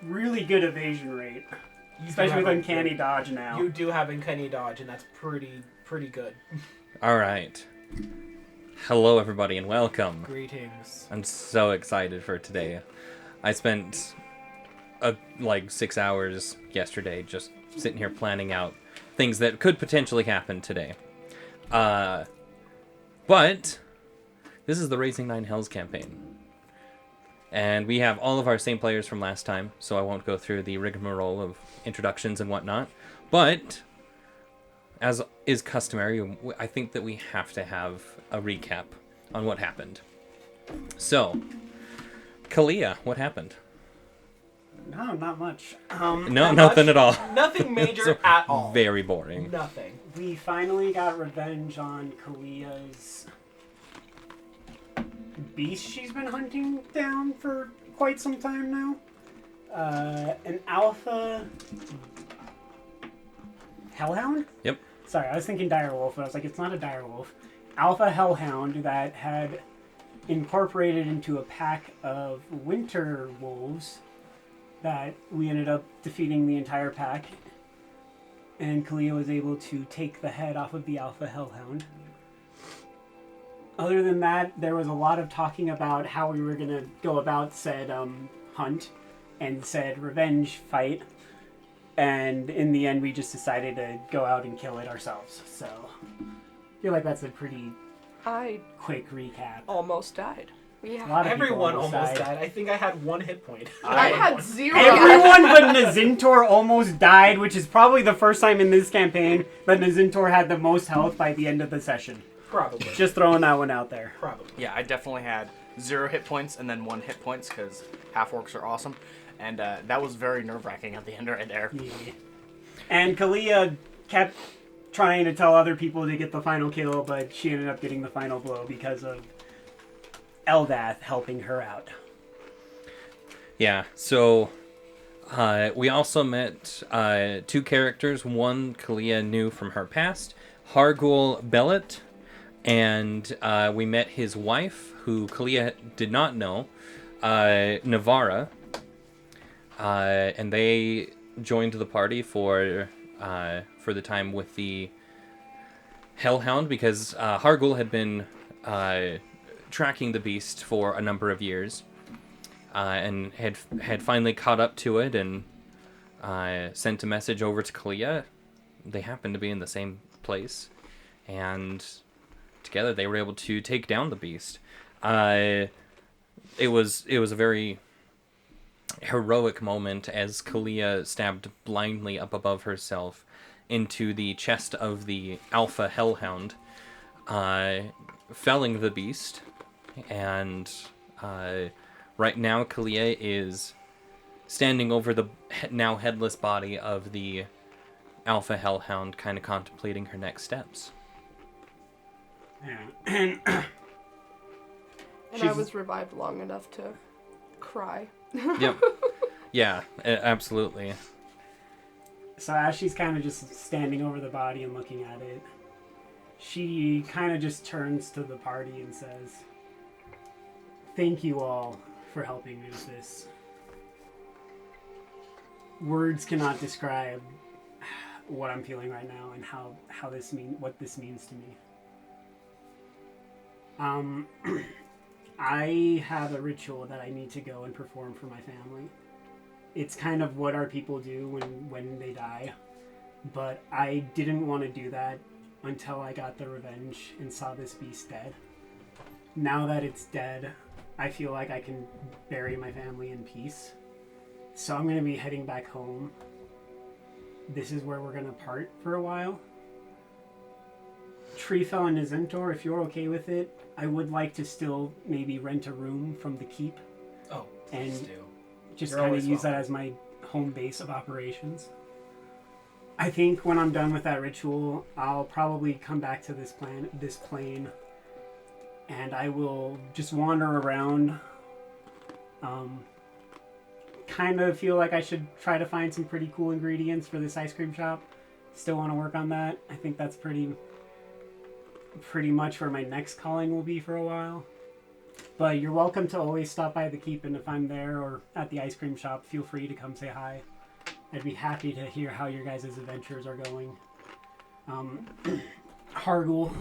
really good evasion rate. Especially with Uncanny Dodge now. You do have Uncanny Dodge, and that's pretty good. Alright. Hello, everybody, and welcome. Greetings. I'm so excited for today. I spent, 6 hours yesterday just sitting here planning out things that could potentially happen today. But this is the Raising 9 Hells campaign. And we have all of our same players from last time, so I won't go through the rigmarole of introductions and whatnot. But, as is customary, I think that we have to have a recap on what happened. So, Kalia, what happened? No, not much. No, nothing at all. Nothing major at all. Very boring. Nothing. We finally got revenge on Kalia's beast she's been hunting down for quite some time now. An Alpha Hell Hound? Yep. Sorry, I was thinking direwolf, but I was like, it's not a direwolf. Alpha Hell Hound that had incorporated into a pack of winter wolves that we ended up defeating the entire pack. And Kalia was able to take the head off of the Alpha Hell Hound. Other than that, there was a lot of talking about how we were going to go about said hunt and said revenge fight. And in the end, we just decided to go out and kill it ourselves. So I feel like that's a pretty quick recap. Almost died. Yeah. Everyone almost died. I think I had 1 hit point. I had 0. Everyone but Nazintor almost died, which is probably the first time in this campaign that Nazintor had the most health by the end of the session. Probably. Just throwing that one out there. Probably. Yeah, I definitely had 0 hit points and then 1 hit points because half-orcs are awesome. And that was very nerve-wracking at the end right there. Yeah. And Kalia kept trying to tell other people to get the final kill, but she ended up getting the final blow because of Eldath helping her out. Yeah, so we also met 2 characters. One Kalia knew from her past, Hargul Bellet, and we met his wife, who Kalia did not know, Navara, and they joined the party for the time with the Hellhound, because Hargul had been tracking the beast for a number of years, and had finally caught up to it and sent a message over to Kalia. They happened to be in the same place, and together they were able to take down the beast. It was a very heroic moment as Kalia stabbed blindly up above herself into the chest of the Alpha Hell Hound, felling the beast. And right now Kalia is standing over the now headless body of the Alpha Hell Hound, kind of contemplating her next steps. Yeah. And I was revived long enough to cry. Yep. Yeah, absolutely. So as she's kind of just standing over the body and looking at it, she kind of just turns to the party and says, "Thank you all for helping me with this. Words cannot describe what I'm feeling right now and what this means to me. I have a ritual that I need to go and perform for my family. It's kind of what our people do when they die, but I didn't want to do that until I got the revenge and saw this beast dead. Now that it's dead, I feel like I can bury my family in peace. So I'm going to be heading back home. This is where we're going to part for a while. Treefell and Nazintor, if you're okay with it, I would like to still maybe rent a room from the keep. Oh, and please do. Just kind of use that as my home base of operations. I think when I'm done with that ritual, I'll probably come back to this plane, and I will just wander around. Kind of feel like I should try to find some pretty cool ingredients for this ice cream shop. Still want to work on that. I think that's pretty much where my next calling will be for a while. But you're welcome to always stop by the keep, and if I'm there or at the ice cream shop, feel free to come say hi. I'd be happy to hear how your guys' adventures are going. Hargul,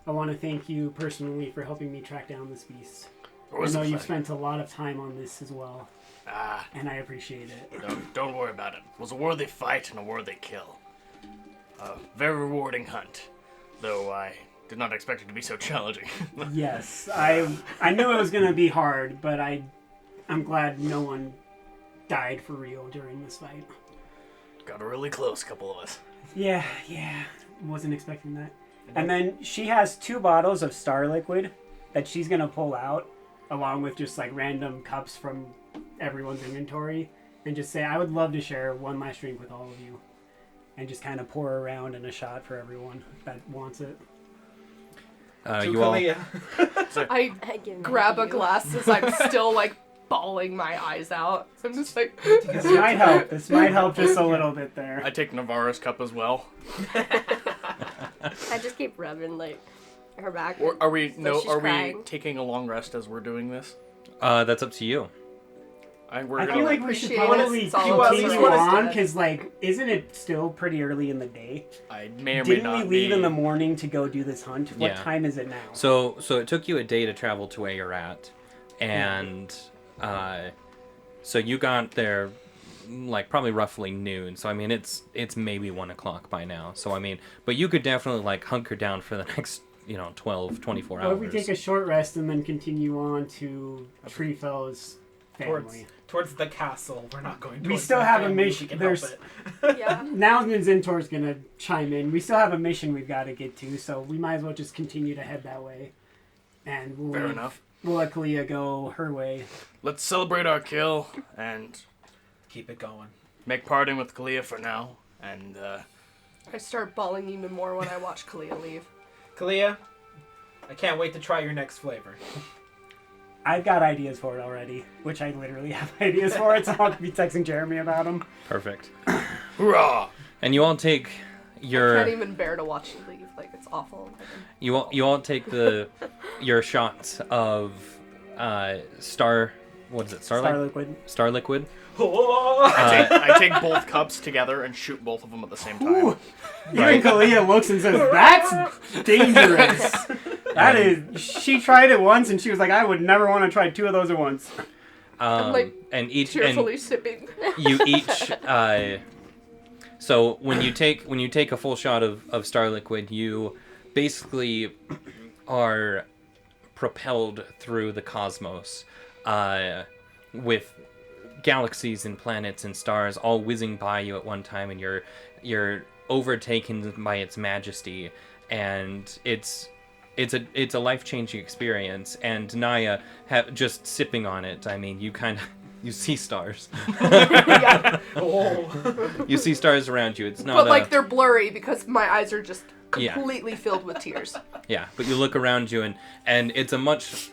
I want to thank you personally for helping me track down this beast. I know you've spent a lot of time on this as well, and I appreciate it. Don't worry about it. It was a worthy fight and a worthy kill. Very rewarding hunt, though I did not expect it to be so challenging. Yes, I knew it was going to be hard, but I'm glad no one died for real during this fight. Got really close, couple of us. Yeah, wasn't expecting that. And then she has 2 bottles of Star Liquid that she's going to pull out, along with just like random cups from everyone's inventory, and just say, I would love to share one last drink with all of you. And just kind of pour around in a shot for everyone that wants it. You all... I grab a glass as I'm still like bawling my eyes out. I'm just like... This might help. This might help just a little bit there. I take Navarro's cup as well. I just keep rubbing like her back. Or are we crying. taking a long rest as we're doing this? That's up to you. I feel like we should appreciate probably it. All of us continue are on, dead. because, like, isn't it still pretty early in the day? I may or may Didn't not we leave be... in the morning to go do this hunt? What Yeah. time is it now? So it took you a day to travel to where you're at, and so you got there like probably roughly noon. So I mean it's maybe 1 o'clock by now. So I mean, but you could definitely like hunker down for the next 12, 24 hours. Or if we take a short rest and then continue on to Treefell's family. Towards the castle. We're not going towards We still my have a family if mission. we can There's help it. Yeah. now Zintor's gonna chime in. We still have a mission we've got to get to, so we might as well just continue to head that way. And Fair enough. We'll let Kalia go her way. Let's celebrate our kill and Keep it going. make parting with Kalia for now. And I start bawling even more when I watch Kalia leave. Kalia, I can't wait to try your next flavor. I've got ideas for it already, which I literally have ideas for it, so I'll be texting Jeremy about them. Perfect. hurrah! And you all take I your can't even bear to watch you leave. Like, it's awful. you all take your shots of Star Liquid. Star Liquid. I take both cups together and shoot both of them at the same time. Ooh. Even Kalia looks and says, "That's dangerous." That is. She tried it once and she was like, "I would never want to try 2 of those at once." I'm like and each cheerfully sipping. you each so when you take a full shot of Star Liquid, you basically are propelled through the cosmos with galaxies and planets and stars all whizzing by you at one time, and you're overtaken by its majesty, and it's a life-changing experience. And Naya, just sipping on it, I mean, you see stars. Yeah. You see stars around you. It's not But like they're blurry because my eyes are just Yeah. completely filled with tears. Yeah, but you look around you, and it's a much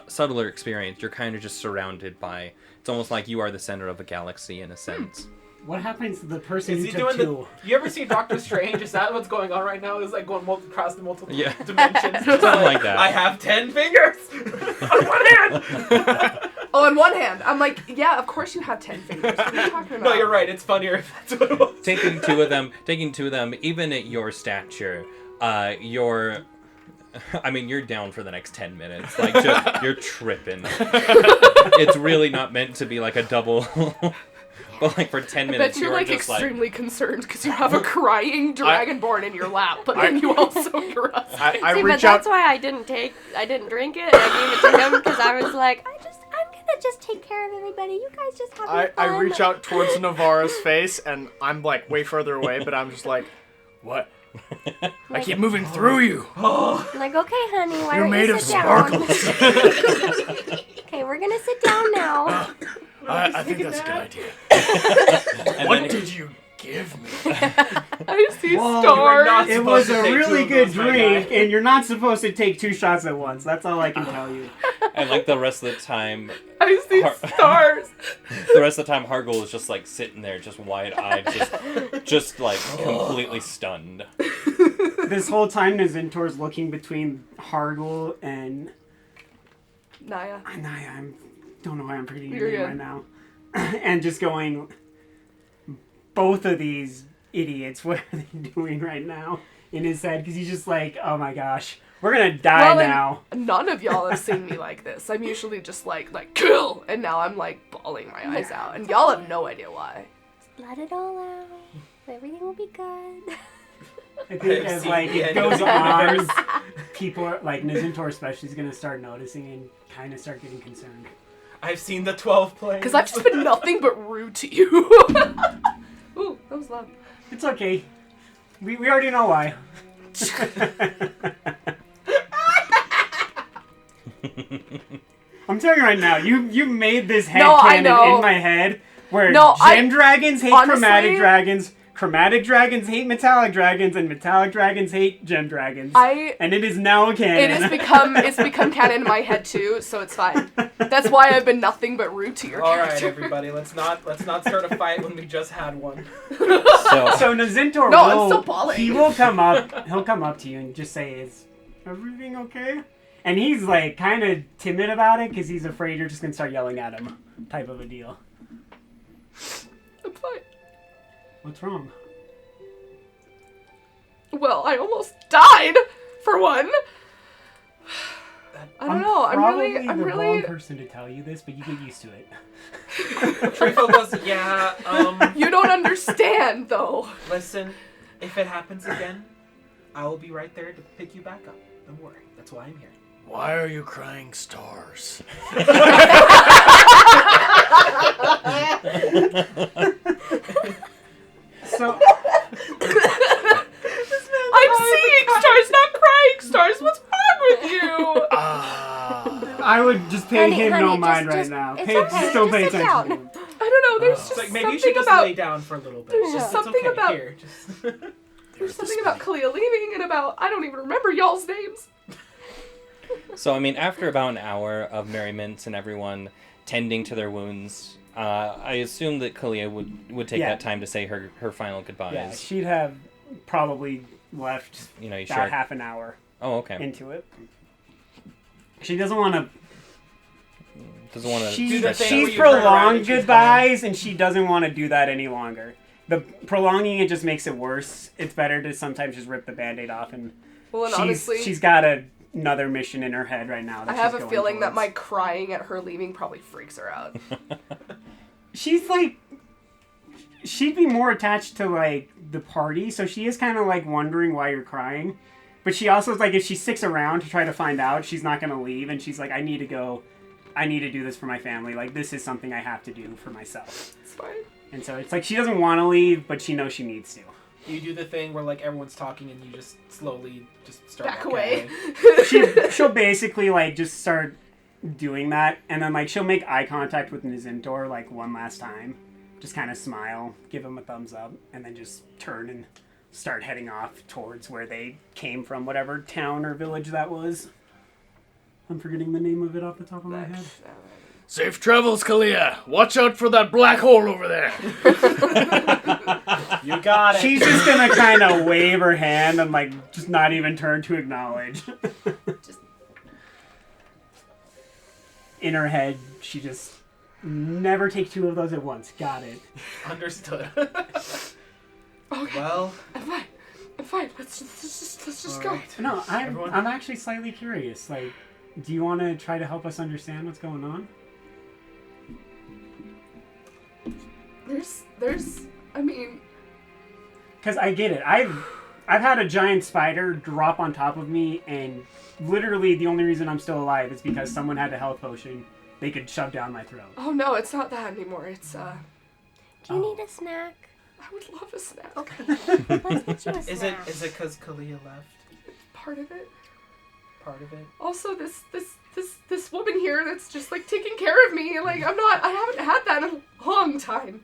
subtler experience. You're kind of just surrounded by. It's almost like you are the center of a galaxy in a sense. What happens to the person Is who he took doing 2? You ever see Doctor Strange? Is that what's going on right now? Is like going across the multiple Yeah. dimensions? Something like that. I have 10 fingers on one hand. Oh, on one hand, I'm like, yeah, of course you have 10 fingers. What are you talking about? No, you're right. It's funnier if that's what it was. Taking two of them, even at your stature, you're down for the next 10 minutes. Like, you're tripping. It's really not meant to be like a double. But like for 10 I minutes, bet you're like just extremely concerned because you have a crying dragonborn in your lap, but then you also cry. I See, but reach that's out. why I didn't drink it. I gave it to him because I was like, I'm gonna just take care of everybody. You guys just have your I fun. reach out towards Navarro's face, and I'm like way further away, but I'm just like, what? I keep moving through you. I'm like, okay, honey, why You're don't made you of sit down? sparkles. Okay, we're gonna sit down now. I think that's a good idea. And What then- did you give me? I see Whoa, stars. not- It supposed was to a take 2 really of good those, my drink, guy. and you're not supposed to take 2 shots at once. That's all I can tell you. And like the rest of the time, I see stars. Hargul is just like sitting there, just wide-eyed, just like completely stunned. This whole time, Nazintor's looking between Hargul and Naya. Naya, I don't know why I'm forgetting You're your name good. right now. And just going, both of these idiots, what are they doing right now in his head? Because he's just like, oh my gosh, we're gonna die now. None of y'all have seen me like this. I'm usually just like kill, and now I'm like bawling my eyes out, and y'all have no idea why. Let it all out. Everything will be good. I think as like it goes on, people are like Nizintor especially is gonna start noticing and kind of start getting concerned. I've seen the 12 planes. Because I've just been nothing but rude to you. Ooh, that was loud. It's okay. We already know why. I'm telling you right now, you made this headcanon in my head where gem dragons hate chromatic dragons hate metallic dragons, and metallic dragons hate gem dragons. And it is now canon. It's become canon in my head too, so it's fine. That's why I've been nothing but rude to your character. Alright, everybody, let's not start a fight when we just had one. So Nizintor I'm still bawling. He'll come up to you and just say, "Is everything okay?" And he's like kind of timid about it because he's afraid you're just gonna start yelling at him, type of a deal. I'm fine. What's wrong? Well, I almost died, for one. I don't know. I'm probably really the wrong person to tell you this, but you get used to it. Treefell goes, yeah, You don't understand, though. listen, if it happens again, I will be right there to pick you back up. Don't worry. That's why I'm here. Why are you crying stars? So I'm seeing stars, not crying stars. What's wrong with you? I would just pay him no honey, mind just- right now. it's Hey, okay, just don't pay just sit attention to down. him. I don't know. There's just It's like, maybe you something should just about lay down for a little bit. There's just It's something okay. about- Here, just... there's something about Kalia leaving and about I don't even remember y'all's names. So, I mean, after about an hour of merriment and everyone tending to their wounds, I assume that Kalia would take that time to say her final goodbyes. Yeah, she'd have probably left about half an hour into it. She doesn't want to... She's prolonged goodbyes, and she doesn't want to do that any longer. The prolonging it just makes it worse. It's better to sometimes just rip the Band-Aid off, and honestly, she's got another mission in her head right now. I have a feeling that my crying at her leaving probably freaks her out. She's like, she'd be more attached to like the party, so she is kind of like wondering why you're crying. But she also is like, if she sticks around to try to find out, she's not gonna leave, and she's like, I need to go. I need to do this for my family. Like, this is something I have to do for myself. It's fine. And so it's like she doesn't want to leave, but she knows she needs to. You do the thing where like everyone's talking and you just slowly just start Back walking away. She'll basically like just start doing that, and then like she'll make eye contact with Nizintor like one last time, just kind of smile, give him a thumbs up, and then just turn and start heading off towards where they came from, whatever town or village that was. I'm forgetting the name of it off the top of my head. Safe travels, Kalia. Watch out for that black hole over there. You got it. She's just gonna kind of wave her hand and like just not even turn to acknowledge. In her head, she just never take two of those at once. Got it. Understood. Okay. Well, I'm fine. Let's just go. right. No, Everyone? I'm actually slightly curious. Like, do you want to try to help us understand what's going on? I mean, Because I get it. I've had a giant spider drop on top of me, and literally the only reason I'm still alive is because someone had a health potion they could shove down my throat. oh no, it's not that anymore. It's Do you need a snack? I would love a snack. Okay. Let's get you a snack. is it because Kalia left? Part of it. Part of it. Also, this woman here that's just like taking care of me. Like I haven't had that in a long time.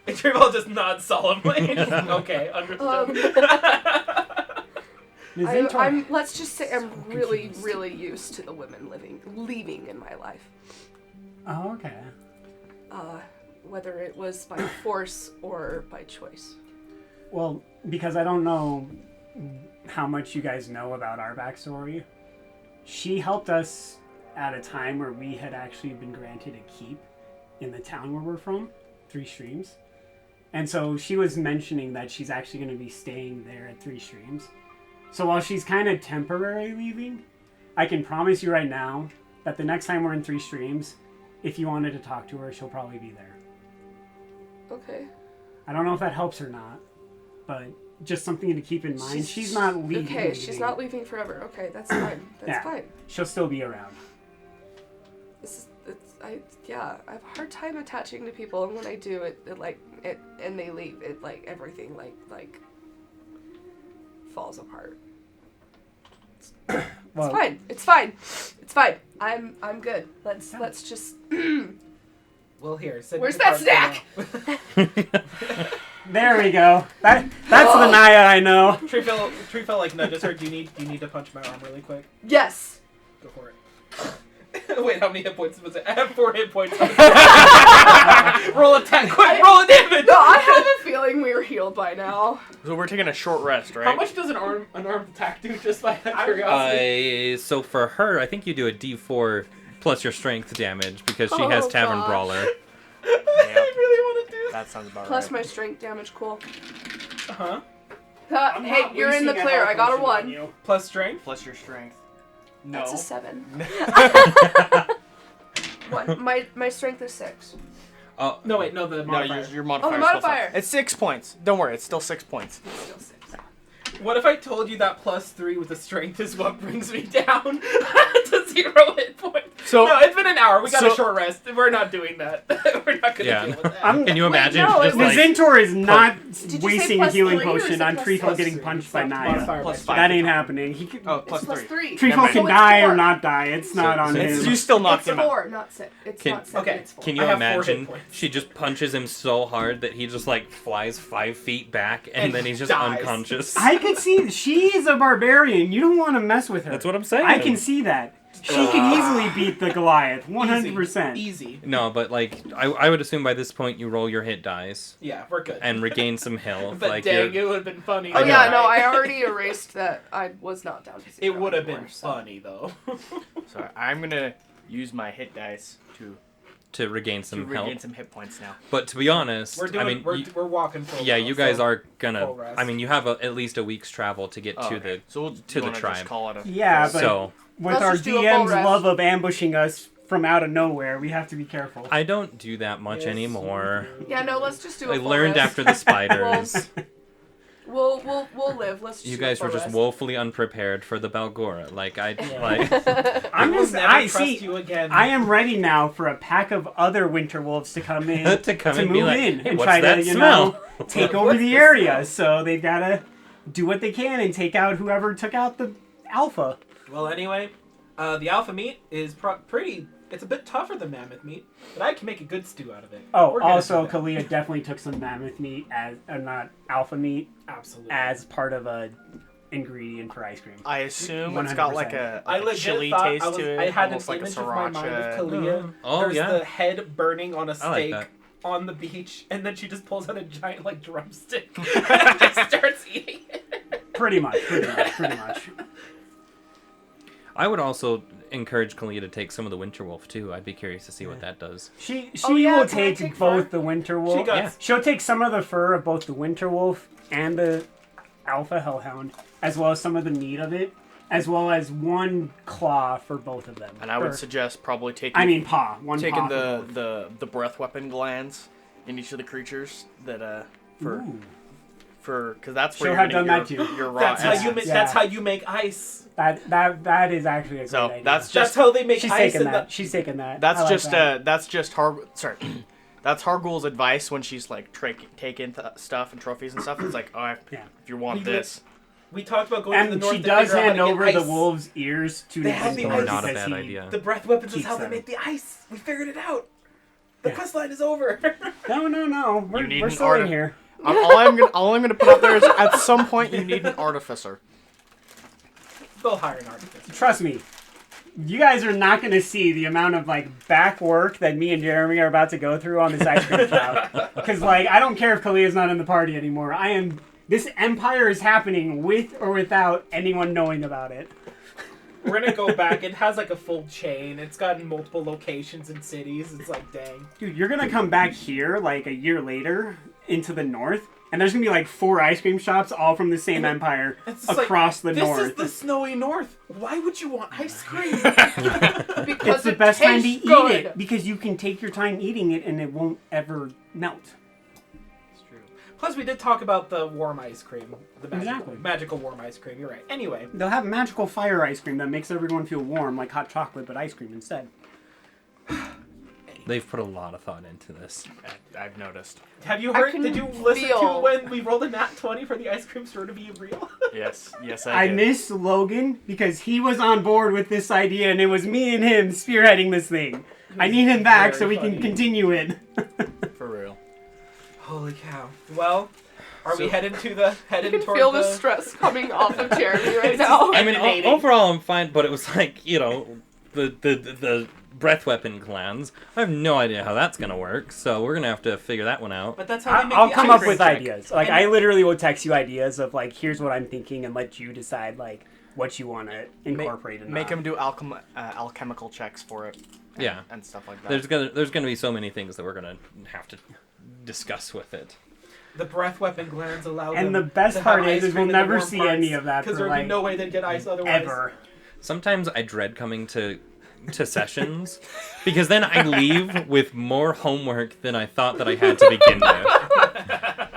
And Treefell just nods solemnly. Okay, understood. Let's just say I'm really, really used to the women leaving in my life. Oh, okay. Whether it was by force or by choice. Well, because I don't know how much you guys know about our backstory, she helped us at a time where we had actually been granted a keep in the town where we're from, 3 Streams. And so she was mentioning that she's actually going to be staying there at 3 Streams. So while she's kind of temporarily leaving, I can promise you right now that the next time we're in 3 Streams, if you wanted to talk to her, she'll probably be there. Okay. I don't know if that helps or not, but just something to keep in mind. She's not leaving. Okay, she's not leaving forever. Okay, that's fine. That's fine. She'll still be around. I have a hard time attaching to people, and when I do, it and they leave, it like everything like falls apart. Well, It's fine. I'm good. Let's just. Well, here. Send Where's me that the snack? card there we go. That's the Naya I know. Treefell like nudges her. Do you need to punch my arm really quick? Yes. Go for it. Wait, how many hit points was it? I have 4 hit points. Roll attack, quick! Roll a damage. No, I have a feeling we were healed by now. So we're taking a short rest, right? How much does an armed attack do? Just by curiosity. So for her, I think you do a D4 plus your strength damage because she has Tavern gosh. Brawler. I really want to do That sounds about Plus right. my strength damage. Cool. Uh-huh. Hey, you're in the clear. I got a 1. Plus strength? Plus your strength. No. That's a 7. 1. My strength is 6. Oh No, wait, no, the No, modifier. your modifier. Oh, the is still modifier. 5. It's 6 points. Don't worry, it's still 6 points. It's still 6. What if I told you that plus 3 with the strength is what brings me down to 0 hit points? So No, it's been an hour. We got a so- short rest. We're not doing that. We're not going to Yeah. deal with that. Can you imagine no, just The like Zentor is not Did you say wasting a plus healing 3 or is potion it on plus Treefell six? getting punched by Modifier Naya. by Plus 5. five. That ain't happening. He could, Oh, It's plus plus 3. 3. Treefell Never can mind. die or 4. not die. It's not on It's, him. you still knocked It's him out. 4, not 6. It's Can- not 7. okay, It's 4. Can you I have 4 hit imagine points. she just punches him so hard that he just like flies 5 feet back and then he's just dies. unconscious? I could see she's a barbarian. You don't want to mess with her. That's what I'm saying. I can see that. She can easily beat the Goliath, 100%. Easy. No, but like I would assume by this point you roll your hit dice Yeah, we're good. and regain some health. but like dang, you're- it would have been funny. Oh I know. yeah, no, I already erased that. I was not down to 0. It would have been anymore, so. funny, though. So I'm gonna use my hit dice to regain to some regain health. some hit points now. But to be honest, We're doing. I mean, we're walking full. yeah, now, you guys so- are gonna. full rest. I mean, you have at least a week's travel to get Oh, to okay. So we'll, to you the wanna tribe. Just call it a Yeah, but so with Let's our just do a full DM's rest. love of ambushing us from out of nowhere, we have to be careful. I don't do that much Yes, anymore. Yeah, no, let's just do a I full learned rest. after the spiders. We'll live. Let's just You do guys a were full just rest. woefully unprepared for the Balgora. Like I like. I'm I will just, never I trust see. you again. I am ready now for a pack of other winter wolves to come in To come to and move be like, in "Hey, and what's try that to, you smell?" know, take over What's the the area. So they've got to do what they can and take out whoever took out the alpha. Well, anyway, the alpha meat is pretty. It's a bit tougher than mammoth meat, but I can make a good stew out of it. Oh, We're gonna also, do that. Kalia definitely took some mammoth meat as, not alpha meat, Absolutely. as part of a ingredient for ice cream. I assume it's got like 100%. a legit chili thought taste I to it, I had almost an like a image of my mind of sriracha. Kalia. Oh, There's yeah. the head burning on a I like steak that. on the beach, and then she just pulls out a giant like drumstick and just starts eating it. Pretty much. I would also encourage Kalia to take some of the Winter Wolf too. I'd be curious to see what that does. She Oh, yeah, will can I take take both fur? the winter wolf. She got- Yeah. She'll take some of the fur of both the winter wolf and the Alpha Hell Hound, as well as some of the meat of it, as well as one claw for both of them. And I would Or- suggest probably taking I mean paw. One taking paw for both. the breath weapon glands in each of the creatures that Ooh. because that's where She'll you're have gonna done get that your, too. your raw That's how essence. you make. Yeah. That's how you make ice. That is actually a great So idea. that's That's just how they make She's ice. taking in that. the... She's taking that. I that's like just that. that's just sorry. That's Hargul's advice when she's like taking stuff and trophies and stuff. It's like, oh, Yeah. if you want We this, We talked about going to the And north. she to does figure out how hand to get over the ice. wolves' ears to They have the Zentor ice. Not a because bad he- idea. The breath weapons is Keeps how they them. make the ice. We figured it out. The Yeah. quest line is over. No. You We're need an still in arti- here. all I'm gonna put out there is at some point you need an artificer. They'll hire an artificer. Trust me. You guys are not going to see the amount of back work that me and Jeremy are about to go through on this ice cream cloud. Because I don't care if Kalia's not in the party anymore. This empire is happening with or without anyone knowing about it. We're gonna go back. It has like a full chain. It's got multiple locations and cities. It's like, dang. Dude, you're gonna come back here like a year later into the north, and there's gonna be like 4 ice cream shops all from the same empire It's just across the this north. is the snowy north. Why would you want ice cream? Because It's the it best time to eat tastes good. it because you can take your time eating it and it won't ever melt. It's true. Plus, we did talk about the warm ice cream. The Exactly. magical warm ice cream. You're right. Anyway. They'll have magical fire ice cream that makes everyone feel warm, like hot chocolate, but ice cream instead. They've put a lot of thought into this. I've noticed. Have you I heard? can Did you listen to feel- when we rolled a nat 20 for the ice cream store to be real? Yes, I did. miss Logan because he was on board with this idea and it was me and him spearheading this thing. I need him back so we Very can funny. continue it. For real. Holy cow! Well, are we So- headed I can toward feel the stress coming off of Jeremy right now. I mean, Emanating. overall, I'm fine, but it was like, the breath weapon clans. I have no idea how that's gonna work, so we're gonna have to figure that one out. But that's how they make I'll the come ice up cream with check. ideas. Like, And- I literally will text you ideas of, like, here's what I'm thinking and let you decide, like, what you want to incorporate and Make not. him do alchemical checks for it. And, Yeah. and stuff like that. There's gonna be so many things that we're gonna have to discuss with it. The breath weapon glands allow them. And the best to part have is ice we'll cream in the never warm see parts, any of that because for, there would be like, no way they'd get ice otherwise. Ever. Sometimes I dread coming to sessions because then I leave with more homework than I thought that I had to begin with.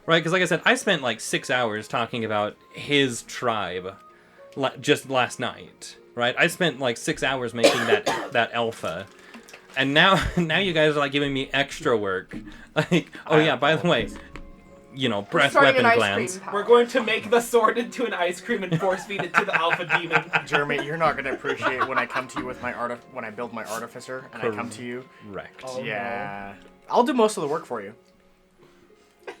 Right? Because like I said, I spent like 6 hours talking about his tribe just last night. Right? I spent like 6 hours making that alpha. And now you guys are like giving me extra work. Like, oh yeah, by the way, breath Starting weapon an ice glands. cream We're going to make the sword into an ice cream and force feed it to the alpha demon. Jeremy, you're not gonna appreciate when I come to you with my when I build my artificer and I come to you. Correct. Oh, Yeah. I'll do most of the work for you.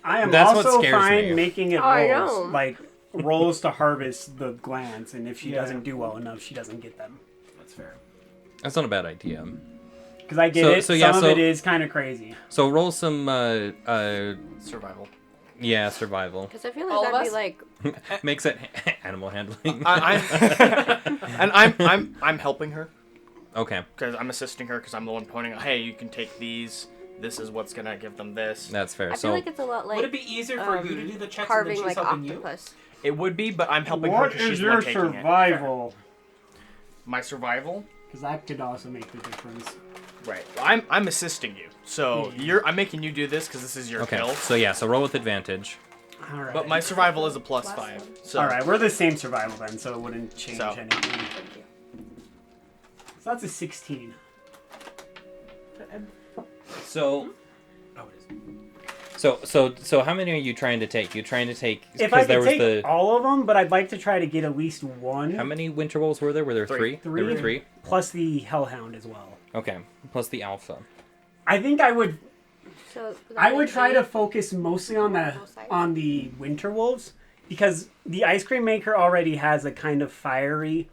I am That's what also scares fine me. making it I rolls. know. Like, rolls to harvest the glands, and if she Yeah. doesn't do well enough, she doesn't get them. That's fair. That's not a bad idea. Because I get So- it, so yeah, some so- of it is kind of crazy. So roll some Survival. survival. Because I feel All like of that'd be us? like Makes it animal handling. I'm helping her Okay, because I'm assisting her because I'm the one pointing out. Hey, you can take these. This is what's gonna give them this. that's fair. I So feel like it's a lot like Would it be easier for you to do the checks and then carving she's like helping octopus. It would be, but I'm helping her What because is she's the your one taking it. survival? My survival. Because that could also make the difference. Right. I'm assisting you. So I'm making you do this because this is your okay. kill. So roll with advantage. All right. But my survival is a +5. So All right, we're the same survival then, so it wouldn't change So. anything. So that's a 16. So Oh, it is. so how many are you trying to take? You trying to take If I there could was take the all of them, but I'd like to try to get at least one. how many winter wolves were there? Were there Three. three? There were 3. Plus the Hell Hound as well. Okay, plus the alpha. I think I would So I would try to focus mostly on the winter wolves because the ice cream maker already has a kind of fiery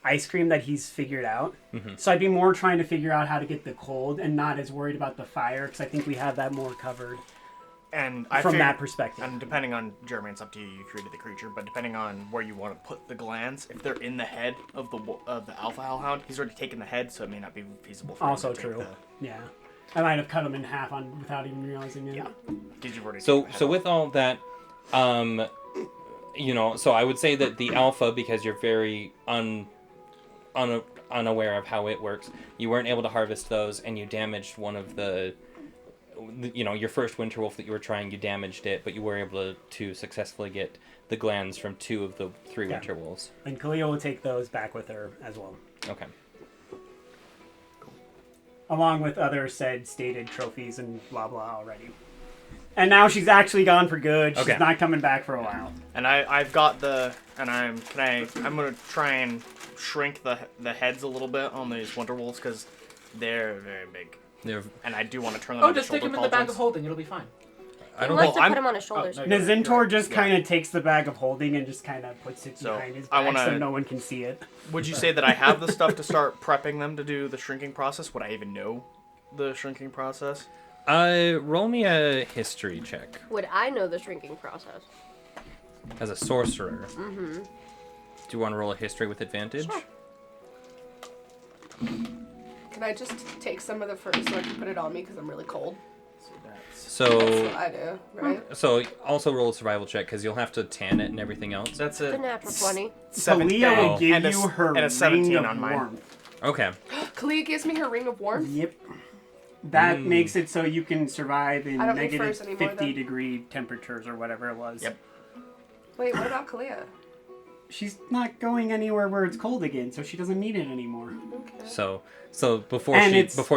ice cream that he's figured out. Mm-hmm. So I'd be more trying to figure out how to get the cold and not as worried about the fire because I think we have that more covered and I from figure- that perspective. And depending on Jeremy, it's up to you. You created the creature, but depending on where you want to put the glands, if they're in the head of the Alpha Hell Hound, he's already taken the head, so it may not be feasible for Also him to take true. Yeah. I might have cut them in half without even realizing it. Yeah. Because you've already So taken the so head with all that, so I would say that the alpha, because you're very unaware of how it works, you weren't able to harvest those, and you damaged one of the, your first winter wolf that you were trying, you damaged it, but you were able to successfully get the glands from 2 of the 3 Yeah. winter wolves. And Kalia will take those back with her as well. Okay. Along with other stated trophies and blah blah already. And now she's actually gone for good. She's Okay. not coming back for a while. And I've got I'm gonna try and shrink the heads a little bit on these winter wolves because they're very big, They're, and I do want to turn them. Oh, into just stick shoulder him in the bag of pauldrons. holding. It'll be fine. I He don't likes know. to put him on his shoulders. Oh, no. Nazintor just Yeah. kind of takes the bag of holding and just kind of puts it So, behind his I back so wanna- no one can see it. Would you say that I have the stuff to start prepping them to do the shrinking process? Would I even know the shrinking process? Roll me a history check Would I know the shrinking process? as a sorcerer. you want to roll a history with advantage? Sure. Can I just take some of the fur so I can put it on me because I'm really cold? That's So, what I do, right? so also roll a survival check because you'll have to tan it and everything else. That's The a natural 20. Kalia will give and a, you her and a ring 17 of on mine. warmth. Okay. Kalia gives me her ring of warmth. Yep. That makes it so you can survive in I don't need negative furs anymore, 50-degree temperatures or whatever it was. Yep. Wait, what about Kalia? She's not going anywhere where it's cold again, so she doesn't need it anymore. Okay. So before And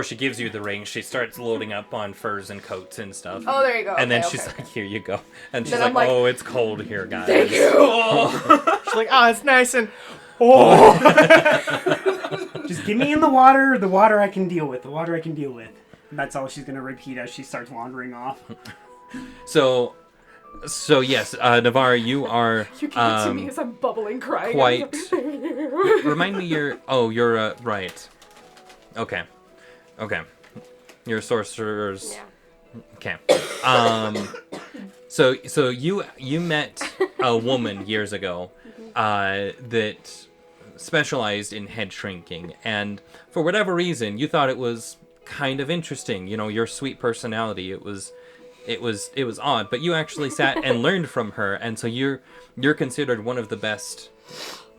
she gives you the ring, she starts loading up on furs and coats and stuff. Oh, there you go. And then Okay, she's okay. like, "Here you go." And she's Then like, I'm like, "Oh, it's cold here, guys." Thank you. She's like, oh, it's nice and... Oh! Just get me in the water. The water I can deal with. The water I can deal with. And that's all she's going to repeat as she starts wandering off. So yes, Navarra, you are You give it to me as I'm bubbling, crying. quite. Remind me you're right. Okay. You're sorcerers. Yeah. Okay. So you met a woman years ago that specialized in head shrinking, and for whatever reason, you thought it was kind of interesting. You know, your sweet personality. It was odd, but you actually sat and learned from her, and so you're considered one of the best.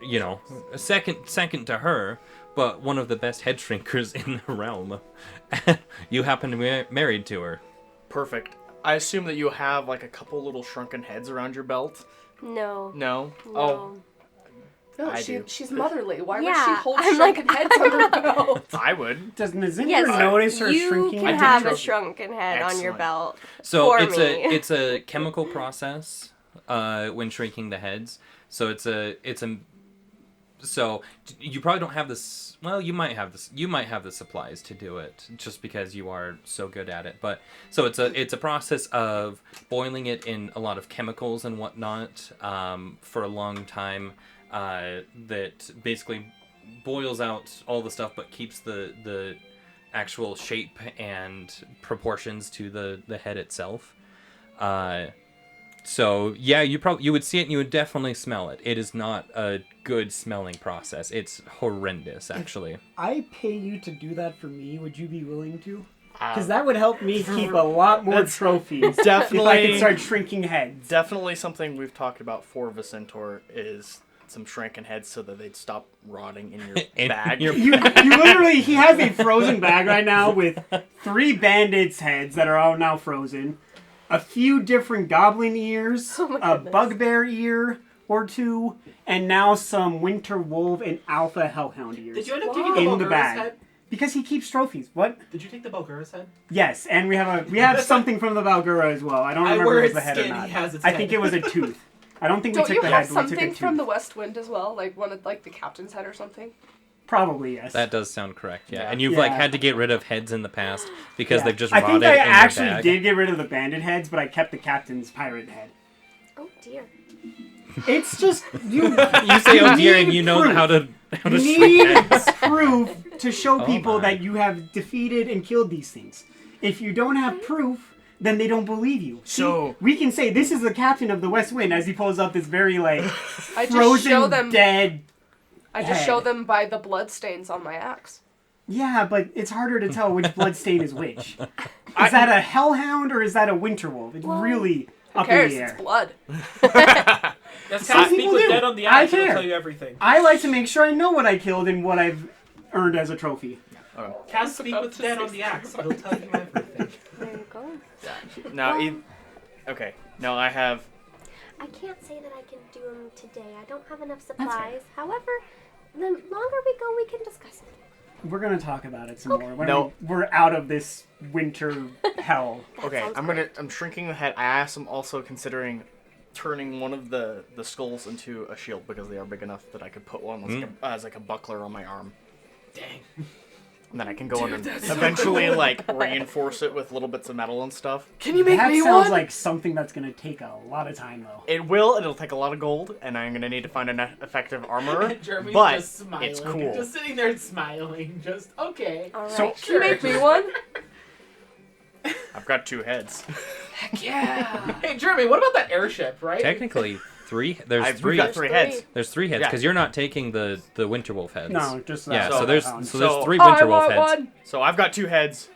You know, second to her, but one of the best head shrinkers in the realm. You happen to be married to her. Perfect. I assume that you have like a couple little shrunken heads around your belt. No. No? No. Oh, No, I do. she's motherly. Why would Yeah, she hold I'm shrunken like- heads on her belt? I would. Does Nazinda Yes, notice her you shrinking? can did have a trophy. shrunken head on your Excellent. belt. So For it's me. it's a chemical process when shrinking the heads. So so you probably don't have this. Well, you might have this. You might have the supplies to do it, just because you are so good at it. But so it's a process of boiling it in a lot of chemicals and whatnot for a long time. That basically boils out all the stuff, but keeps the actual shape and proportions to the head itself. So yeah, you would see it and you would definitely smell it. It is not a good smelling process. It's horrendous, actually. I pay you to do that for me. Would you be willing to? Uh, Because that would help me keep a lot more That's trophies. If I definitely- could start shrinking heads. Definitely something we've talked about for Vicentor is some shrunken heads so that they'd stop rotting in your In bag. your- You literally, he has a frozen bag right now with 3 bandits' heads that are all now frozen, a few different goblin ears, Oh my a goodness. bugbear ear or 2, and now some winter wolf and alpha hell hound ears. Did you end up Wow. taking the In the Bulgara's bag. head? Because he keeps trophies. What? Did you take the Bulgara's head? Yes, and we have something from the Valgura as well. I don't I remember wear if it was its the head or skin, not. he has its I head. think it was a tooth. I don't think Don't we you took the have head, but we took a something tooth. from the West Wind as well? Like one of like the captain's head or something? Probably, yes. That does sound correct, yeah. Yeah. And you've like Yeah. had to get rid of heads in the past because Yeah. they've just I rotted think I in your actually bag. did get rid of the bandit heads, but I kept the captain's pirate head. Oh dear. It's just you. You say oh dear and need you know proof. how to You shrink need heads. proof to show Oh people my. that you have defeated and killed these things. If you don't have proof, then they don't believe you. See, So- we can say this is the captain of the West Wind as he pulls up this very like I just show frozen them. dead. I just head. show them by the blood stains on my axe. Yeah, but it's harder to tell which bloodstain is which. Is that a hellhound or is that a winter wolf? It's really Who up cares? in the It's air. blood. That's Some how Speak people with do. Dead on the I Axe. It'll care. tell you everything. I like to make sure I know what I killed and what I've earned as a trophy. Cast Speak with Dead on the Axe. It'll tell you everything. There you go. Now, okay. Now I have. I can't say that I can do them today. I don't have enough supplies. However, the longer we go, we can discuss it. We're gonna talk about it some more when No. we're out of this winter hell. Okay, sounds I'm shrinking the head. I am also considering turning one of the skulls into a shield because they are big enough that I could put one as like a buckler on my arm. Dang. And then I can go in and eventually like reinforce it with little bits of metal and stuff. Can you make That me sounds one? like something that's gonna take a lot of time though. It will. It'll take a lot of gold, and I'm gonna need to find an effective armorer. Jeremy's but just smiling. it's cool. Just sitting there smiling. Just, okay. All right. So- Can you make me one? I've got 2 heads. Heck yeah. Hey, Jeremy, what about that airship, right? Technically, three. There's We've three. got three heads. There's three heads Yeah. because you're not taking the winter wolf heads. No, just that. Yeah. So- So there's Hound. there's three I winter wolf want heads. one. So I've got 2 heads.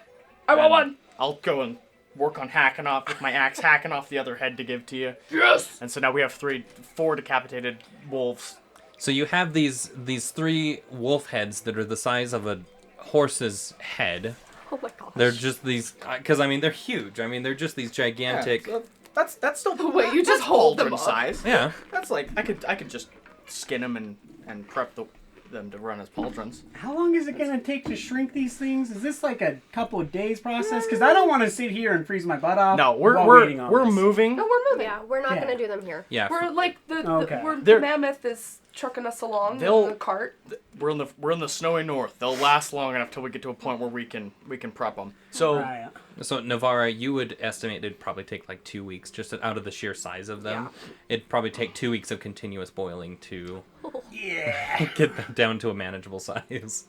I want and one. I'll go and work on hacking off with my axe, hacking off the other head to give to you. Yes. And so now we have 4 decapitated wolves. So you have these 3 wolf heads that are the size of a horse's head. Oh my gosh. They're just these, because I mean they're huge. I mean they're just these gigantic. Yeah, so that's still. Wait, you just That's hold them pauldron up. size. Yeah. That's like I could just skin them and prep them to run as pauldrons. How long is it going to take to shrink these things? Is this like a couple of days process? Because I don't want to sit here and freeze my butt off. No, while we're waiting on this. moving. No, we're moving. Yeah, we're not Yeah. gonna do them here. Yeah. We're like Okay. the They're- mammoth is trucking us along They'll- in the cart. We're in the snowy north. They'll last long enough till we get to a point where we can prep them. So Right. So Navarra, you would estimate it'd probably take like 2 weeks, just out of the sheer size of them. It'd probably take 2 weeks of continuous boiling to Yeah. get them down to a manageable size.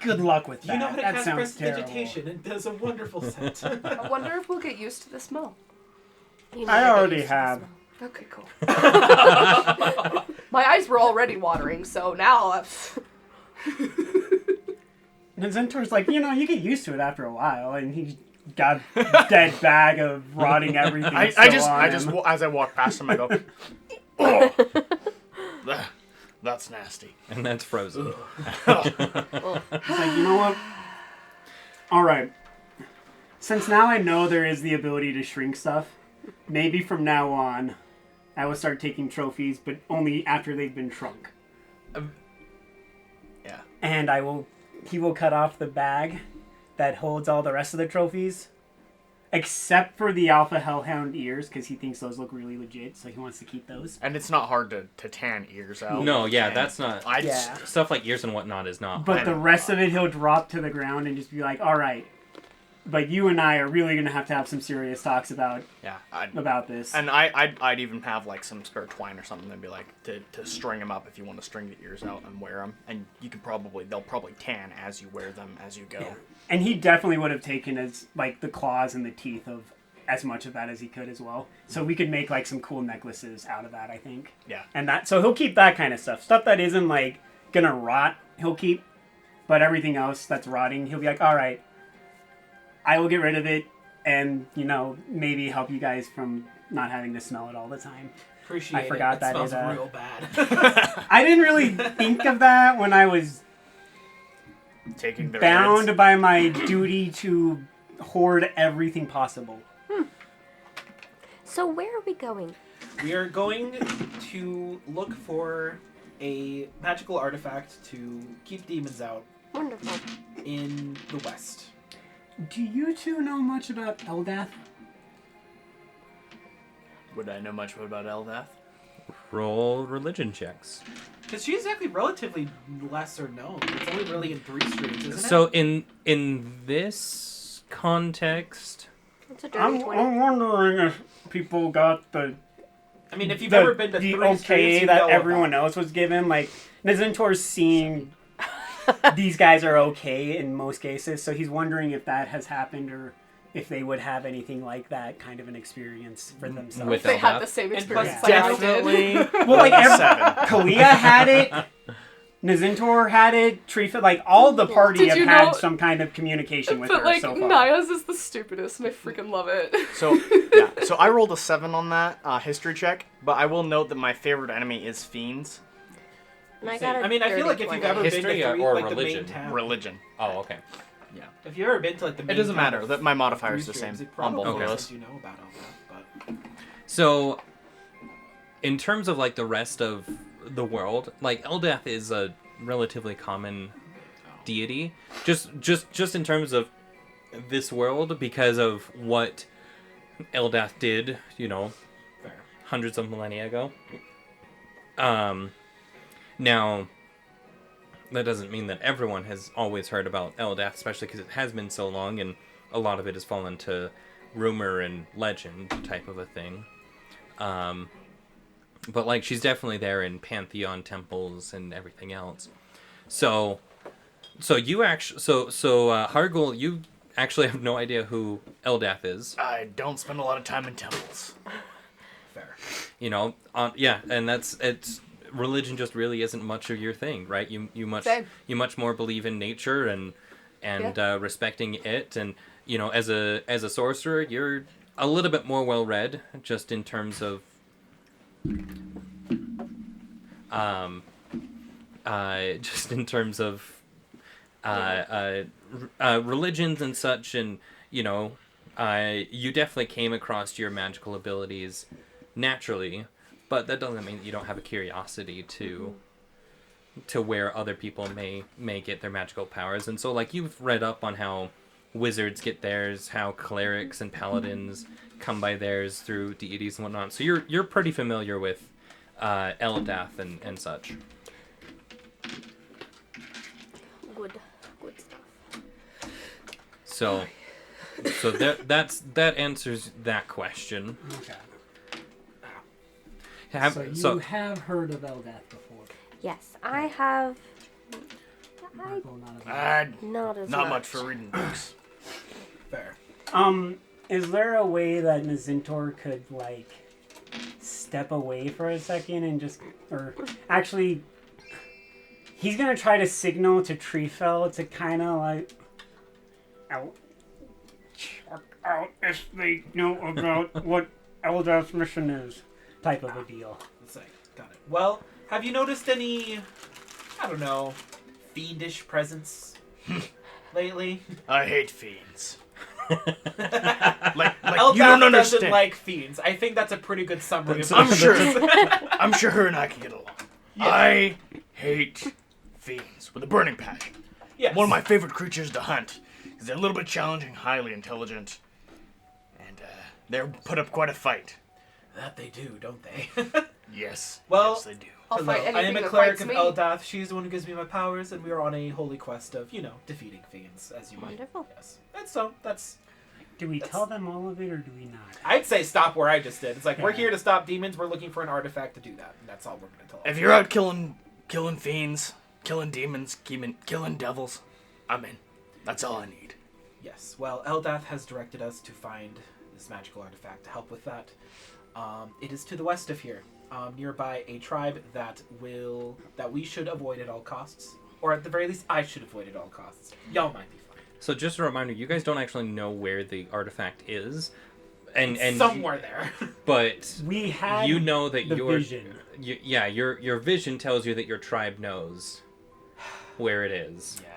Good luck with that. You know how to that cast sounds terrible. prestidigitation. It does a wonderful scent. I wonder if we'll get used to the smell. You I never get already used to have. this Okay, cool. My eyes were already watering, so now And Zentor's like, you get used to it after a while, and he got a dead bag of rotting everything. I still just on him. as I walk past him, I go, oh, that's nasty. And that's frozen. He's like, you know what? All right. Since now I know there is the ability to shrink stuff, maybe from now on, I will start taking trophies, but only after they've been shrunk. Yeah. And he will cut off the bag that holds all the rest of the trophies, except for the Alpha Hell Hound ears, because he thinks those look really legit, so he wants to keep those. And it's not hard to tan ears out. No, yeah, And that's not. I Yeah. just Stuff like ears and whatnot is not. But the rest of it, he'll drop to the ground and just be like, all right, but you and I are really going to have some serious talks about this. And I'd even have like some spare twine or something that'd be like to string them up if you want to string the ears out and wear them. And you could they'll probably tan as you wear them as you go. Yeah. And he definitely would have taken as like the claws and the teeth of as much of that as he could as well. So we could make like some cool necklaces out of that, I think. Yeah. And so he'll keep that kind of stuff. Stuff that isn't like gonna rot, he'll keep. But everything else that's rotting, he'll be like, all right, I will get rid of it and, maybe help you guys from not having to smell it all the time. Appreciate I forgot it. that It smells is, real bad. I didn't really think of that when I was Taking their bound heads. by my duty to hoard everything possible. So where are we going? We are going to look for a magical artifact to keep demons out Wonderful. in the west. Do you two know much about Eldath? Would I know much about Eldath? Roll religion checks. Because she's actually relatively lesser known. It's only really in 3 streams, isn't So in this context, It's a dirty I'm 20. wondering if people got the it? I mean, if you've ever been to 3 okay streams, you that know everyone about else was given. Like, Nizentor's seeing these guys are okay in most cases, so he's wondering if that has happened or if they would have anything like that kind of an experience for themselves. With they had Eldath. the same And experience plus like I did. Definitely. Well, like Seven. Kalia had it, Nizentor had it, Treefell, like all the party Did have you had know- some kind of communication with But her like so far. Naya's is the stupidest, and I freaking love it. So yeah, so I rolled a 7 on that history check, but I will note that my favorite enemy is fiends. And I Same. got a I mean, I feel dirty like if you've 20. ever been History to 3, or like the religion? main town. Religion. oh okay. If you've ever been to like the It main doesn't town matter. of That my modifier is 3 the same streams, it on both probably of Okay. says those. you know about all that, but So, in terms of like the rest of the world, like Eldath is a relatively common deity. Just in terms of this world, because of what Eldath did, fair. hundreds of millennia ago. Now, that doesn't mean that everyone has always heard about Eldath, especially because it has been so long, and a lot of it has fallen to rumor and legend type of a thing. But like, she's definitely there in pantheon temples and everything else. So you actually, Hargul, you actually have no idea who Eldath is. I don't spend a lot of time in temples. Fair. Yeah, and it's religion just really isn't much of your thing, right? You Same. much more believe in nature and respecting it, and as a sorcerer, you're a little bit more well read, just in terms of religions and such, and you definitely came across your magical abilities naturally, but that doesn't mean that you don't have a curiosity to where other people may get their magical powers. And so, like, you've read up on how wizards get theirs, how clerics and paladins come by theirs through deities and whatnot. So you're pretty familiar with Eldath and such. Good stuff. So that answers that question. Okay. So you have heard of Eldath before? Yes, I have. Marvel, not Not much for reading books. Fair. Is there a way that Nazintor could, like, step away for a second and just... Or, actually, he's gonna try to signal to Treefell to kind of, like... Check out if they know about what Eldath's mission is. Type of a deal. Let's say, got it. Well, have you noticed any, I don't know, fiendish presence lately? I hate fiends. like Eldath you don't doesn't understand. like fiends. I think that's a pretty good summary of I'm it. sure. I'm sure her and I can get along. Yeah. I hate fiends with a burning passion. Yes. One of my favorite creatures to hunt because they're a little bit challenging, highly intelligent, and they're put up quite a fight. That they do, don't they? Yes. Well, yes, they do. I'll Hello, fight I am anything a that cleric fights of me. Eldath. She's the one who gives me my powers, and we are on a holy quest of, defeating fiends, as you might. Wonderful. Yes. And so, that's... Do we tell them all of it, or do we not? I'd say stop where I just did. It's like, we're Yeah. here to stop demons, we're looking for an artifact to do that, and that's all we're going to tell them. If you're out killing fiends, killing demons, killing devils, I'm in. That's all I need. Yes, well, Eldath has directed us to find this magical artifact to help with that. It is to the west of here, nearby a tribe that we should avoid at all costs. Or at the very least, I should avoid at all costs. Y'all might be fine. So just a reminder, you guys don't actually know where the artifact is, and somewhere there. But We had you know that the your vision. your vision tells you that your tribe knows where it is. Yeah.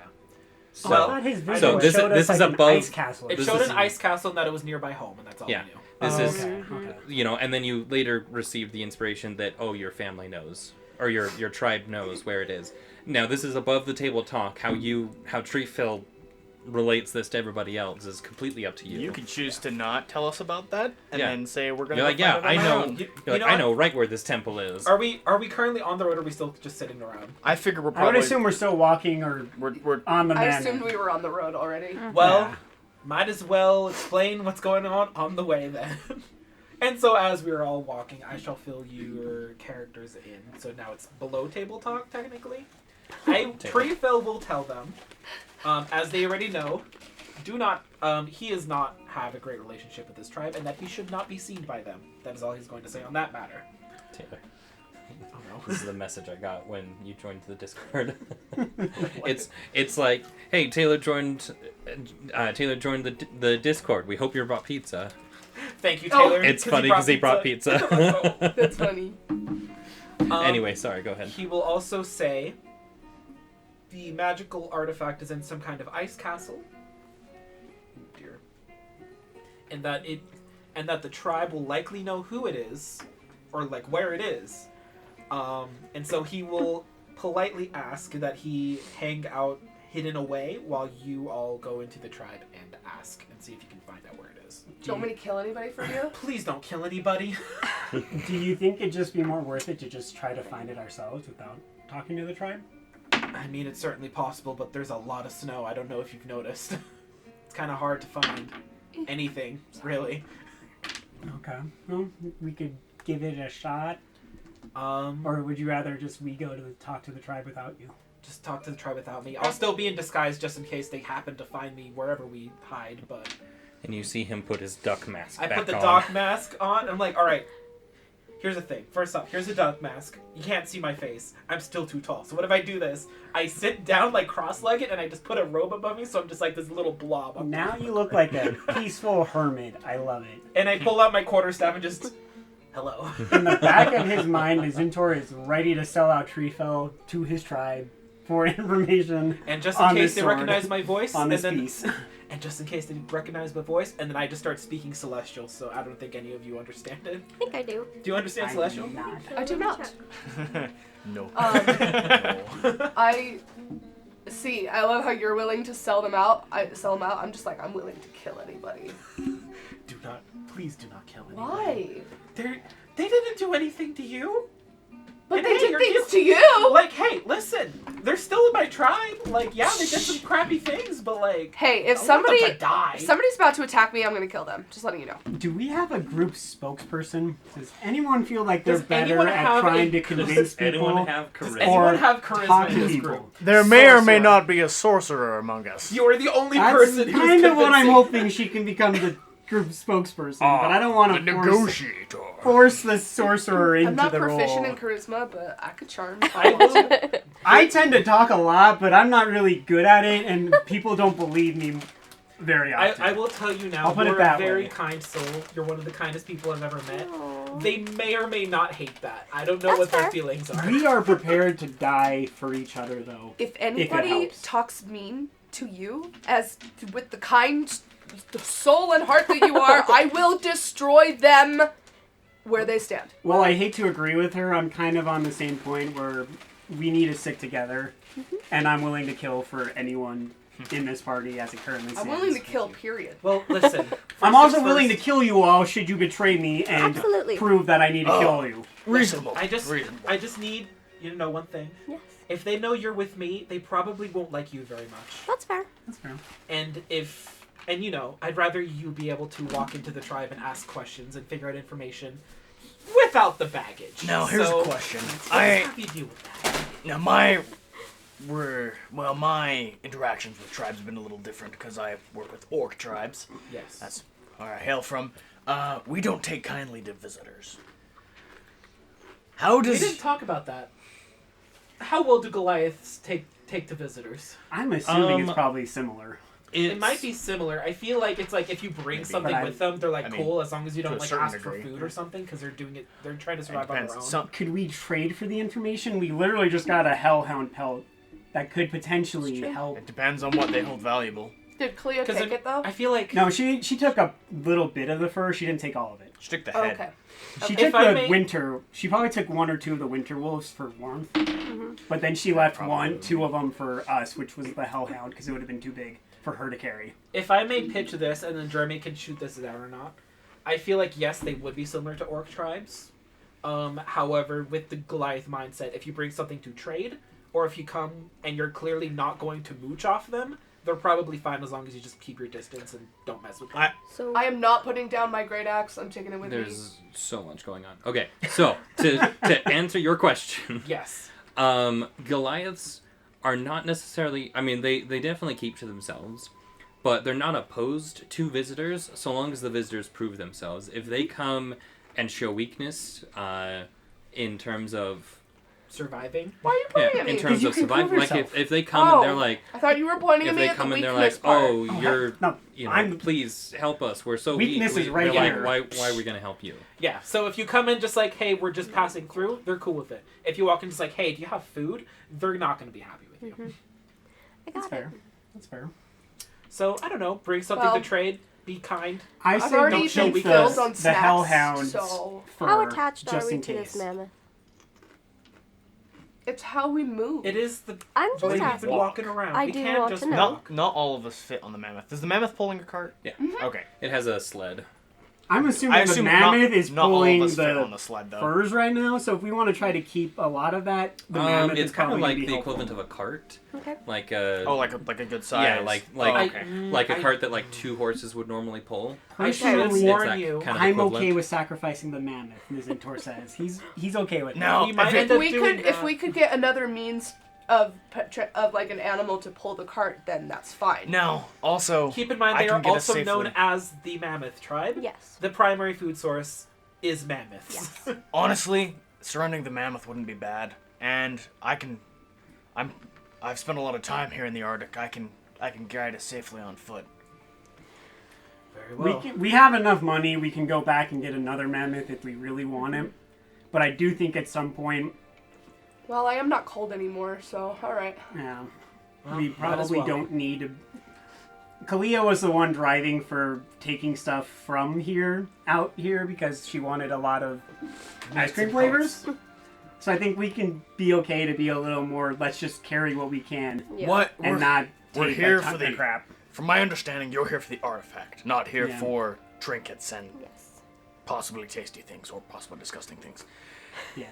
So, I thought his vision so this showed is us, like, an above- ice castle. It This showed is- an ice castle and that it was nearby home, and that's all Yeah. we knew. This is Okay. and then you later received the inspiration that your family knows, or your tribe knows where it is. Now this is above the table talk. How Treefell relates this to everybody else is completely up to you. You can choose to not tell us about that, and Yeah. then say we're gonna. You're like, go yeah, find it I on our know. own." You're like, know I what? know right where this temple is. Are we currently on the road, or are we still just sitting around? I figure we're I probably. would assume we're still walking or we're on the I man. assumed we were on the road already. Well, Yeah. might as well explain what's going on the way then. And so as we're all walking, I shall fill your characters in. So now it's below table talk, technically. Treefell will tell them, as they already know, he does not have a great relationship with this tribe, and that he should not be seen by them. That is all he's going to say on that matter. Taylor, Oh no. this is the message I got when you joined the Discord. it's like, hey, Taylor joined the Discord. We hope you brought pizza. Thank you, Oh, Taylor. It's funny because he brought pizza. That's funny. Anyway, sorry, go ahead. He will also say the magical artifact is in some kind of ice castle. Oh dear. And that the tribe will likely know who it is, or like where it is. And so he will politely ask that he hang out hidden away while you all go into the tribe and ask and see if you can find out where it is. Do you want me to kill anybody for you? Please don't kill anybody. Do you think it'd just be more worth it to just try to find it ourselves without talking to the tribe? I mean, it's certainly possible, but there's a lot of snow. I don't know if you've noticed. It's kind of hard to find anything, really. Okay. Well, we could give it a shot. Or Or would you rather just we go to talk to the tribe without you? just talk to the tribe without me. I'll still be in disguise just in case they happen to find me wherever we hide, but And you see him put his duck mask I back put the on. doc mask on. I'm like, all right, Here's the thing. First off, here's a duck mask. You can't see my face. I'm still too tall. So what if I do this? I sit down like cross-legged and I just put a robe above me, so I'm just like this little blob. Now you look like a peaceful hermit. I love it. And I pull out my quarterstaff and just, hello. In the back of his mind, Zintor is ready to sell out Treefell to his tribe for information. And just in on case this they sword, recognize my voice, on and this then piece. and just in case they recognize my voice, and then I just start speaking Celestial. So I don't think any of you understand it. I think I do. Do you understand Celestial? do not. I do not. No. Um, No. I see. I love how you're willing to sell them out. I'm just like, I'm willing to kill anybody. Do not, please do not kill anyone. Why? They didn't do anything to you. But And they hey, did you're things guilty. to you. Like, hey, listen, they're still in my tribe. Like, yeah, they did some crappy things, but like, Hey, I if don't want them somebody to die. if somebody's about to attack me, I'm gonna kill them. Just letting you know. Do we have a group spokesperson? Does anyone feel like they're Does better anyone at have trying a- to convince people? Anyone have Does charisma? anyone Or have talk charisma to in this people? group? There may or may Sorcerer. not be a sorcerer among us. You are the only That's person who's kind of what I'm convincing- hoping she can become the group spokesperson, but I don't want the to negotiator. force the sorcerer into I'm not the proficient role. in charisma, but I could charm. I will, I tend to talk a lot, but I'm not really good at it, and people don't believe me very often. I will tell you now, I'll put it you're that a very way. kind soul. You're one of the kindest people I've ever met. Aw. They may or may not hate that. I don't know That's what their fair. feelings are. We are prepared to die for each other, though. If anybody helps. talks mean to you, as with the kind soul and heart that you are, I will destroy them where they stand. Well, I hate to agree with her. I'm kind of on the same point where we need to stick together, and I'm willing to kill for anyone in this party as it currently stands. I'm willing to kill, period. Well, listen. I'm also willing to kill you all should you betray me and Absolutely. prove that I need to kill you. Reasonable. I just Reasonable. need you to know one thing. Yes, If they know you're with me, they probably won't like you very much. that's fair. That's fair. And you know, I'd rather you be able to walk into the tribe and ask questions and figure out information without the baggage. Now, here's So, a question. let's I have you deal with that. Now, my interactions with tribes have been a little different because I work with orc tribes. Yes. That's where I hail from. We don't take kindly to visitors. How We does... didn't talk about that. How well do Goliaths take to visitors? I'm assuming it's Um, probably similar. It might be similar. I feel like it's like if you bring Maybe. something But with them, they're like I mean, cool as long as you to don't a like certain ask degree. for food or something because they're doing it. They're trying to It survive on depends. their own. Some, Could we trade for the information? We literally just got a hellhound pelt that could potentially It's true. help. it depends on what they hold valuable. Did Cleo Because take it though? I feel like No, she took a little bit of the fur. She didn't take all of it. Stick the Oh, head. okay. She If took I the may- winter. She probably took one or two of the winter wolves for warmth, but then she left Probably. two of them for us, which was the hellhound because it would have been too big for her to carry. if I may pitch this and then Jeremy can shoot this down or not, I feel like yes, they would be similar to orc tribes. However, with the Goliath mindset, if you bring something to trade, or if you come and you're clearly not going to mooch off them, they're probably fine as long as you just keep your distance and don't mess with them. So I am not putting down my great axe. I'm taking it with me. There's so much going on. Okay, so to answer your question, Yes. Goliaths are not necessarily. I mean, they definitely keep to themselves, but they're not opposed to visitors so long as the visitors prove themselves. If they come and show weakness, in terms of Surviving. Why are you pointing at me? in terms you of can prove survival, like yourself. if they come and they're Oh. like, I thought you were pointing at if me they at the come and weakness they're like, part. oh, you're. No, You know, I'm- please help us. We're so Weakness weak. is right We're here. like, why are we gonna help you? Yeah, so if you come in just like, hey, we're just passing through, they're cool with it. If you walk in just like, hey, do you have food? They're not going to be happy with you. I That's got it. fair. That's fair. So, I don't know, bring something Well- to trade, be kind. I I've say already don't been show the, filled on the snacks, hellhound's so- fur How attached are just we in to case. this mammoth? It's how we move. It is the I'm way just we've been asking. walking around. I we do can't want just to know. walk. Not all of us fit on the mammoth. Is the mammoth pulling a cart? Yeah. Okay. It has a sled. I'm assuming I the assume mammoth not, is not all pulling of us fit the on the sled, though. furs right now, so if we want to try to keep a lot of that, the mammoth It's is kind of probably like gonna be the helpful. equivalent of a cart, Okay. like a Oh, like a good size. yeah, like Oh, okay. like a I- cart that like two horses would normally pull. I should Personally, warn that you. kind of I'm equivalent. okay with sacrificing the mammoth, Zintor says. He's okay with No, You might if end If up we doing could, that. if we could get another means of like an animal to pull the cart, then that's fine. Now, also, Keep in mind, I they can are get us also known safely. as the Mammoth Tribe. Yes. The primary food source is mammoths. Yes. Honestly, surrounding the mammoth wouldn't be bad, and I've spent a lot of time here in the Arctic. I can guide us safely on foot. Very well. We have enough money. We can go back and get another mammoth if we really want him. But I do think at some point, Well, I am not cold anymore, so alright. yeah, Well, we might as probably well. don't need to. Kalia was the one driving for taking stuff from here out here because she wanted a lot of ice cream and flavors. So I think we can be okay to be a little more. Let's just carry what we can Yeah. What? and not we're take here a ton for the of crap. From my understanding, you're here for the artifact, not here Yeah. for trinkets and Yes. possibly tasty things or possibly disgusting things. Yeah.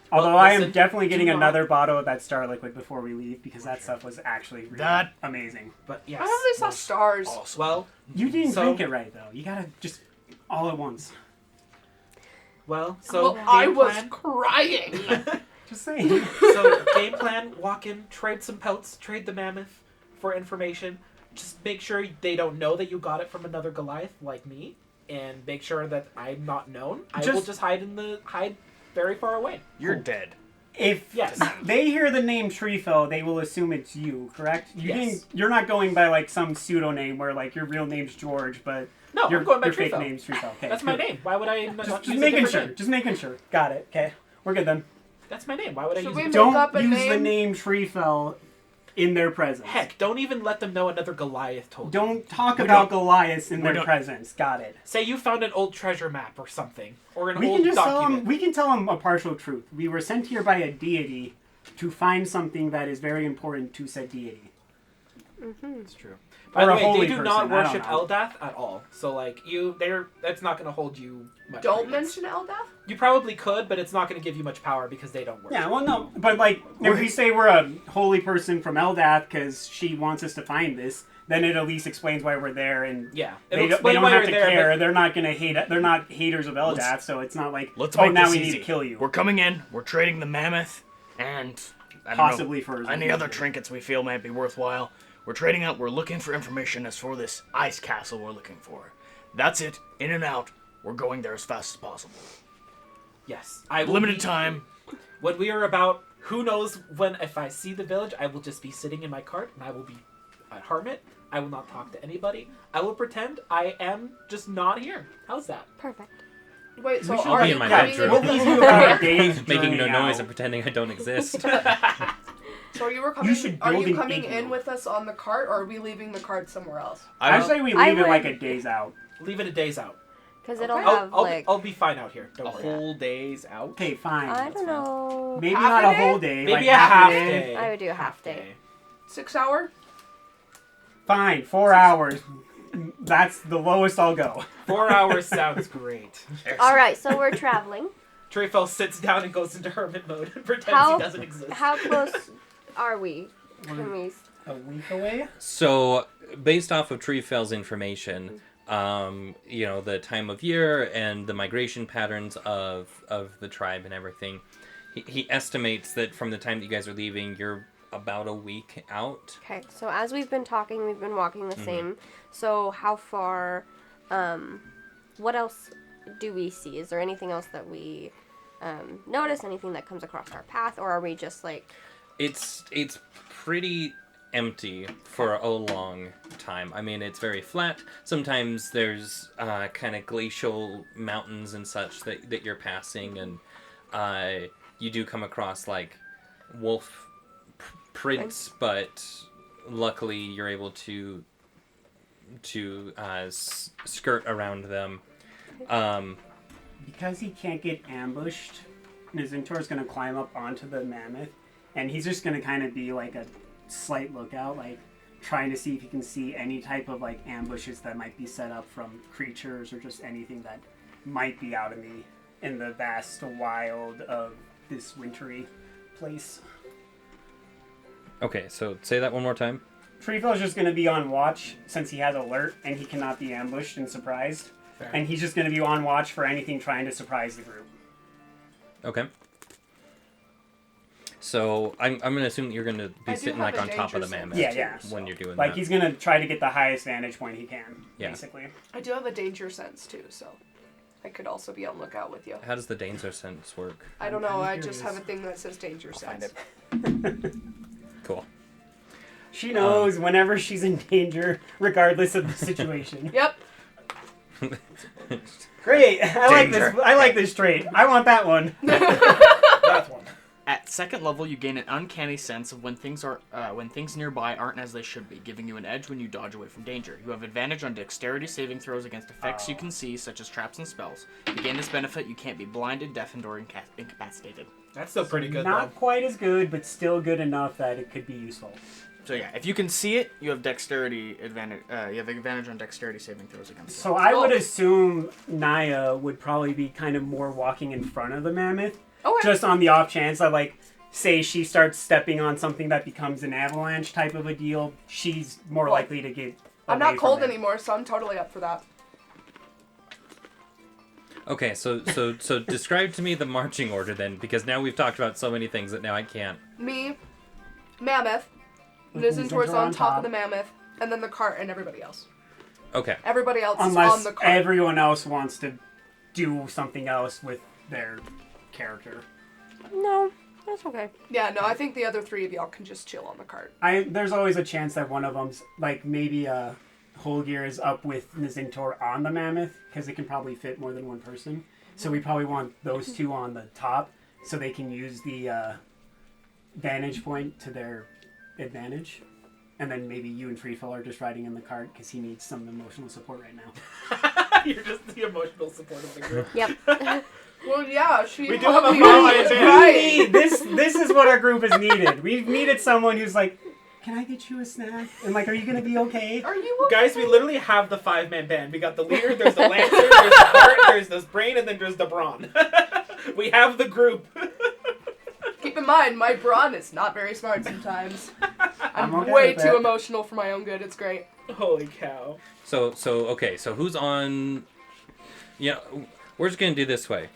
Although Well, I am listen, definitely getting do not- another bottle of that Star Liquid before we leave because that stuff was actually really That- amazing. But yes. I only saw stars. Awesome. Well, You didn't So- drink it right though. You gotta just all at once. so Well, I game was plan. crying. Just saying. So game plan: walk in, trade some pelts, trade the mammoth for information. Just make sure they don't know that you got it from another Goliath like me, and make sure that I'm not known. I will just hide very far away. You're dead. If Yes. they hear the name Treefell, they will assume it's you, correct? Yes. You're not going by like some pseudonym where like your real name's George, but No, your, I'm going by your fake Treefell. name's Treefell. Okay, That's my good. name. Why would I not Just use a making different sure. name? Just making sure. Got it. Okay, we're good then. That's my name. Why would I Should use we it? make Don't up a use the name? name Treefell in their presence. Heck, don't even let them know another Goliath told you. Don't talk We about don't- Goliaths in we their don't- presence. Got it. Say you found an old treasure map or something, or an We old can just tell document. them. We can tell them a partial truth. We were sent here by a deity to find something that is very important to said deity. It's true. By Or the a way, holy they do person, not I don't worship know. Eldath at all. So like that's not going to hold you much. Don't credence. mention Eldath? You probably could, but it's not going to give you much power because they don't worship. Yeah, well, no, but like if we say we're a holy person from Eldath because she wants us to find this, then it at least explains why we're there, and Yeah, they it'll don't, explain they don't why have you're to there, care. but- They're not gonna hate. They're not haters of Eldath, so it's not like Let's oh make now this we easy. need to kill you. We're coming in. We're trading the mammoth, and I don't Possibly know, for any other trinkets we feel might be worthwhile. We're trading out. We're looking for information as for this ice castle we're looking for. That's it. In and out. We're going there as fast as possible. Yes, I will Limited be- time. When we are about, who knows when? If I see the village, I will just be sitting in my cart, and I will be a hermit. I will not talk to anybody. I will pretend I am just not here. How's that? Perfect. Wait, so We should are be you in my coming bedroom. We'll in leave with you us? about a day's Making no journey noise out. and pretending I don't exist. So you were coming. should Are build you an coming igloo. in with us on the cart, or are we leaving the cart somewhere else? I say we I leave it like would- a days out. Leave it a days out. Because it'll Okay. have I'll, like I'll be fine out here. A Don't worry. whole day's out. Okay, fine. I don't know. Maybe Half not a a day? whole day. Maybe like a half day. I would do a half day. 6 hour? Fine, 4 hours. That's the lowest I'll go. 4 hours sounds great. All right, so we're traveling. Treefell sits down and goes into hermit mode and pretends How he doesn't exist. how close are we? Can we? A week away? So, based off of Treefell's information, the time of year and the migration patterns of the tribe and everything, he estimates that from the time that you guys are leaving, you're about a week out. Okay, so as we've been talking, we've been walking the same. So how far? What else do we see? Is there anything else that we notice? Anything that comes across our path, or are we just like? It's pretty empty for a long time. I mean, it's very flat. Sometimes there's kind of glacial mountains and such that you're passing, and you do come across like wolf prints, but luckily you're able to skirt around them. Because he can't get ambushed, Nizintor's going to climb up onto the mammoth, and he's just going to kind of be like a slight lookout, like trying to see if he can see any type of like ambushes that might be set up from creatures or just anything that might be out in the vast wild of this wintry place. Okay, so say that one more time. Treefell's just going to be on watch since he has alert and he cannot be ambushed and surprised. Fair. And he's just going to be on watch for anything trying to surprise the group. Okay. So I'm going to assume that you're going to I be do sitting have like a on top of the danger mammoth. Yeah, yeah. When you're doing Like that. he's going to try to get the highest vantage point he can, Yeah. basically. I do have a danger sense too, so I could also be on lookout with you. How does the danger sense work? I don't know. I'm I just curious. have a thing that says danger Find sense. it. Cool. She knows whenever she's in danger, regardless of the situation. Yep. Great. I like this. Danger. I like this trait. I want that one. That's one. At second level, you gain an uncanny sense of when things nearby aren't as they should be, giving you an edge when you dodge away from danger. You have advantage on dexterity saving throws against effects you can see, such as traps and spells. To gain this benefit, you can't be blinded, deafened, or incapacitated. That's still pretty good, Not quite as good, but still good enough that it could be useful. So yeah, if you can see it, you have dexterity advantage. You have advantage on dexterity saving throws against it. So I would assume Naya would probably be kind of more walking in front of the mammoth. Okay. Just on the off chance that, like, say she starts stepping on something that becomes an avalanche type of a deal, she's more likely to get I'm away not cold from it. anymore, so I'm totally up for that. Okay, so describe to me the marching order then, because now we've talked about so many things that now I can't. Me, mammoth, With Nizentor's Nizentor on top of the mammoth, and then the cart and everybody else. Okay. Everybody else is on Unless the cart. everyone else wants to do something else with their character. No, that's okay. Yeah, no, I think the other three of y'all can just chill on the cart. There's always a chance that one of them's, like, maybe Holgear is up with Nizentor on the mammoth, because it can probably fit more than one person. So we probably want those two on the top, so they can use the vantage point to their advantage. And then maybe you and Treefell are just riding in the cart, because he needs some emotional support right now. You're just the emotional support of the group. Yep. Well, yeah, she. We do have a helped me fellow with it, advantage. right? This is what our group has needed. We've needed someone who's like, can I get you a snack? And like, are you gonna be okay? Are you okay? Guys, we literally have the 5-man band. We got the leader, there's the lancer, there's the heart, there's the brain, and then there's the brawn. We have the group. Keep in mind, my brawn is not very smart sometimes. I'm okay way with too that. emotional for my own good. It's great. Holy cow. So who's on? Yeah, we're just gonna do this way.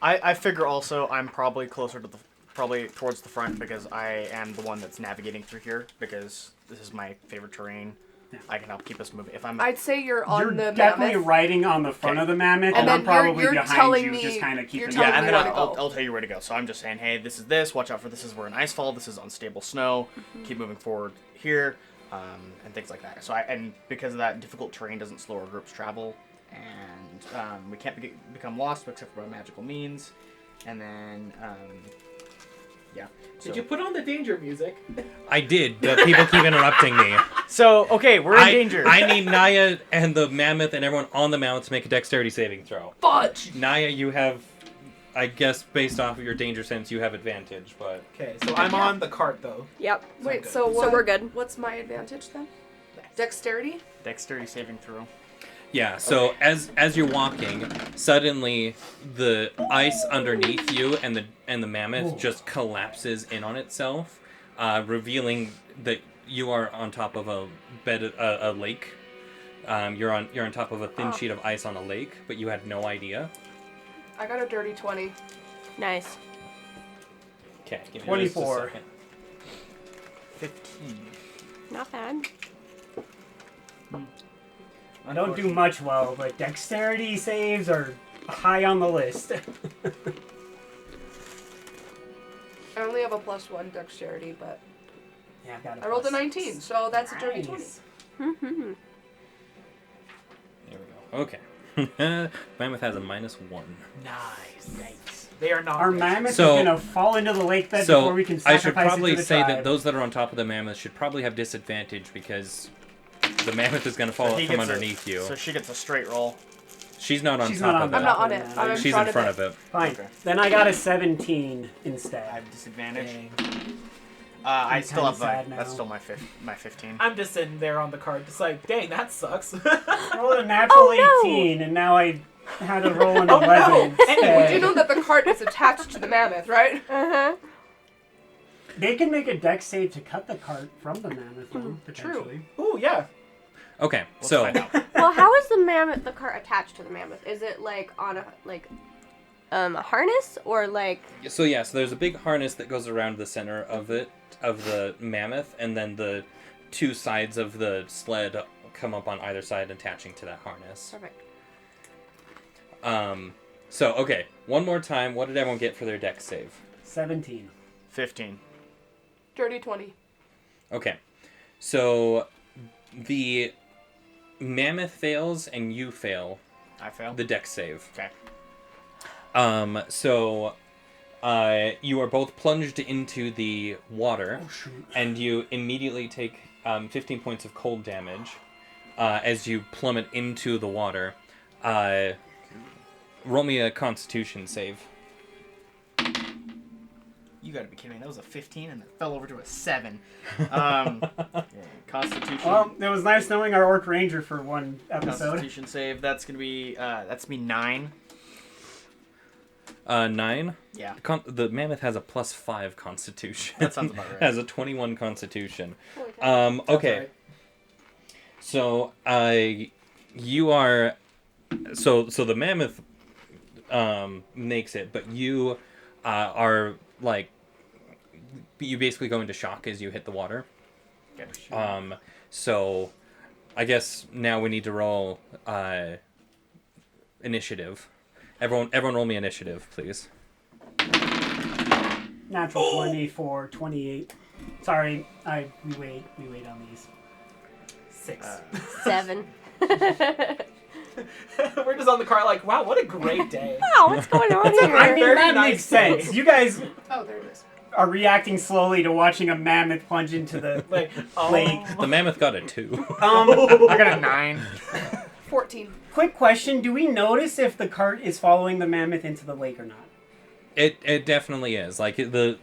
I figure also I'm probably closer to probably towards the front because I am the one that's navigating through here because this is my favorite terrain. Yeah. I can help keep us moving. If I'm I'd say you're on You're the definitely mammoth. riding on the front Okay. of the mammoth, And and I'm then you're- probably you're behind telling you, me- just kind of you're keeping. telling yeah, and me then where to go. I'll tell you where to go. So I'm just saying, hey, this is this. Watch out for this. Is we're in icefall. This is unstable snow. Keep moving forward here, and things like that. So and because of that, difficult terrain doesn't slow our group's travel, and we can't become lost except for by magical means. And then, yeah. Did you put on the danger music? I did, but people keep interrupting me. So okay, we're in danger. I need Naya and the mammoth and everyone on the mammoth to make a dexterity saving throw. Fudge! Naya, you have, I guess, based off of your danger sense, you have advantage, but Okay, so I'm on the cart, though. Yep. Wait, good. so So what, we're good. What's my advantage then? Dexterity? Dexterity saving throw. yeah. So as you're walking, suddenly the ice underneath you and the mammoth Whoa. just collapses in on itself, revealing that you are on top of a lake. You're on top of a thin sheet of ice on a lake, but you had no idea. I got a dirty 20. Nice. Okay, give me 24. just a second. 15. Not bad. I don't do much well, but dexterity saves are high on the list. I only have a +1 dexterity, but Yeah, I've got I rolled a plus. 19, so that's a dirty 20. Nice. Mm-hmm. There we go. Okay. Mammoth has a -1. Nice. They are not. Our mammoth So- is gonna fall into the lake bed So before we can I sacrifice should probably it to the say tribe. that those that are on top of the mammoth should probably have disadvantage because the mammoth is going to fall So up he from gets underneath you. So she gets a straight roll. She's not on She's top not of on it. I'm not on it. Yeah, I'm in She's front in front of of it. Fine. Okay. Then I got a 17 I instead. have disadvantage. Dang. I I'm still kinda have my. sad That's now. still my 15. I'm just sitting there on the cart, just like, dang, that sucks. I rolled a natural Oh, no. 18, and now I had to roll an Oh, no. 11 Well, instead. you know that the cart is attached to the mammoth, right? Uh-huh. They can make a dex save to cut the cart from the mammoth, though, potentially. Ooh, yeah. Okay, Let's so find out. Well, how is the cart attached to the mammoth? Is it like on a harness or like? so there's a big harness that goes around the center of the mammoth, and then the two sides of the sled come up on either side, attaching to that harness. Perfect. So, okay. One more time. What did everyone get for their dex save? 17. 15. Dirty 20. Okay. So, the mammoth fails and you fail I failed. the dex save. Okay. So, you are both plunged into the water, and you immediately take 15 points of cold damage as you plummet into the water. Roll me a Constitution save. You gotta be kidding me. That was a 15 and it fell over to a 7. Constitution. Well, it was nice knowing our Orc Ranger for one episode. Constitution save. That's gonna be 9. 9. Yeah. The mammoth has a +5 Constitution. That sounds about right. Has a 21 Constitution. Holy cow. Okay. right. So, you are... So the mammoth makes it, but you are, like... You basically go into shock as you hit the water. Okay. So, I guess now we need to roll initiative. Everyone roll me initiative, please. Natural 20 for 28. Sorry, we wait on these. 6. 7. We're just on the car like, wow, what a great day. Wow, what's going on here? I mean, Very that nice makes sense. You guys Oh, there it is. are reacting slowly to watching a mammoth plunge into the Like, lake. The mammoth got a 2. I got a 9. 14. Quick question, do we notice if the cart is following the mammoth into the lake or not? It definitely is. Like, the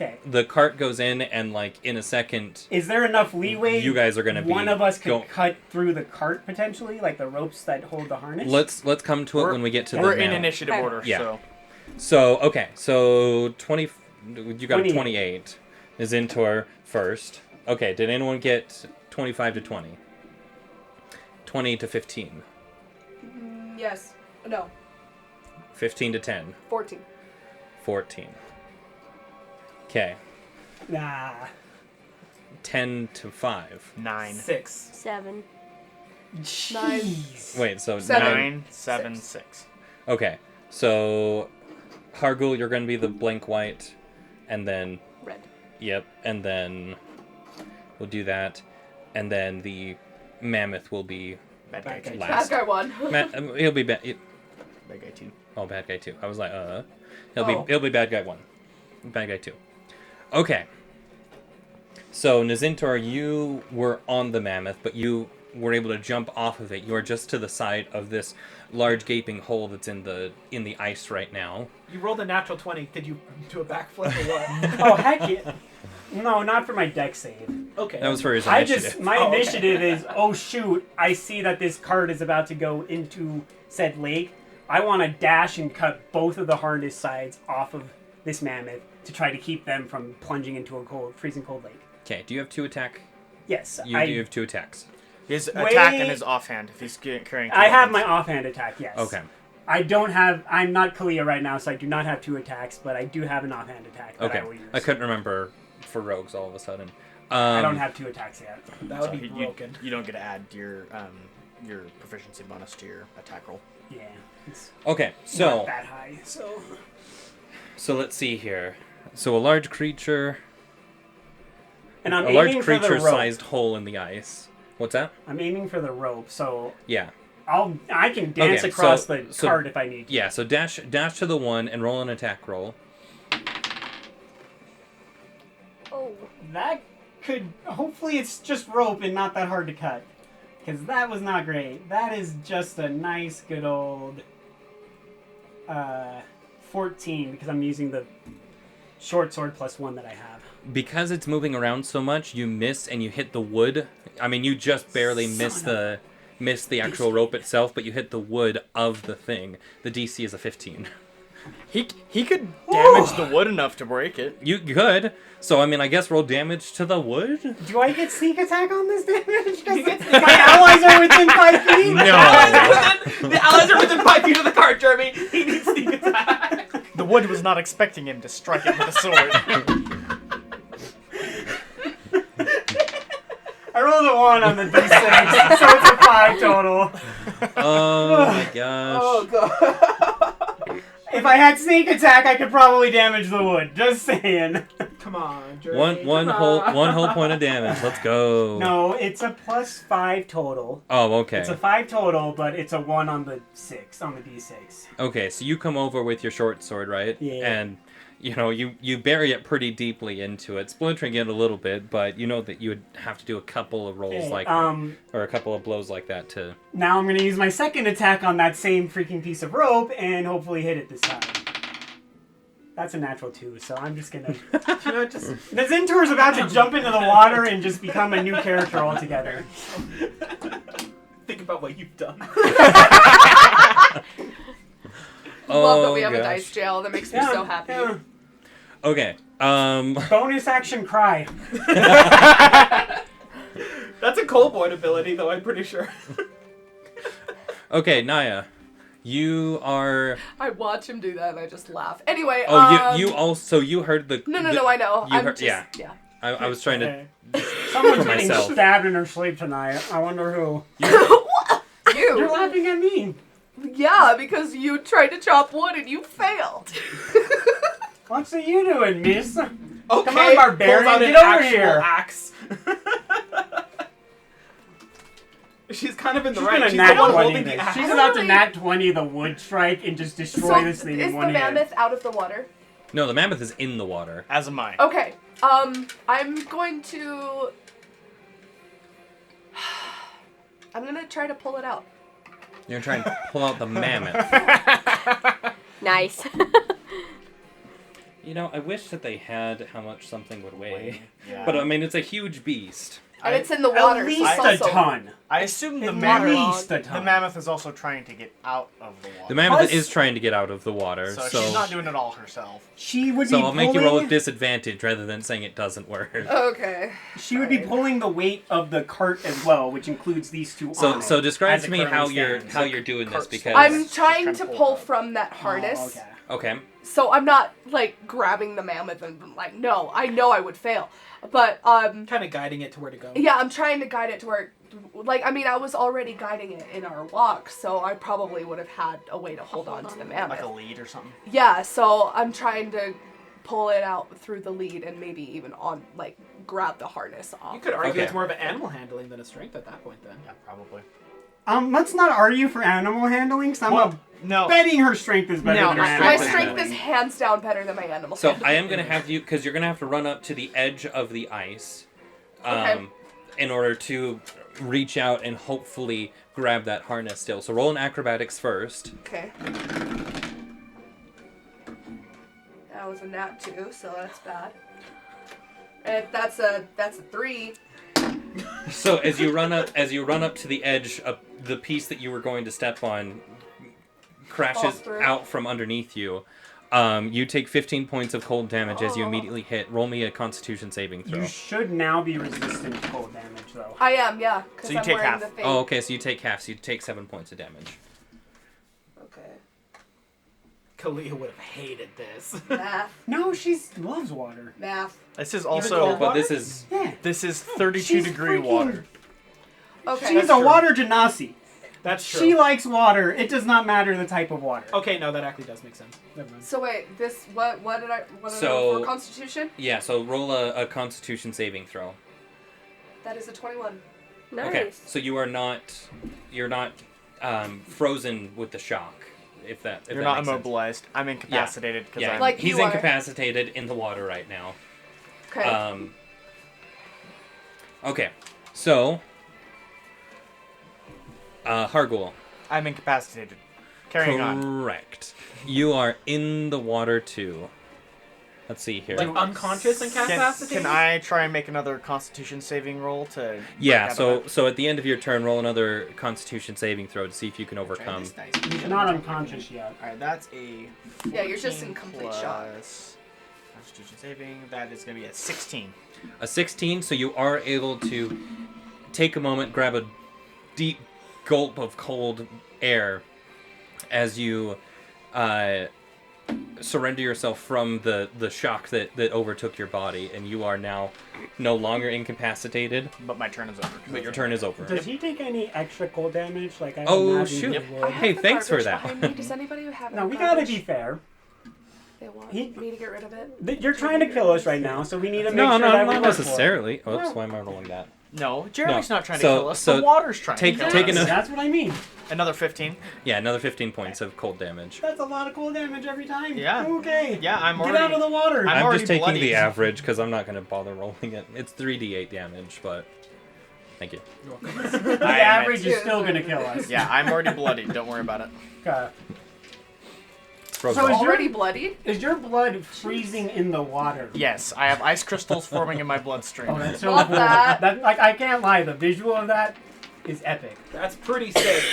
Okay. cart goes in, and, like, in a second... Is there enough leeway? You guys are gonna be one of us could go- cut through the cart potentially, like the ropes that hold the harness. Let's come to it when we get to the We're in mammoth. initiative Okay. order, Yeah. so. So, okay. So, 20... You got 28. a 28. Is into our first. Okay, did anyone get 25 to 20? 20 to 15. Yes. No. 15 to 10. 14. 14. Okay. Nah. 10 to 5. 9. 6. 7. Jeez. Wait, so 7. 9, 7, 6. Okay, so Hargul, you're going to be the blank white, and then, Red. yep, and then we'll do that, and then the mammoth will be Bad guy 2. last. Bad guy 1. He'll be bad. Bad guy 2. Oh, bad guy 2. I was like, Oh. he'll be bad guy 1, bad guy 2. Okay. So Nazintor, you were on the mammoth, but you were able to jump off of it. You are just to the side of this large gaping hole that's in the ice right now. You rolled a natural 20. Did you do a backflip or what? Oh heck yeah. No, not for my deck save. Okay. That was for his I initiative. just my Oh, okay. initiative is oh shoot, I see that this cart is about to go into said lake. I want to dash and cut both of the harness sides off of this mammoth to try to keep them from plunging into a freezing cold lake. Okay, do you have 2 attack? Yes, You do have 2 attacks. His Wait. attack and his offhand, if he's carrying 2 I have weapons. my offhand attack. Yes. Okay. I'm not Kalia right now, so I do not have 2 attacks, but I do have an offhand attack that Okay. I will use. I couldn't remember for rogues all of a sudden. I don't have 2 attacks yet. That would So be you- broken. You don't get to add your proficiency bonus to your attack roll. Yeah. It's Okay, not so that high, so... let's see here. So a large creature, And I'm a large aiming for the rope. creature-sized hole in the ice. What's that? I'm aiming for the rope, so Yeah. I can dance Okay, across so- the so- cart if I need to. Yeah, so dash to the 1 and roll an attack roll. Oh. That could... Hopefully it's just rope and not that hard to cut. Because that was not great. That is just a nice, good old... 14, because I'm using the short sword plus 1 that I have. Because it's moving around so much, you miss and you hit the wood. I mean, you just barely miss the actual rope itself, but you hit the wood of the thing. The DC is a 15. He could damage the wood enough to break it. You could. So, I mean, I guess roll damage to the wood? Do I get sneak attack on this damage? Because my allies are within 5 feet? No. The allies are within 5 feet of the cart, Jeremy. He needs sneak attack. The wood was not expecting him to strike it with a sword. I rolled a 1 on the d6, so it's a 5 total. Oh my gosh. Oh god. If I had sneak attack, I could probably damage the wood. Just saying. Come on, Jerry. One come on. whole point of damage. Let's go. No, it's a +5 total. Oh, okay. It's a 5 total, but it's a 1 on the d6. Okay, so you come over with your short sword, right? Yeah. And you bury it pretty deeply into it, splintering it a little bit, but you know that you would have to do a couple of rolls Okay, or a couple of blows like that to. Now I'm gonna use my second attack on that same freaking piece of rope and hopefully hit it this time. That's a natural 2, so I'm just gonna. The Zentor's about to jump into the water and just become a new character altogether. Think about what you've done. Love that we have a gosh. dice jail. That makes me so happy. Yeah. Okay. Bonus action cry. That's a Coldboard ability, though, I'm pretty sure. Okay, Naya. You are. I watch him do that and I just laugh. Anyway, Oh, you heard the. No, the- I know. You I'm heard, just, yeah. I was trying to. Okay. Someone's For getting myself. stabbed in her sleep tonight. I wonder who. You. You're laughing at me. Yeah, because you tried to chop wood and you failed. What's you doing, miss? Okay, Come on, barbarian, pulls out get an over actual here. Axe. She's kind of in the She's right. gonna She's nat the one 20 holding the this. axe. She's about to nat 20 the wood strike and just destroy So, this thing is in the one hit. mammoth out of the water? No, the mammoth is in the water. As am I. Okay. I'm going to... I'm gonna try to pull it out. You're trying to pull out the mammoth. Nice. I wish that they had how much something would weigh. Yeah. But I mean, it's a huge beast. And it's in the water. At so least it's a also- ton. I assume the At mammoth. least a ton. The mammoth is also trying to get out of the water. The mammoth Plus- is trying to get out of the water, so so she's not doing it all herself. She would so be I'll pulling, make you roll with disadvantage rather than saying it doesn't work. Okay. She would be Fine. pulling the weight of the cart as well, which includes these two So arms. so describe as to it me currently how stands. you're doing this cart because I'm She's trying trying to to pull pull it out. from that harness. Oh, okay. okay. So I'm not, like, grabbing the mammoth and, like, no. I know I would fail. But, Kind of guiding it to where to go. yeah, I'm trying to guide it to where... Like, I mean, I was already guiding it in our walk, so I probably would have had a way to hold on to the mammoth. Like a lead or something. Yeah, so I'm trying to pull it out through the lead and maybe even on, like, grab the harness off. You could argue Okay. it's more of an animal handling than a strength at that point, then. Yeah, probably. Let's not argue for animal handling, because I'm No. betting her strength is better No, than her my animal My strength strength handling. is hands down better than my animal. So handling. I am gonna have you because you're gonna have to run up to the edge of the ice, Okay. in order to reach out and hopefully grab that harness still. So roll an acrobatics first. Okay. That was a nat 2, so that's bad. And that's a 3. So as you run up to the edge of the piece that you were going to step on, crashes Falls through. out from underneath you. You take 15 points of cold damage as you Oh. immediately hit. Roll me a Constitution saving throw. You should now be resistant to cold damage, though. I am, yeah. Because So you I'm take wearing half. the thing. Oh, okay. So you take half. So you take 7 points of damage. Okay. Kalia would have hated this. Math. No, she loves water. Math. This is cold also. water? But this is Yeah. This is 32 She's degree freaking- water. Okay. She's That's a true. water genasi. That's true. She likes water. It does not matter the type of water. Okay, no, that actually does make sense. Never mind. So wait, this what did I So- for Constitution? yeah. So roll a Constitution saving throw. That is a 21. Nice. Okay. So you're not frozen with the shock. If that You're that not makes sense. immobilized. I'm incapacitated because Yeah, I'm. Like he's you are. incapacitated in the water right now. Okay. Okay, so Hargul, I'm incapacitated. Carrying on. correct. You are in the water too. Let's see here. Like unconscious and capacitated? Can I try and make another Constitution saving roll to? Yeah. break out So of so at the end of your turn, roll another Constitution saving throw to see if you can that? Try overcome. this dice. She's not unconscious yet. All right, that's a. Yeah, you're just 14 in complete shock. plus Constitution saving. That is going to be a 16. A 16, so you are able to take a moment, grab a deep gulp of cold air as you surrender yourself from the shock that overtook your body, and you are now no longer incapacitated, But my turn is over. but your turn is over. Does he take any extra cold damage? Like I Oh, imagine shoot. he Yep. would. I have Hey, the thanks for garbage that. behind me. Does anybody have No, we garbage? gotta be fair. They want He- me to get rid of it. You're trying to kill us right now, so we need to make No, sure that we not work for it. necessarily. Oops, why am I rolling that? No, Jeremy's No. not trying to So- kill us. so The water's trying take- to kill take us. an- That's what I mean. Another 15. Yeah, another 15 points of cold damage. That's a lot of cold damage every time. Yeah. Okay. Yeah, I'm Get already... out of the water. I'm I'm already just taking bloodied. the average because I'm not going to bother rolling it. It's 3d8 damage, but thank you. The I average admit- is still gonna kill us. Yeah, I'm already bloodied. Don't worry about it. Okay. Rose So roll. is your- Already bloodied? Is your blood freezing in the water? Yes, I have ice crystals forming in my bloodstream. Oh, that's so Love cool. that. Like I can't lie, the visual of that is epic. That's pretty sick.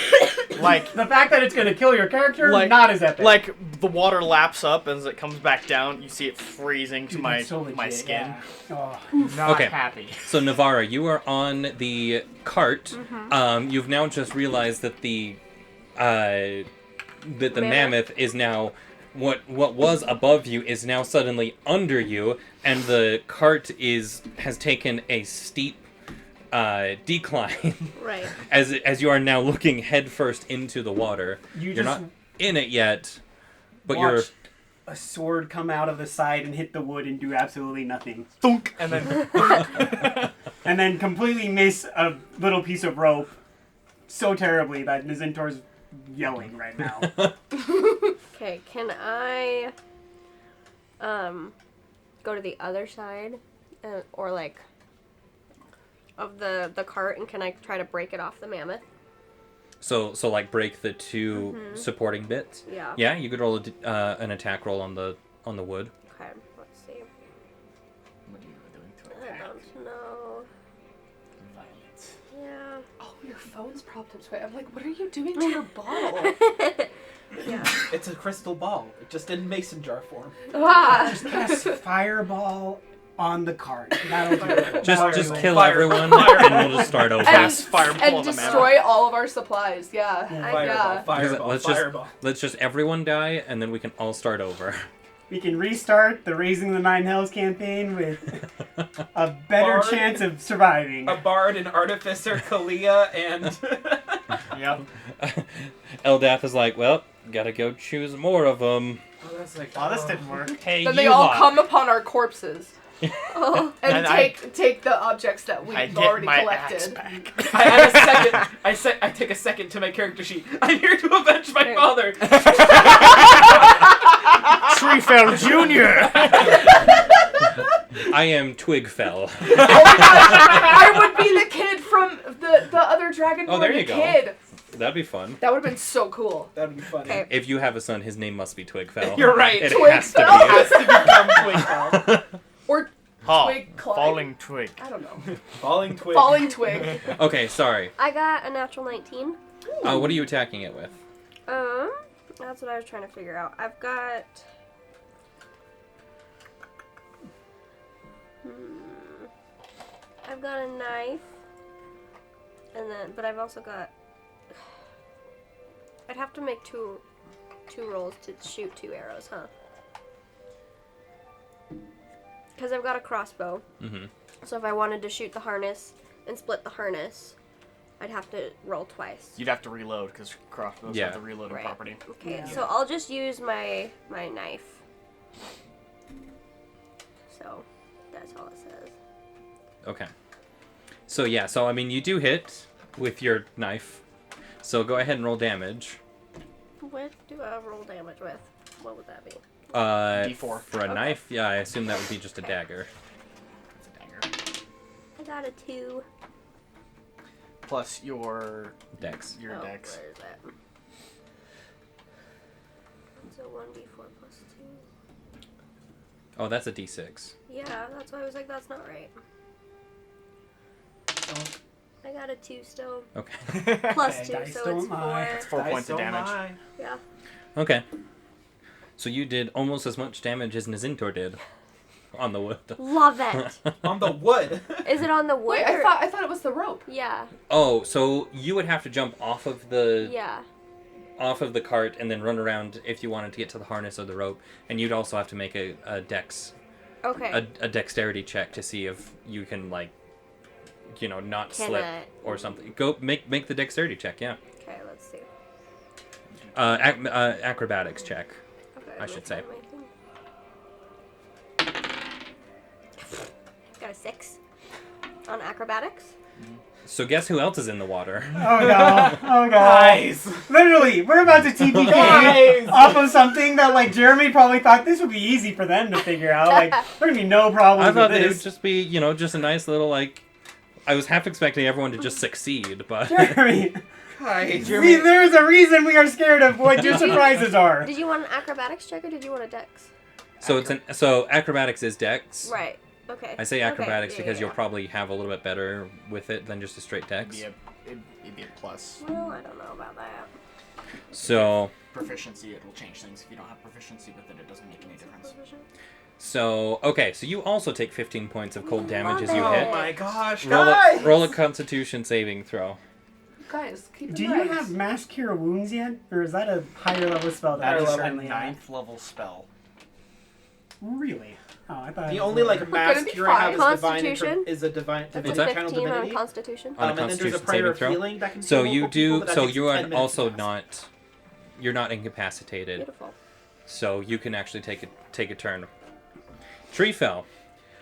Like, The fact that it's gonna kill your character, Like- not as epic. like the water laps up as it comes back down. You see it freezing to Dude, my that's so legit, my skin. yeah. Oh. Not Okay. happy. So Navarra, you are on the cart. You've now just realized that the mammoth is now what was above you is now suddenly under you, and the cart has taken a steep decline Right. as you are now looking headfirst into the water. You You're just not in it yet, but watch you're a sword come out of the side and hit the wood and do absolutely nothing. Thunk, and then And then completely miss a little piece of rope so terribly that Nizintor's yelling right now. Okay, can I go to the other side or like of the cart, and can I try to break it off the mammoth? so like break the two supporting bits. Yeah. Yeah, you could roll an attack roll on the wood. Okay, let's see. What are you doing to I attack? don't know. Violence. Yeah. Oh, your phone's propped up to it. I'm like, what are you doing to your bottle? Yeah. It's a crystal ball. It just in mason jar form. Ah! Just cast fireball on the cart. That'll do it. Just kill Fireball. everyone, Fireball. and we'll just start over. Cast fireball And on the mammoth. destroy all of our supplies. Yeah. Fireball, Yeah. fireball, let's fireball. just everyone die, and then we can all start over. We can restart the Raising the Nine Hells campaign with a better Bard. chance of surviving. A bard, an artificer, Kalia, and Yep. Eldath is like, well, gotta go choose more of them. oh, that's like Oh, this didn't work. Hey, Then they you all lot. come upon our corpses Oh. and And I- take the objects that I we've get already my collected. axe back. I had a second. I take a second to my character sheet. I'm here to avenge my Okay. father. Treefell Jr. I am Twigfell. Oh my gosh, I would be the kid from the other Dragonborn Oh, there you go. kid. That'd be fun. That would have been so cool. That'd be funny. Okay. If you have a son, his name must be Twigfell. You're right. It Twigfell. has to Has to become Twigfell. Or Ha, Twig Clyde. falling twig. I don't know. Falling twig. Falling twig. be. Okay, sorry. I got a natural 19. What are you attacking it with? That's what I was trying to figure out. I've got. I've got a knife, but I've also got. I'd have to make two rolls to shoot 2 arrows, huh? Because I've got a crossbow. Mm-hmm. So if I wanted to shoot the harness and split the harness, I'd have to roll twice. You'd have to reload because crossbows Yeah. have the reloading Right. property. Okay, Yeah. so I'll just use my knife. So that's all it says. Okay. So yeah, I mean you do hit with your knife. So go ahead and roll damage. What do I roll damage with? What would that be? D4. For a Okay. knife, yeah, I assume that would be just a dagger. It's a dagger. I got a 2. Plus your Dex. dex. Where is that? So 1d4 plus 2. Oh, that's a D6. Yeah, that's why I was like, that's not right. I got a 2 still. Okay. Plus Okay, 2, dice so don't it's 4. lie. It's 4 Dice points of don't damage. lie. Yeah. Okay. So you did almost as much damage as Nizintor did on the wood. Love it. On the wood. Is it on the wood? Wait, or- I thought it was the rope. Yeah. Oh, so you would have to jump off of the Yeah. off of the cart and then run around if you wanted to get to the harness or the rope. And you'd also have to make a dex, Okay. a dexterity check to see if you can, like, you know, not Can slip I- or something. Go make the dexterity check. Yeah. Okay, let's see. Acrobatics check. Okay, I should say. Got a 6 on acrobatics. So guess who else is in the water? Oh no! Oh god! Guys! Literally, we're about to TPK Guys! off of something that like Jeremy probably thought this would be easy for them to figure out. Like, there's gonna be no problem I with thought that it would this. just be, you know, just a nice little, like, I was half expecting everyone to just succeed, but Jeremy, Guys! see, there's a reason we are scared of what your surprises are. Did you want an acrobatics check or did you want a dex? so acrobatics is dex. Right. Okay. I say acrobatics Okay, because yeah. you'll probably have a little bit better with it than just a straight It'd dex. be it'd be a plus. Well, I don't know about that. So Proficiency, it will change things. If you don't have proficiency with it, it doesn't make any difference. okay, so you also take 15 points of cold damage as you Love hit. Oh my gosh, Roll guys! roll a Constitution saving throw. Guys, keep it Do nice. you have mass cure wounds yet, or is that a higher level spell that Higher I level. certainly have? 9th level spell. Really? Oh, I thought. The it was only like lower. mass gonna be cure I have fine. is divine Constitution? is a divine That's What's a that? channel 15 on divinity. Constitution. On a And then there's a Constitution prayer saving of throw. healing that can So heal you multiple people, do. but that So takes you 10 are minutes also to cast. not. You're not incapacitated. Beautiful. So you can actually take a turn. Treefell.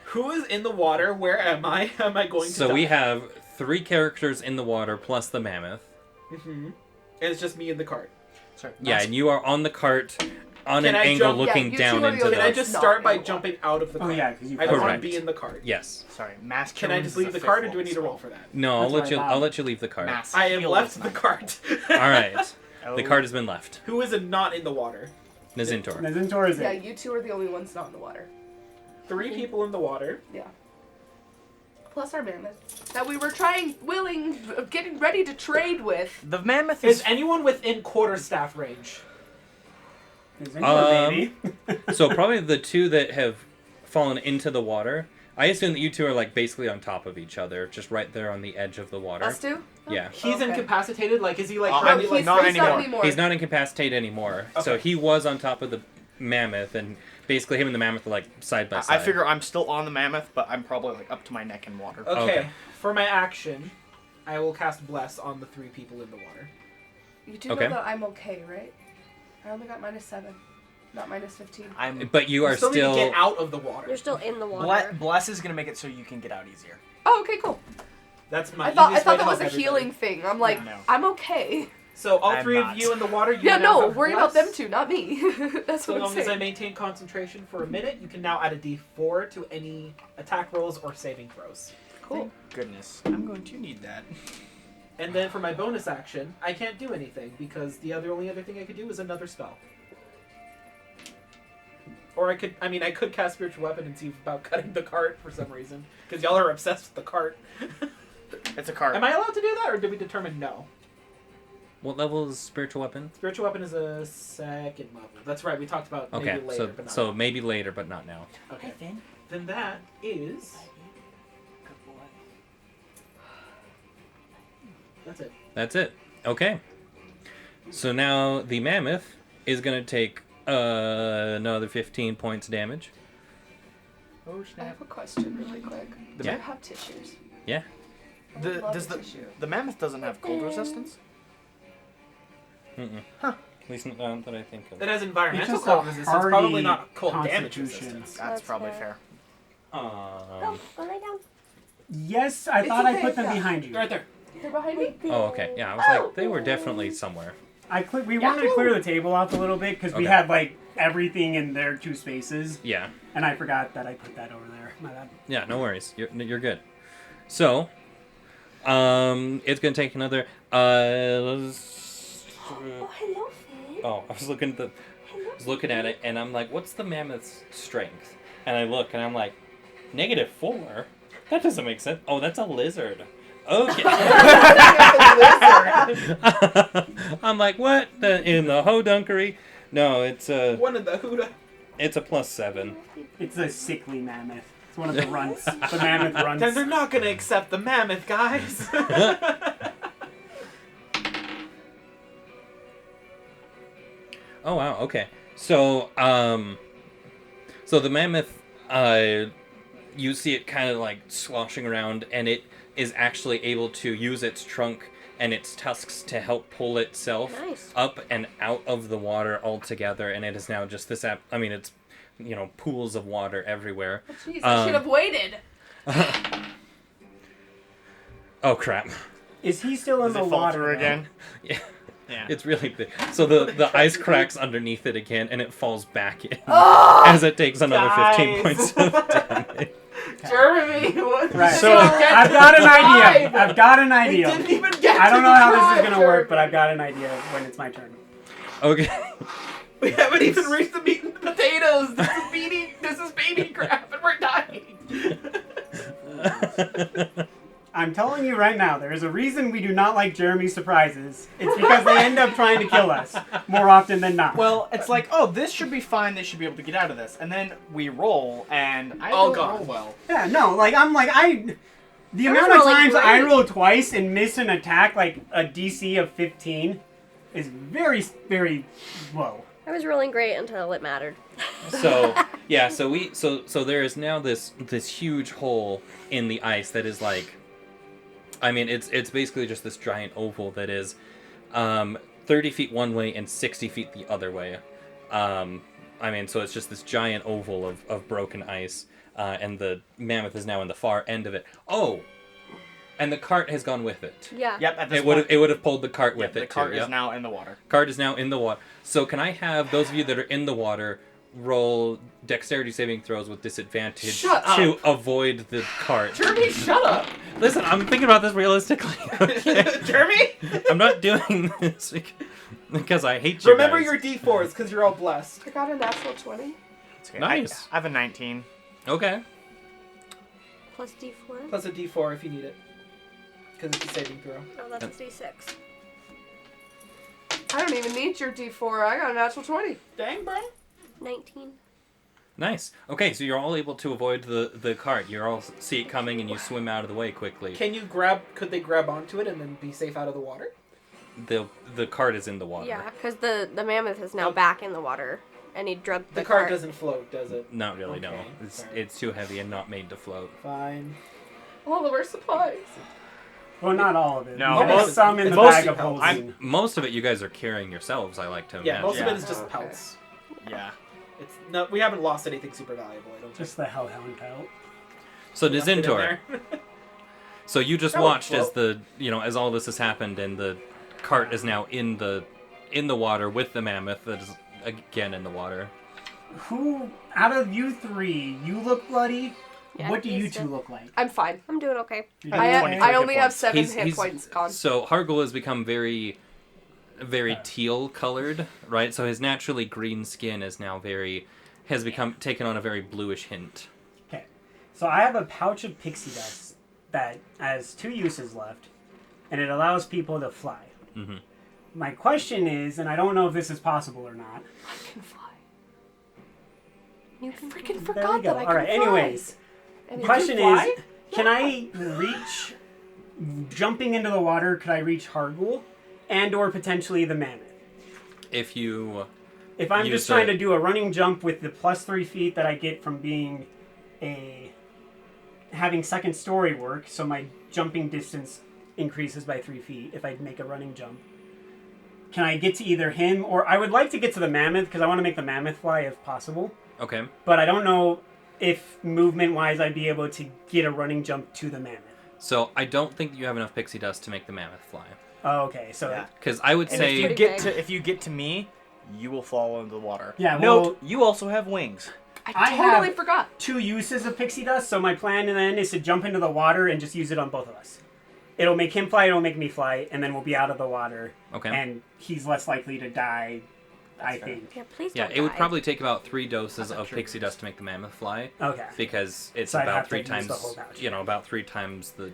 Who is in the water? Where am I? Am I going to So die? we have 3 characters in the water plus the mammoth. Mm-hmm. And it's just me in the cart. Sorry. Yeah, and you are on the cart on Can an I angle jump? looking Yeah, you down two are into the Can the. I only just not start in by the water. jumping out of the Oh cart? yeah, because you. I don't want Correct. to be in the cart. Yes. Sorry, mass Can I cure just is leave the fifth cart, or level do I need to spell. roll for that? No, That's what I I'll thought. let you leave the cart. Mass I have heal left is the ninth. cart. All right. Oh. The cart has been left. Who is not in the water? Nazintor. Nazintor is Yeah, it? you two are the only ones not in the water. 3 people in the water. Yeah. Plus our mammoth that we were getting ready to trade with. The mammoth Is is. anyone within quarterstaff range? Nazintor, baby. So probably the 2 that have fallen into the water. I assume that you 2 are like basically on top of each other, just right there on the edge of the water. Us two? Yeah. He's Okay. incapacitated. Like, is he like? Oh, currently, he's like not he's anymore. He's not incapacitated anymore. So Okay. he was on top of the mammoth, and basically him and the mammoth are like side by side. I figure I'm still on the mammoth, but I'm probably like up to my neck in water. Okay. Okay. For my action, I will cast Bless on the 3 people in the water. You do Okay. know that I'm okay, right? I only got -7, not -15. I'm. But you are still need to still. get out of the water. You're still in the water. Bless is gonna make it so you can get out easier. Oh, okay, cool. That's my. I thought easiest way that to was a help everybody. healing thing. I'm like, No. I'm okay. So all I'm 3 not. of you in the water. You Yeah, now no, have worry Bless. about them two, not me. That's So what I'm long as I saying. maintain concentration for a minute, you can now add a D4 to any attack rolls or saving throws. Cool. Goodness, I'm going to need that. And then for my bonus action, I can't do anything because the only other thing I could do is another spell. Or I could cast Spiritual Weapon and see about cutting the cart for some reason. Because y'all are obsessed with the cart. It's a card. Am I allowed to do that, or did we determine no? What level is spiritual weapon? Spiritual Weapon is a 2nd level. That's right, we talked about Okay, maybe later, but not so now. maybe later, but not now. Okay. Then that is... That's it. That's it. Okay. So now the mammoth is gonna take another 15 points damage. Oh I have a question really quick. Do Yeah. you have tissues? Yeah. I would love Does a tissue. the mammoth doesn't have cold resistance? Mm-mm. Huh. At least not that I think of. It has environmental just cold a resistance, hardy probably not cold damage constitution. resistance. That's That's probably fair. fair. Oh, go lay down. Yes, I It's thought I okay, put them yeah. behind you. They're right there. They're behind me. Oh, okay. Yeah, I was like, they were definitely somewhere. We wanted to clear the table out a little bit because we Okay. had like everything in their 2 spaces, Yeah. and I forgot that I put that over there. My bad. Yeah, no worries. You're good. So, it's gonna take another. Oh, hello, Faye. Oh, I was looking at it, and I'm like, what's the mammoth's strength? And I look, and I'm like, -4. That doesn't make sense. Oh, that's a lizard. Okay. I'm like, what? In the hodunkery? No, it's a One of the Huda. +7. It's a sickly mammoth. It's one of the runts. The mammoth runts. Then they're not gonna accept the mammoth, guys. Oh wow. Okay. So so the mammoth, you see it kind of like sloshing around, and it is actually able to use its trunk and its tusks to help pull itself Nice. up and out of the water altogether, and it is now just this it's pools of water everywhere. Jeez, I should have waited. Oh crap. Is he still in Does the it fall water through though? again? Yeah. Yeah. It's really big. So the ice cracks underneath it again, and it falls back in Oh, as it takes another 15 Guys. points of damage. Jeremy, what? Right. So- I've got an idea. I've got an We idea. didn't even get I don't to know the how this is tribe, gonna work, Jeremy. but I've got an idea when it's my turn. Okay. We haven't even reached the meat and the potatoes. This is baby crap, and we're dying. I'm telling you right now, there is a reason we do not like Jeremy's surprises. It's because they end up trying to kill us more often than not. Well, it's like, oh, this should be fine. They should be able to get out of this. And then we roll, and I All don't gone. roll well. yeah, no, the I was amount of rolling times I great. roll twice and miss an attack like a DC of 15 is very, very low. I was rolling great until it mattered. So yeah, so there is now this huge hole in the ice that is like, I mean, it's basically just this giant oval that is 30 feet one way and 60 feet the other way. I mean, so it's just this giant oval of broken ice, and the mammoth is now in the far end of it. Oh, and the cart has gone with it. Yeah. Yep, at this It would point, have pulled the cart with the it cart too. is Yep. now in the water. Cart is now in the water. So can I have those of you that are in the water roll dexterity saving throws with disadvantage Shut up. to avoid the cart? Jeremy, shut up. Listen, I'm thinking about this realistically. Okay? Jeremy, I'm not doing this because I hate you remember guys. your D4s because you're all blessed. I got a natural 20. It's okay. Nice. I have a 19. Okay. Plus D4. Plus a D4 if you need it. Because it's a saving throw. Oh, that's a D6. I don't even need your D4. I got a natural 20. Dang, bro. 19. Nice. Okay, so you're all able to avoid the cart. You all see it coming and you swim out of the way quickly. Could they grab onto it and then be safe out of the water? The cart is in the water. Yeah, because the mammoth is now Oh. back in the water, and he drugged The cart doesn't float, does it? Not really, no. Okay, It's sorry. it's too heavy and not made to float. Fine. All of our supplies. Well, not all of it. No, There's most- some in it's the mostly bag of pelts. holding. Most of it you guys are carrying yourselves, I like to Yeah, imagine. most of Yeah. it is just Okay. pelts. Yeah. It's no, we haven't lost anything super valuable. I don't think. Just the Hell Hound pelt. So Left it in Dezintor, there. so you just Oh, watched well. as all this has happened and the cart is now in the water with the mammoth that is again in the water. Who, out of you three, you look bloody? Yeah, What do you he's two dead. look like? I'm fine. I'm doing okay. You're I, doing 25 okay? I only hit have points. 7 hit points gone. So Hargul has become very teal colored, right? So his naturally green skin is now has taken on a very bluish hint. Okay. So I have a pouch of pixie dust that has 2 uses left, and it allows people to fly. Mhm. My question is, and I don't know if this is possible or not. I can fly. You can Freaking There we forgot go. that I All can right. fly. Anyways, And the it question can fly? is, can I reach, jumping into the water? Could I reach Hargul, and/or potentially the mammoth? If you If I'm Use just trying the- to do a running jump with the plus 3 feet that I get from being having second story work, so my jumping distance increases by 3 feet if I make a running jump. Can I get to either him or I would like to get to the mammoth because I want to make the mammoth fly if possible. okay. But I don't know if movement wise I'd be able to get a running jump to the mammoth. So I don't think you have enough pixie dust to make the mammoth fly. Oh, okay. So Yeah. Because I would And say if you get to me, you will fall into the water. Yeah, well- Note, you also have wings. I totally have- forgot. 2 uses of pixie dust, so my plan then is to jump into the water and just use it on both of us. It'll make him fly, it'll make me fly, and then we'll be out of the water. Okay. And he's less likely to die, I think. Yeah, please yeah, don't it would die. probably take about 3 doses That's of true. pixie dust to make the mammoth fly. Okay. Because it's So I'd about have to 3 use times, the whole pouch. about 3 times the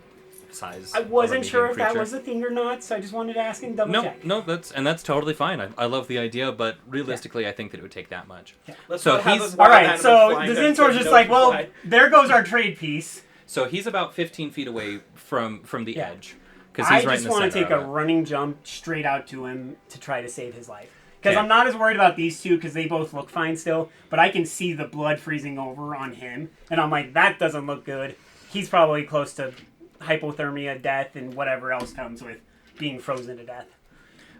size. I of a wasn't sure if medium that creature. was a thing or not, so I just wanted to ask and double No, check. no, that's totally fine. I love the idea, but realistically, I think that it would take that much. Let's So not have he's- a All wild right, animal so flying the that Zintor's doesn't just know like, to well, fly. there goes our trade piece. So he's about 15 feet away from the Yeah. edge, because I he's right just in the want to center take a of it. running jump straight out to him to try to save his life. Because Okay. I'm not as worried about these two because they both look fine still, but I can see the blood freezing over on him, and I'm like, that doesn't look good. He's probably close to hypothermia, death, and whatever else comes with being frozen to death.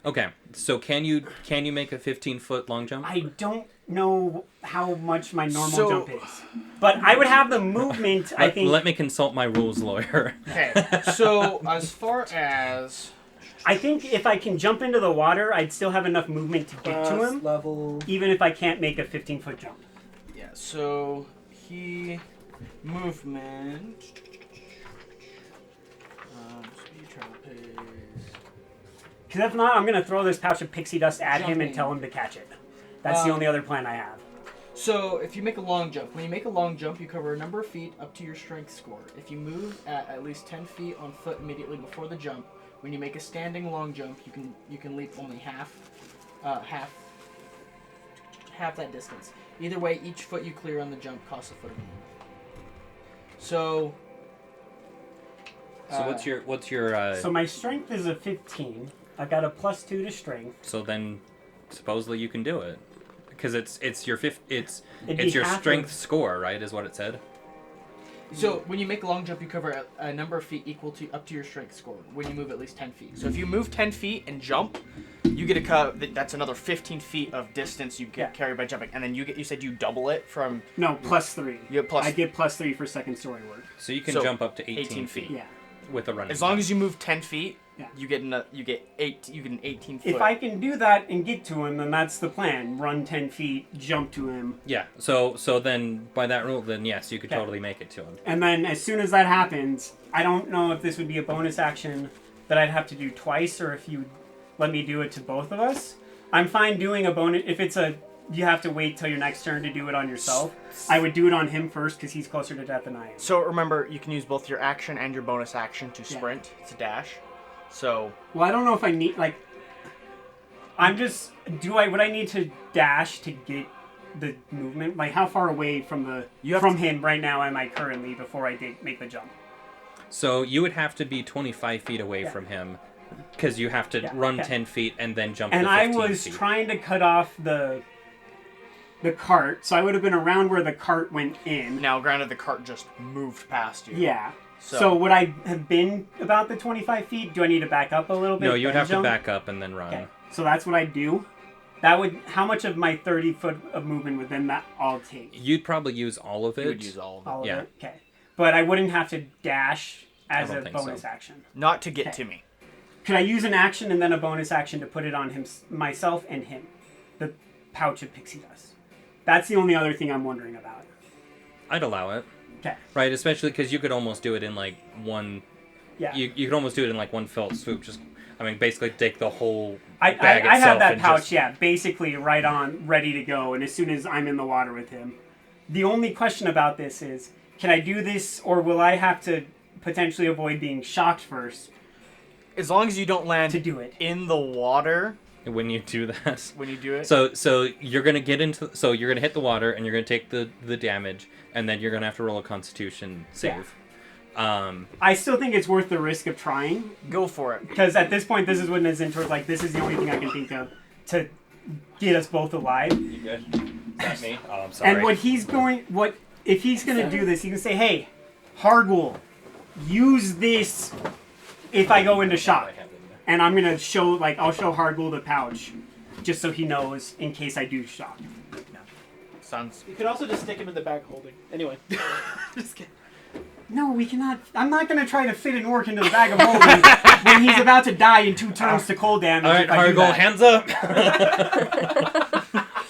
Okay, so can you make a 15-foot long jump? I don't know how much my normal So- jump is, but I would have the movement. I think. Let me consult my rules lawyer. Okay, so as far as I think if I can jump into the water, I'd still have enough movement to get to him, level. even if I can't make a 15-foot jump. yeah, so he movement. Speed travel pace. Because if not, I'm going to throw this pouch of pixie dust at him and Jumping. tell him to catch it. That's the only other plan I have. So if you make a long jump, when you make a long jump, you cover a number of feet up to your strength score. If you move at least 10 feet on foot immediately before the jump, when you make a standing long jump, you can leap only half that distance. Either way, each foot you clear on the jump costs a foot of movement. So. So what's your So my strength is a 15. I've got a +2 to strength. so then supposedly you can do it because it's your It'd it's be your half strength of- score, right? Is what it said. So when you make a long jump, you cover a number of feet equal to up to your strength score. When you move at least 10 feet. So if you move 10 feet and jump, you get that's another 15 feet of distance you get carried by jumping, and then you said you double it from No, +3. You get plus- I get +3 for second story work. So you can So, jump up to 18 18 feet Yeah. with a running. as long jump. as you move 10 feet. Yeah. You get an 18 foot. If I can do that and get to him, then that's the plan. Run 10 feet, jump to him. Yeah. So then by that rule, then yes, you could Okay. totally make it to him. And then as soon as that happens, I don't know if this would be a bonus action that I'd have to do twice or if you let me do it to both of us. I'm fine doing a bonus. If it's you have to wait till your next turn to do it on yourself. I would do it on him first because he's closer to death than I am. So remember, you can use both your action and your bonus action to sprint, to dash. So Well, I don't know if I need, I'm just, would I need to dash to get the movement? Like, how far away from him right now am I currently before I make the jump? So you would have to be 25 feet away Yeah. from him because you have to run okay. 10 feet and then jump And to I 15 was feet. trying to cut off the cart, so I would have been around where the cart went in. now, granted, the cart just moved past you. Yeah. So- So would I have been about the 25 feet? Do I need to back up a little bit? No, you would then have to jump? back up and then run. Okay. So that's what I do. How much of my 30 foot of movement would then that all take? You'd probably use all of it. You would use all of it. All of Yeah. it? Okay. But I wouldn't have to dash as I don't a think so. bonus action. Not to get Okay. to me. Could I use an action and then a bonus action to put it on myself and him? The pouch of pixie dust. That's the only other thing I'm wondering about. I'd allow it. Okay. Right, especially because you could almost do it in like one. Yeah. You could almost do it in like one fell swoop. Just, I mean, basically take the whole I bag have itself that and pouch, just- yeah, basically right on, ready to go. And as soon as I'm in the water with him, the only question about this is, can I do this, or will I have to potentially avoid being shocked first As long as you don't land to do it? in the water when you do that. when you do it. So you're gonna you're gonna hit the water and you're gonna take the damage and then you're gonna have to roll a Constitution save. I still think it's worth the risk of trying, Go for it. because at this point, this is when it's into like this is the only thing I can think of to get us both alive. You good? Is that me? Oh, I'm sorry. And if he's gonna do this, he can say, "Hey, Hargul, use this if I go into shock." And I'm gonna I'll show Hargul the pouch, just so he knows in case I do shock. Sounds. You could also just stick him in the bag holding. Anyway. Just kidding. No, we cannot. I'm not gonna try to fit an orc into the bag of holding when he's about to die in 2 turns to cold damage. All right, if I do Hargul, that. hands up.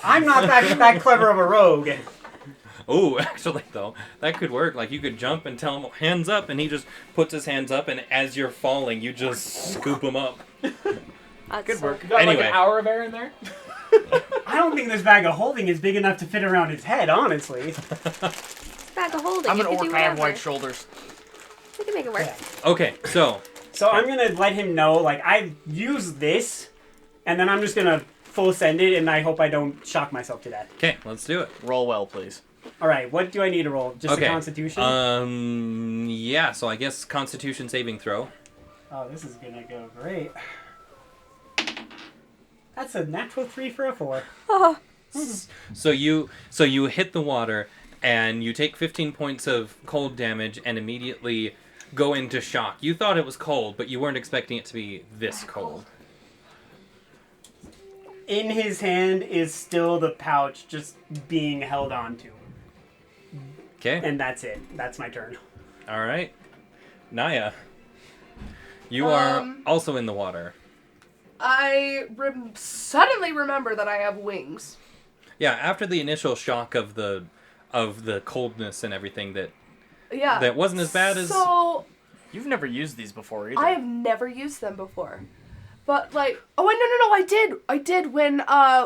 I'm not that clever of a rogue. Oh, actually, though, that could work. Like, you could jump and tell him, hands up, and he just puts his hands up, and as you're falling, you just scoop him up. That's Good work. You got like Anyway. an hour of air in there? I don't think this bag of holding is big enough to fit around his head, honestly. Bag of holding. I'm you an can do orc. I have whatever. white shoulders. We can make it work. Okay, so, So I'm gonna let him know, I used this, and then I'm just gonna full send it, and I hope I don't shock myself to death. okay, let's do it. Roll well, please. All right, what do I need to roll? Just Okay. a Constitution? Yeah, so I guess Constitution saving throw. Oh, this is gonna go great. That's a natural 3 for a 4. So you hit the water, and you take 15 points of cold damage, and immediately go into shock. You thought it was cold, but you weren't expecting it to be this cold. In his hand is still the pouch just being held onto. Okay. And that's it. That's my turn. All right. Naya, you are also in the water. I suddenly remember that I have wings. Yeah, after the initial shock of the coldness and everything, that wasn't as bad as... So... You've never used these before either. I have never used them before. But, like... Oh, wait, no, I did. I did when,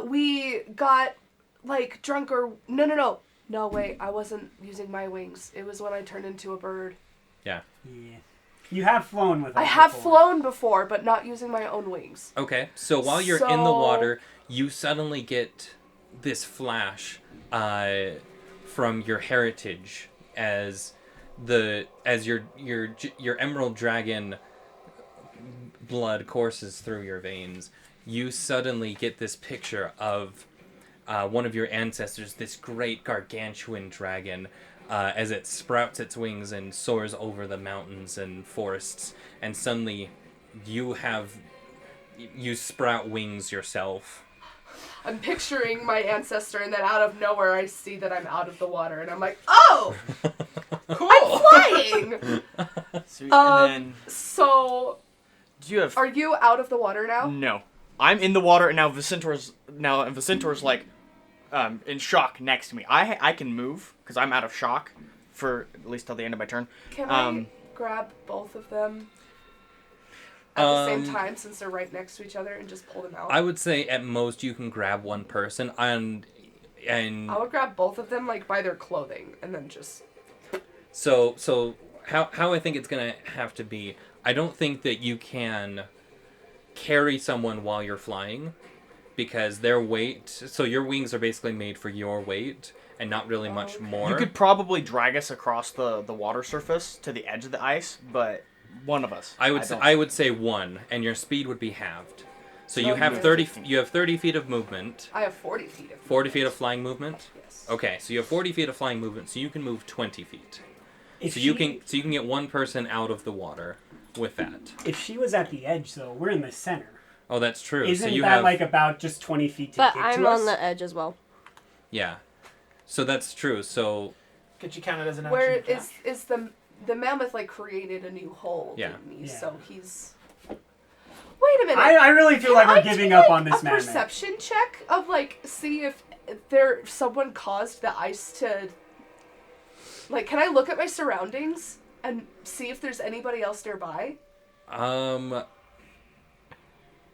we got, like, drunk or... No. No, wait, I wasn't using my wings. It was when I turned into a bird. Yeah. Yeah. You have flown with us I have before. flown before, but not using my own wings. Okay, so while you're in the water, you suddenly get this flash from your heritage as your emerald dragon blood courses through your veins. You suddenly get this picture of one of your ancestors, this great gargantuan dragon, as it sprouts its wings and soars over the mountains and forests, and suddenly you sprout wings yourself. I'm picturing my ancestor, and then out of nowhere I see that I'm out of the water, and I'm like, oh! Cool. I'm flying! So, do you have... Are you out of the water now? No. I'm in the water, and now Vicentor's like, in shock next to me. I can move, because I'm out of shock, for at least till the end of my turn. Can I grab both of them at the same time, since they're right next to each other, and just pull them out? I would say at most you can grab one person, and I would grab both of them, like, by their clothing, and then just... So how I think it's going to have to be, I don't think that you can carry someone while you're flying, because their weight, so your wings are basically made for your weight, and not really much more. You could probably drag us across the water surface to the edge of the ice, but one of us. I would say one, and your speed would be halved. So you have 30 feet of movement. I have 40 feet of movement. 40 feet of flying movement? Yes. Okay, so you have 40 feet of flying movement, so you can move 20 feet. You can get one person out of the water with that. If she was at the edge, though, we're in the center. Oh, that's true. Isn't so you that have, like about just 20 feet to But get I'm to us? on the edge as well. Yeah. So that's true. So Could you count it as an action? Where Yeah. is the mammoth, like, created a new hole, Yeah. didn't he? Yeah. So he's... Wait a minute. I really feel like we're giving up on this a man. perception check of, like, see if someone caused the ice to... Like, can I look at my surroundings and see if there's anybody else nearby?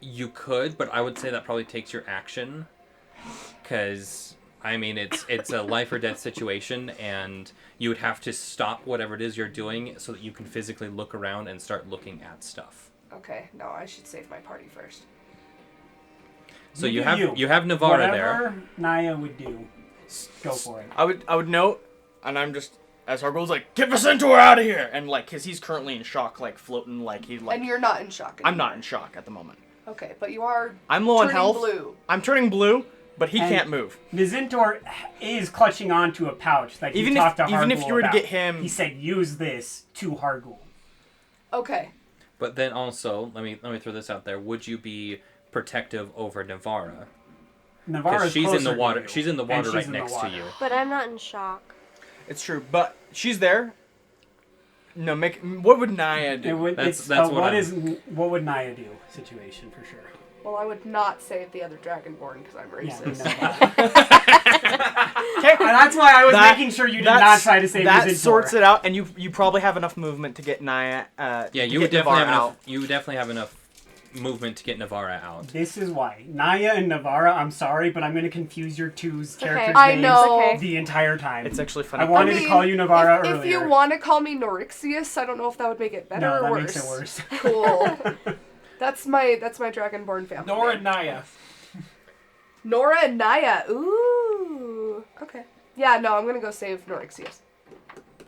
you could, but I would say that probably takes your action, because I mean it's a life or death situation, and you would have to stop whatever it is you're doing so that you can physically look around and start looking at stuff. Okay, no, I should save my party first. So you have Navarra there. Whatever Naya would do, go for it. I would note, and I'm just, as our goal's like, get Vicentor out of here, and like, cause he's currently in shock, like floating, like he like. And you're not in shock anymore. I'm not in shock at the moment. Okay, but you are. I'm low on turning health. Blue. I'm turning blue, but he And can't move. Vicentor is clutching onto a pouch that he talked to Hargul even if you were to about. get him, He said, "Use this to Hargul." Okay. But then also, let me throw this out there. Would you be protective over Navarra? Navarra's she's in the closer water. to you, She's in the and water she's right in the next water. to you. But I'm not in shock. it's true, but she's there. No, what would Naya do? That's what would Naya do? Situation for sure. Well, I would not save the other Dragonborn because I'm Yeah, racist. And that's why I was making sure you did not try to save that Vicentor. sorts it out, and you probably have enough movement to get Naya. Yeah, to you would get definitely have Navarra enough. You would definitely have enough movement to get Navarra out. This is why. Naya and Navarra, I'm sorry, but I'm going to confuse your two's characters' I names know. the entire time. It's actually funny. I wanted to call you Navarra earlier. If you want to call me Norixius, I don't know if that would make it better No, or that worse. makes it worse. Cool. That's my Dragonborn family. Nora name. and Naya. Nora and Naya. Ooh. Okay. Yeah, no, I'm gonna go save Norixius.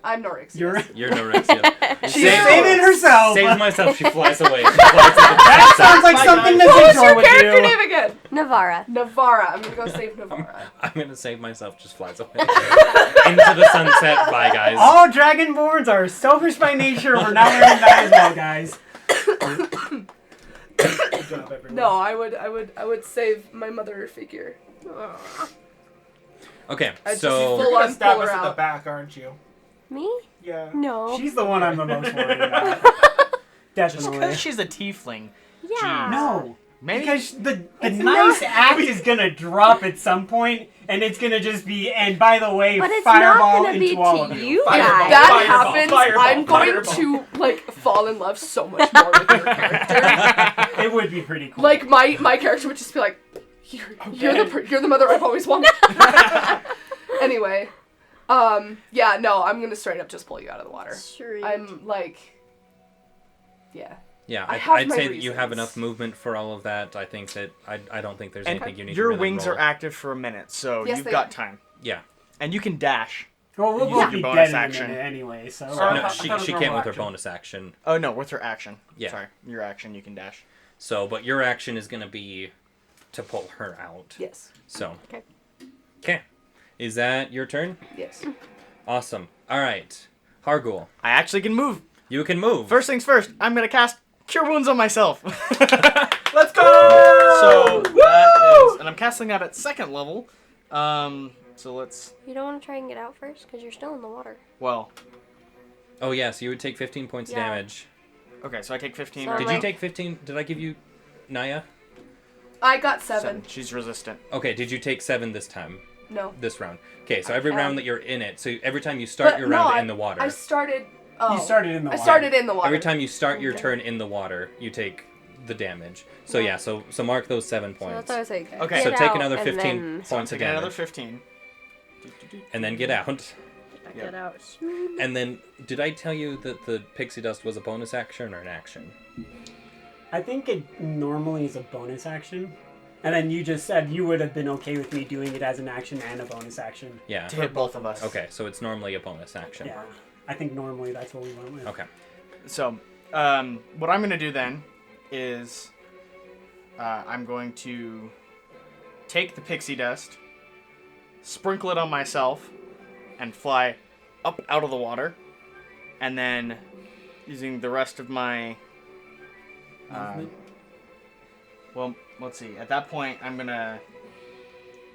I'm Norix. You're You're Norexia. she's saving herself. Saves myself. She flies away. That sounds like something What was Nazidor your would character do. name again? Navara. Navara. I'm gonna go save Navara. I'm gonna save myself. Just flies away into the sunset. Bye, guys. All Dragonborns are selfish by nature. We're not learning that as well, guys. Good job, everyone. No, I would save my mother figure. Okay, I just so full You're on gonna stab pull us her in the out. back, aren't you? Me? Yeah. No. She's the one I'm the most worried about. Just Definitely. because she's a tiefling. Yeah. No. Maybe. Because the It's nice not- act is gonna drop at some point, and it's gonna just be, and by the way, But it's fireball not gonna be into all of to you. you Fireball. guys. That Fireball, happens, fireball, I'm going fireball. to like fall in love so much more with your character. It would be pretty cool. Like my character would just be like, you're the mother I've always wanted. Anyway, yeah, no, I'm gonna straight up just pull you out of the water. Sure. I'm like, yeah. yeah, I have I'd my say that you have reasons. enough movement for all of that. I think that I don't think there's And anything you need. your to really wings roll. are active for a minute, so Yes, you've they got are. time. Yeah. And you can dash. well, we'll use both your be bonus dead action. in a minute anyway, so. Sorry. No, I she thought it was can't normal with her action. bonus action. Oh no, with her action. Yeah. Sorry, your action you can dash. So, but your action is gonna be to pull her out. Yes. So. Okay. Okay. Is that your turn? Yes. Awesome. All right. Hargul, I actually can move. you can move. First things first, I'm gonna cast Cure Wounds on myself. Let's go! So that is, and I'm casting that at 2nd level. So let's. You don't want to try and get out first because you're still in the water. Well, Oh yeah, so you would take 15 points Yeah. damage. okay, so I take 15. So or- Did like- you take 15? Did I give you Naya? I got 7. She's resistant. Okay, did you take 7 this time? No. This round. Okay, so I every can. round that you're in it, so every time you start But your no, round in the water, I started. Oh. You started in the I water. started in the water. every time you start your Okay. turn in the water, you take the damage. So yeah, so mark those 7 So points. that's what I was saying. Okay. So Get take out another and 15 then- points of Take another damage, 15. and then get out. Get out. And then, did I tell you that the pixie dust was a bonus action or an action? I think it normally is a bonus action. And then you just said you would have been okay with me doing it as an action and a bonus action. Yeah. To hit both of us. Okay, so it's normally a bonus action. Yeah. I think normally that's what we went with. Okay. So, what I'm gonna do then is I'm going to take the pixie dust, sprinkle it on myself, and fly up out of the water, and then using the rest of my Movement? well, let's see. At that point, I'm gonna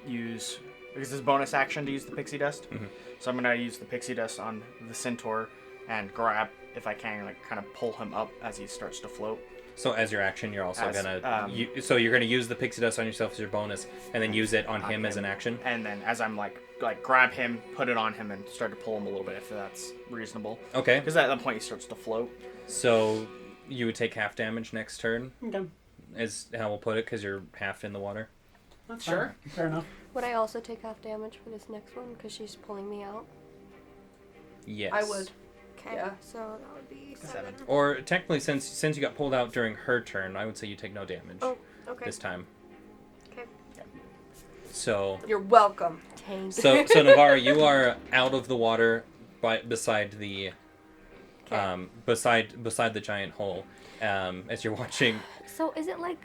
use, because it's bonus action to use the pixie dust. Mhm. So I'm gonna use the pixie dust on the centaur and grab, if I can, like kind of pull him up as he starts to float. So as your action, you're also As, gonna so you're gonna use the pixie dust on yourself as your bonus, and then use it on On him as him. an action. And then as I'm like grab him, put it on him, and start to pull him a little bit if that's reasonable. Okay. Because at that point he starts to float. So you would take half damage next turn, Okay. is how we'll put it, because you're half in the water. That's Sure. fine. Fair enough. Would I also take half damage for this next one because she's pulling me out? Yes. I would. Okay. Yeah. So that would be 7. Or technically, since you got pulled out during her turn, I would say you take no damage Oh, okay. this time. Okay. So You're welcome. Dang. so Navarra, you are out of the water, beside the beside the giant hole, as you're watching. So is it like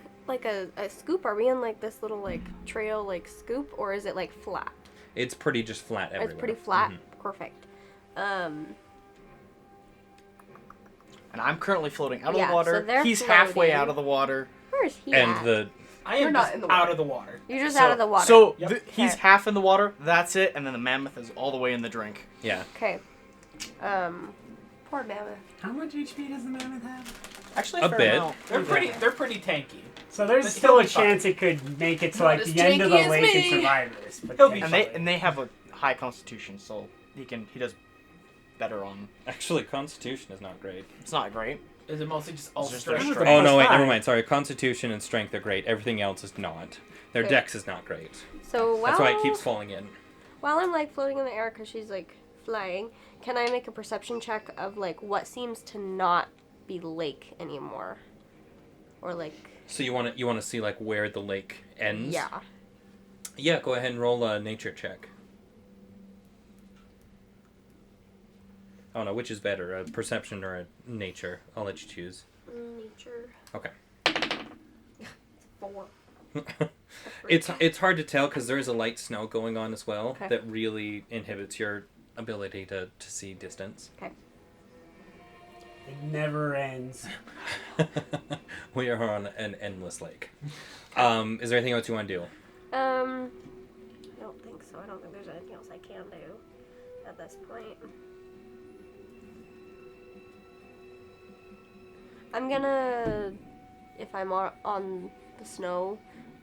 a scoop? Are we in like this little like trail like scoop, or is it like flat? It's pretty just flat everywhere. It's pretty flat. Mhm. Perfect. And I'm currently floating out of Yeah, the so water. they're He's halfway floating. out of the water. Where is he And at? the I You're am not just in the out water. of the water. You're just So- out of the water. So Yep. he's Okay. half in the water. That's it. And then the mammoth is all the way in the drink. yeah. Okay. Poor mammoth. How much HP does the mammoth have? Actually, A fair bit. amount. They're pretty tanky. So there's But still he'll a be fine. chance it could make it to Not like as the end of the janky as lake and me. survive this. But He'll be And they have a high constitution, so he does better on. Actually, Constitution is not great. It's not great. Is it mostly just all It's just strength? their Plus Oh no, wait, never 5. mind. Sorry, Constitution and Strength are great. Everything else is not. Their Okay. dex is not great. So while That's why it keeps falling in. while I'm like floating in the air because she's like flying, can I make a perception check of like what seems to not be lake anymore, or like So you want to see like where the lake ends? yeah. Yeah, go ahead and roll a nature check. Oh no, which is better, a perception or a nature? I'll let you choose. Nature. Okay. 4. It's hard to tell because there is a light snow going on as well Okay. that really inhibits your ability to see distance. Okay. It never ends. We are on an endless lake. Is there anything else you want to do? I don't think so. I don't think there's anything else I can do at this point. I'm gonna, if I'm on the snow,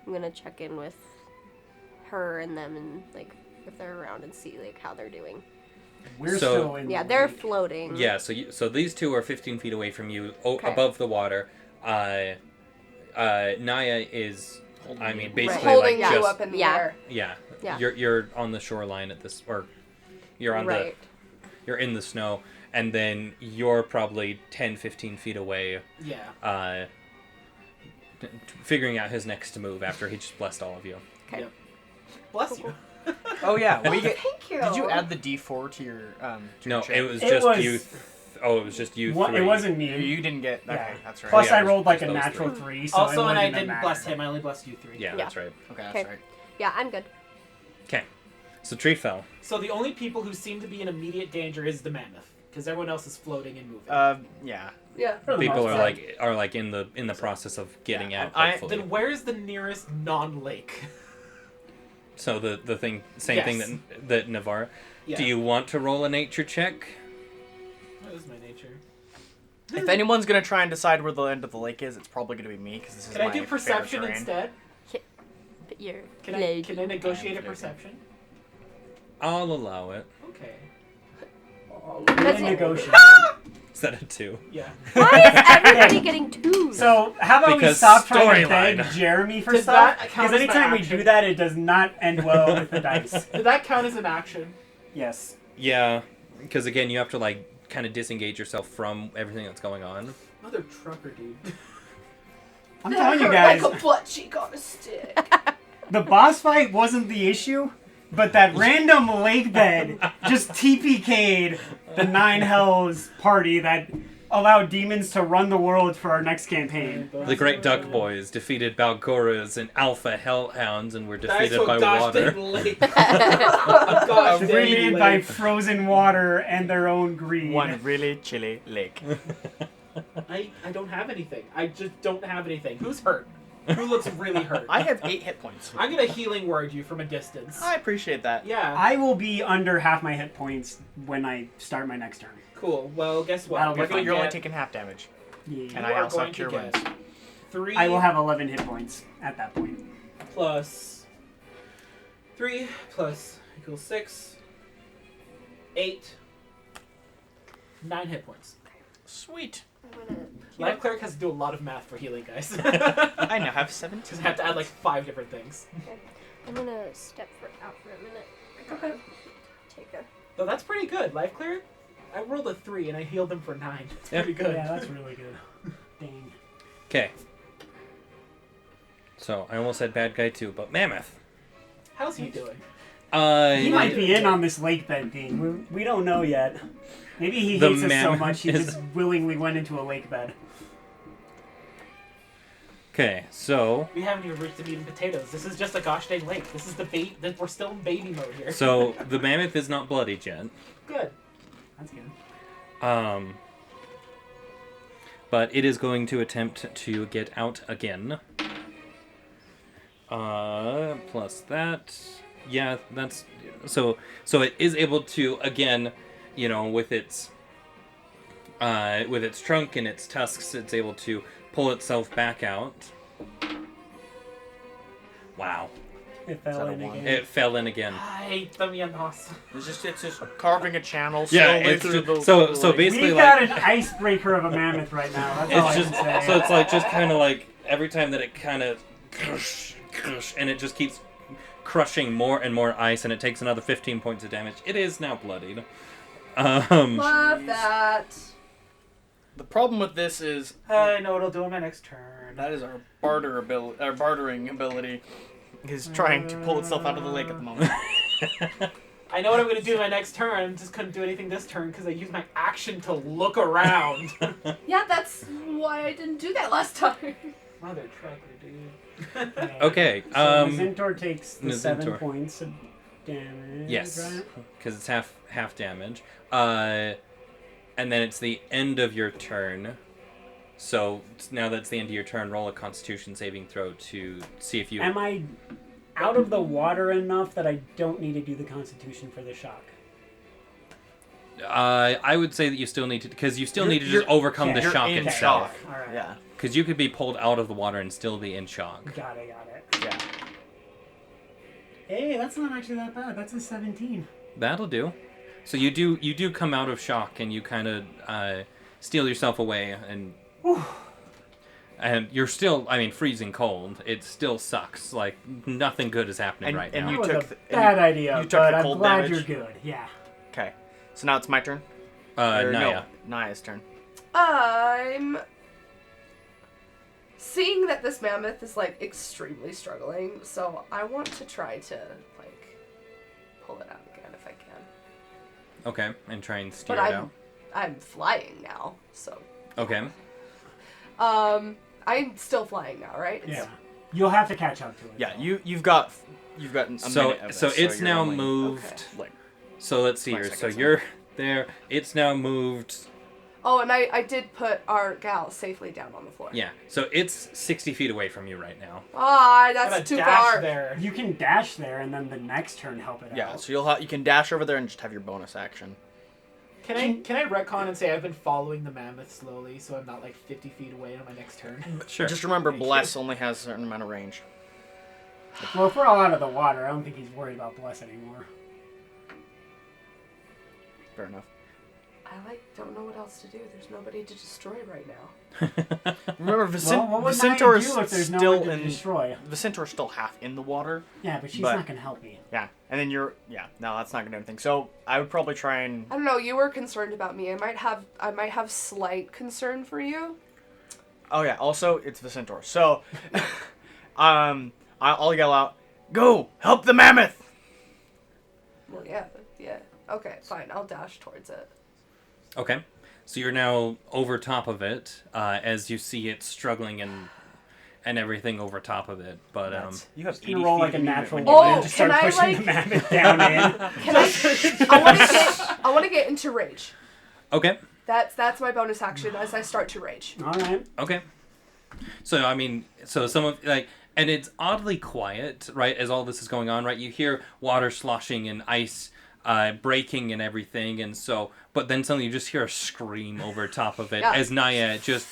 I'm gonna check in with her and them and like if they're around and see like how they're doing. We're So- still in Yeah, the they're lake. floating. Yeah, so these two are 15 feet away from you, Okay. above the water. Naya is, I mean, basically Holding like you just up in the Yeah. air. yeah. Yeah. You're on the shoreline at this, or you're on Right. you're in the snow, and then you're probably 10, 15 feet away, Yeah. figuring out his next move after he just blessed all of you. Okay. Yep. Bless you. Oh yeah, we get. Thank you. Did you add the D4 to your to No, your check? it was It just was- you. It was just you What, three. it wasn't me. You didn't get. Okay, Yeah. that's right. Plus, Yeah, I it was rolled like just a those natural three. 3, so Also, it and I wouldn't have didn't mattered. bless him. I only blessed you 3. Yeah, that's right. Okay, that's Okay. right. Yeah, I'm good. Okay, so Treefell. So the only people who seem to be in immediate danger is the mammoth, because everyone else is floating and moving. Yeah. Yeah. For the People most are part. like in the process of getting Yeah, out. I- Hopefully. Then where's the nearest non-lake? So the thing, same thing Yes. that Navarre. Yeah. Do you want to roll a nature check? That is my nature. If anyone's gonna try and decide where the end of the lake is, it's probably gonna be me because this is Can I my do favorite perception terrain. instead? But you're Can I negotiate a perception? I'll allow it. Okay. Really negotiate. Is that a 2? Yeah. Why is everybody getting 2s? So, how about we Because stop trying to beg storyline. Jeremy for Does stuff? that count Because as my anytime we action? do that, it does not end well with the dice. Did that count as an action? Yes. Yeah, because again, you have to like kind of disengage yourself from everything that's going on. Mother trucker, dude. I'm telling you guys, Like a butt cheek on a stick. the boss fight wasn't the issue, but that random lake bed just TPK'd the Nine Hells party that allowed demons to run the world for our next campaign. The great Duck Boys defeated Balgoras and Alpha Hell Hounds and were That's defeated what by gosh water. dang lake. Gosh dang Defeated by lake. frozen water and their own greed. One really chilly lake. I don't have anything. I just don't have anything. Who's hurt? Who looks really hurt? I have 8 hit points. I'm gonna healing word you from a distance. I appreciate that. Yeah. I will be under half my hit points when I start my next turn. Cool. Well, guess what? That'll be You're fine. gonna You're only get- taking half damage. Yeah. And you I are also going have to cure get wounds. 3 I will have 11 hit points at that point. plus 3 plus equals 6, 8, 9 hit points. Sweet. I'm gonna Life cleric has to do a lot of math for healing, guys. I now have 17. Just have to add like 5 different things. I'm gonna step out for a minute. Okay. Take a. Though that's pretty good. Life cleric, I rolled a 3 and I healed them for 9. That's Yeah. pretty good. Yeah, that's really good. Dang. Okay. So I almost said bad guy too, but Mammoth. How's he doing? He might be in on this lake bed thing. We don't know yet. Maybe he The hates us so man much he is- just willingly went into a lake bed. Okay, so We haven't even reached the meat and potatoes. This is just a gosh dang lake. This is the bait. We're still in baby mode here. the mammoth is not bloodied yet. Good. That's good. But it is going to attempt to get out again. Plus that. Yeah, that's so it is able to again, you know, with its trunk and its tusks, it's able to pull itself back out. Wow. It fell that a in one? again. It fell in again. I hate them, Yanos. It's just carving a channel Yeah, slowly it's through just, the so lake. basically We've like got an icebreaker of a mammoth right now. That's all I it's can just say. so it's like just kind of like every time that it kind of and it just keeps crushing more and more ice and it takes another 15 points of damage. It is now bloodied. Love that. The problem with this is I know what I'll do on my next turn. that is our bartering ability is trying to pull itself out of the lake at the moment. I know what I'm gonna do my next turn. I just couldn't do anything this turn because I used my action to look around. Yeah, that's why I didn't do that last time. Mother trucker, dude. Okay. So Mazintor takes the 7 Mazintor. points of damage. Yes, Right? because it's half damage. And then it's the end of your turn. So now that's the end of your turn. Roll a Constitution saving throw to see if you. Am I out of the water enough that I don't need to do the Constitution for the shock? I would say that you still need to, because you still need to just you're- overcome the you're shock in itself. shock. All right. Yeah. Because you could be pulled out of the water and still be in shock. Got it. Yeah. Hey, that's not actually that bad. That's a 17. That'll do. So you do come out of shock and you kind of steal yourself away and you're still, I mean, freezing cold. It still sucks. Like nothing good is happening And- right and now. That you was took a the- bad idea, you took but the I'm cold glad damage? you're good. Yeah. Okay. So now it's my turn. Naya. No, Naya's turn. I'm seeing that this mammoth is like extremely struggling, so I want to try to like pull it out again if I can. Okay, and try and steer But it out. I'm flying now, so Okay. I'm still flying now, right? Yeah. You'll have to catch up to it. Yeah, though. you've got a minute of So this, it's you're now only, moved. like, So let's see 20 here. So seconds you're there. It's now moved. Oh, and I did put our gal safely down on the floor. Yeah. So it's 60 feet away from you right now. Ah, Gotta that's too dash far. there. You can dash there, and then the next turn help it Yeah, out. so you can dash over there and just have your bonus action. Can I retcon and say I've been following the mammoth slowly, so I'm not like 50 feet away on my next turn? Sure. Just remember, Thank you. Bless only has a certain amount of range. Well, if we're all out of the water, I don't think he's worried about Bless anymore. Fair enough. I don't know what else to do. There's nobody to destroy right now. Remember, Well, what would Naya Vicentor is do if there's no still one to in. destroy? Vicentor's still half in the water. Yeah, but she's But- not going to help me. Yeah, and then you're. Yeah, no, that's not gonna do anything. So I would probably try and. I don't know. You were concerned about me. I might have slight concern for you. Oh yeah. Also, it's Vicentor. So, I'll yell out, "Go help the mammoth!" Well, yeah. Okay, fine. I'll dash towards it. Okay. So you're now over top of it, as you see it struggling and everything over top of it. But You have Just gonna roll like a natural when one Oh, and just start can I, pushing like- the mammoth down in. Can I want to get into rage. okay. That's my bonus action as I start to rage. All right. Okay. So I mean, so some of like, and it's oddly quiet, right? As all this is going on, right? You hear water sloshing and ice breaking and everything, and so, but then suddenly you just hear a scream over top of it Yeah. as Naya just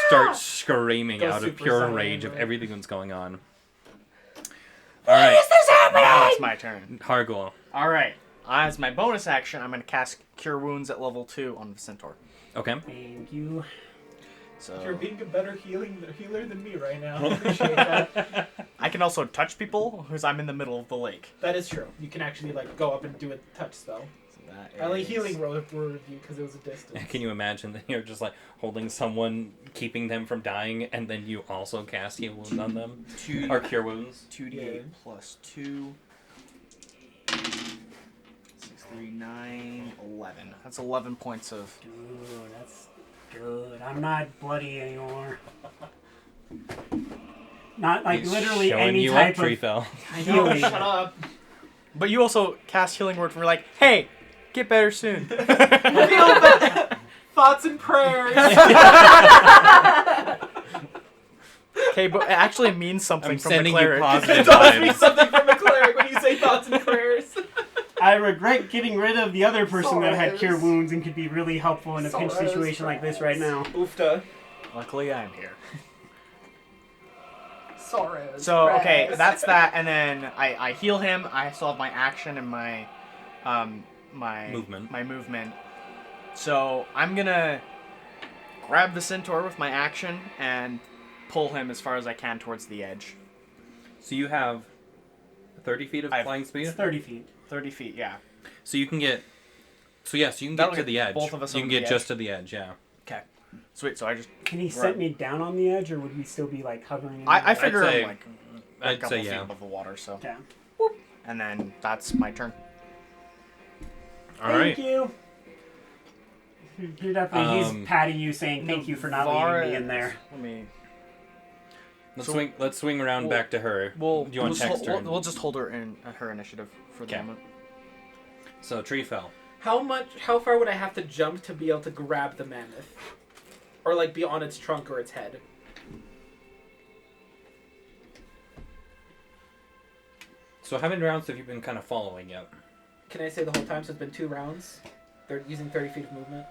starts screaming Go out of Super pure Saiyan, rage of right? everything that's going on. All right, Now it's my turn. Hargul. All right. As my bonus action, I'm gonna cast Cure Wounds at level 2 on Vicentor. Okay. Thank you. So You're being a better healer than me right now. I appreciate that. I can also touch people because I'm in the middle of the lake. That is true. You can actually like go up and do a touch spell. So that I only is- healing rolled with you because it was a distance. Can you imagine that you're just like holding someone, keeping them from dying, and then you also cast heal wounds on them or cure wounds? 2d8 Yeah. plus 2. 6, 3, 9, 11. That's 11 points of. Ooh, that's good. I'm not bloody anymore. Not like He's literally showing any you type up, of Treefell. I know. healing. Shut up. But you also cast Healing Word for like, hey, get better soon. Feel better. Thoughts and prayers. Okay, but it actually means something I'm from sending the you cleric. positive It does mean vibes. something from a cleric when you say thoughts and prayers. I regret getting rid of the other person that had Sorrows. cure wounds and could be really helpful in a pinch Sorrows, situation like this right now. Oofta. Luckily, I'm here. Sorrows. So, okay, prayers. that's that, and then I heal him. I still have my action and my Movement. My movement. So I'm gonna grab the centaur with my action and pull him as far as I can towards the edge. So you have 30 feet of I have- flying speed? It's 30 feet. 30 feet, yeah. So you can get... So yes, you can That'll get to get the edge. both of us You can over the get just edge. to the edge, yeah. Okay. Sweet. So I just Can he Right. set me down on the edge, or would we still be like hovering? In I the figure say- I'm like a I'd couple say feet yeah. above the water, so Okay. and then that's my turn. All right. Thank you. You're definitely, he's patting you, saying thank you for not leaving me in there. Let me. Let's swing around back to her. Do you want to text her? We'll just hold her in her initiative for the moment. So Treefell. How far would I have to jump to be able to grab the mammoth? Or like be on its trunk or its head? So how many rounds have you been kind of following yet? Can I say the whole time? So it's been 2 rounds. They're using 30 feet of movement.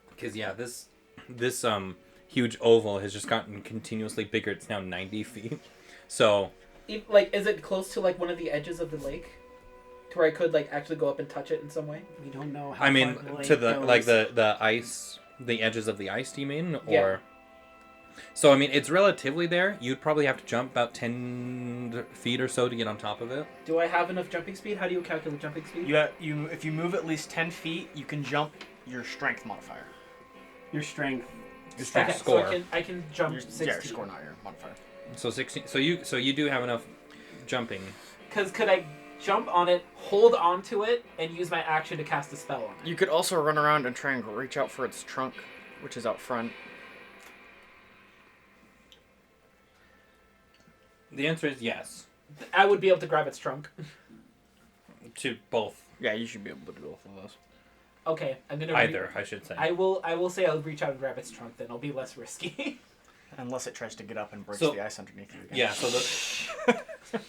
Because yeah, this huge oval has just gotten continuously bigger. It's now 90 feet. So Like, is it close to like one of the edges of the lake, to where I could like actually go up and touch it in some way? We don't know how I mean, far the lake to the goes. like the ice, the edges of the ice. Do you mean? Or Yeah. So I mean, it's relatively there. You'd probably have to jump about 10 feet or so to get on top of it. Do I have enough jumping speed? How do you calculate jumping speed? If you move at least 10 feet, you can jump your strength modifier. Your strength. Your strength Okay, score. so I can jump Your, 16. yeah, your score, not your modifier. So 16. So you do have enough jumping. Because could I jump on it, hold onto it, and use my action to cast a spell on it? You could also run around and try and reach out for its trunk, which is out front. The answer is yes I would be able to grab its trunk. to both. Yeah, you should be able to do both of those. Okay, I'm gonna Either, I should say. I will say I'll reach out and grab its trunk. Then it'll be less risky. Unless it tries to get up and breaks So- the ice underneath you again. Yeah. So the.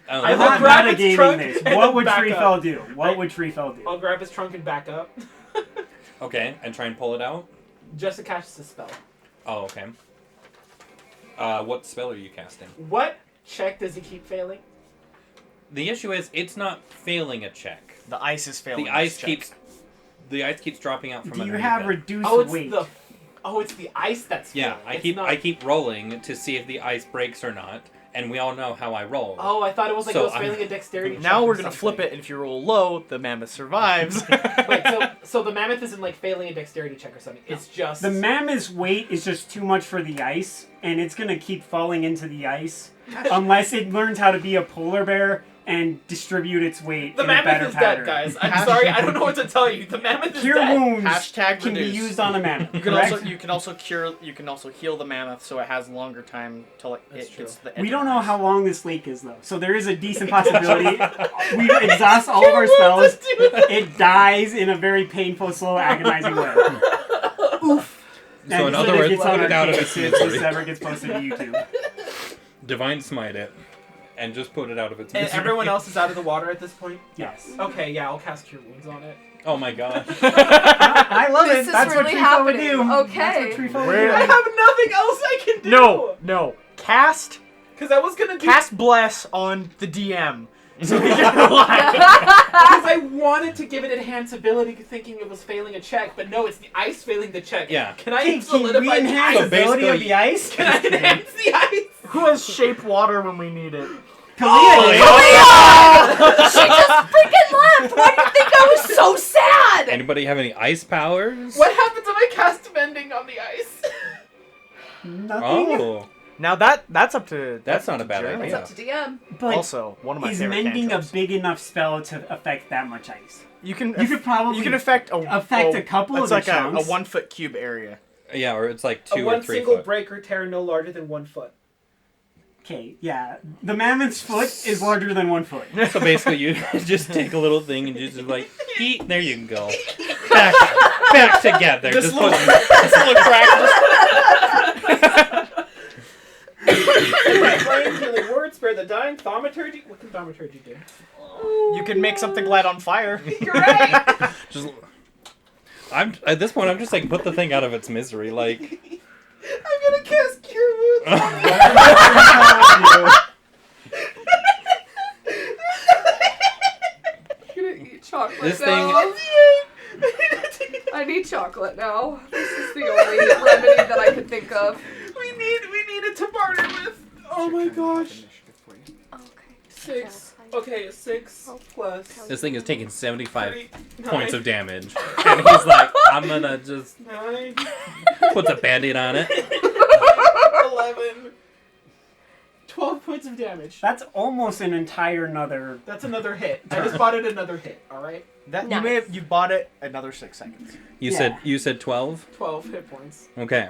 I I'm will not grab its metagaming trunk this. and What then would back Treefell up. do? What would Treefell do? I'll grab its trunk and back up, Okay, and try and pull it out. just to cast a spell. Oh, okay. What spell are you casting? What check does he keep failing? The issue is it's not failing a check. The ice is failing. The ice this check. keeps dropping out from Do you underneath have it. reduced Oh, it's weight? it's the ice that's Yeah, failing. I keep rolling to see if the ice breaks or not, and we all know how I roll. Oh, I thought it was like So it was I'm- failing a dexterity. Now check we're or gonna something. flip it, and if you roll low, the mammoth survives. Wait, so the mammoth isn't like failing a dexterity check or something. It's just The mammoth's weight is just too much for the ice, and it's gonna keep falling into the ice unless it learns how to be a polar bear and distribute its weight the in a better mammoth is pattern. dead, guys. I'm sorry, I don't know what to tell you. The mammoth is Cure dead. wounds Hashtag can be reduce. used on a mammoth. You can correct? also you can also heal the mammoth so it has longer time till it That's gets true. the edge We of don't the know ice. how long this lake is, though. So there is a decent possibility we exhaust all of our spells. It dies in a very painful, slow, agonizing way. Oof. So in And other it words, gets put on it our out of case its if this misery. ever gets posted to YouTube. Divine smite it, and just put it out of its And misery. everyone else is out of the water at this point? Yes. Okay, yeah, I'll cast Cure Wounds on it. Oh my god. I love This it. is That's really what Treefell would happening. do. Okay. That's what Treefell would Where- I do. have nothing else I can do! No. Cast Because I was gonna do... bless on the DM. So we can Because I wanted to give it enhanced ability thinking it was failing a check, but no, it's the ice failing the check. Yeah. Can I Can we solidify the enhance So ice? the ability of basically- the ice? Can I enhance the ice? Who has shape water when we need it? Kalia She just freaking left! Why do you think I was so sad? Anybody have any ice powers? What happens if I cast Mending on the ice? Nothing. Oh, Now that's up to that's not a bad Jeremy. It's idea. up to DM. But Also, one of my is favorite mending cantrips. a big enough spell to affect that much ice? You can You could probably you can affect a couple of it's the like a chunks. 1 foot cube area. Yeah, or it's like A 2 or one 3 single foot. break or tear no larger than 1 foot. Okay, yeah. The mammoth's foot is larger than 1 foot. So basically, you just take a little thing and just like, eat. There you go. Back together. This Just little, put- this little crack. Flame, healing word, spare the dying, thaumaturgy. What can thaumaturgy do? You can make something light on fire. You're right. just, I'm at this point. I'm just like, put the thing out of its misery. Like, I'm gonna cast Cure Wounds. I'm gonna eat chocolate This now. I need chocolate now. This is the only remedy that I could think of. We need it to barter with. Oh my gosh. Okay. 6. Okay, 6 plus this thing is taking 75 3, points of damage, and he's like, I'm gonna just 9. puts a band-aid on it. 11, 12 points of damage. That's almost an entire another. That's another hit. I just bought it another hit. All right. That Nice. you bought it another 6 seconds. You said 12? 12 hit points. Okay.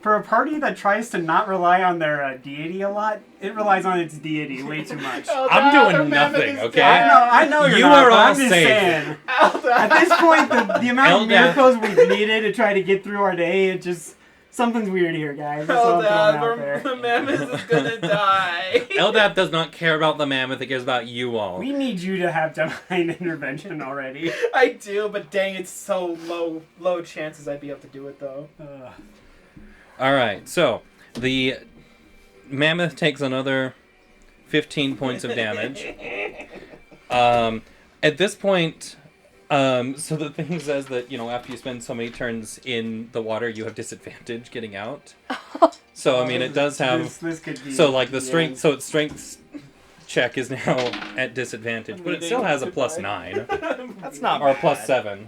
For a party that tries to not rely on their deity a lot, it relies on its deity way too much. I'm doing nothing, okay? I know you're You not, are but all I'm just safe. saying. At this point, the amount of Eldad. miracles we've needed to try to get through our day, it just... Something's weird here, guys. That's all I'm throwing out there. The mammoth is gonna die. Eldad does not care about the mammoth, it cares about you all. We need you to have divine intervention already. I do, but dang, it's so low chances I'd be able to do it though. Alright, so the mammoth takes another 15 points of damage. At this point, so the thing says that, after you spend so many turns in the water, you have disadvantage getting out. So, I mean, it does have... This could be... So, like, the strength... So, its strength check is now at disadvantage, but it still has a +9. That's not Or a bad. +7.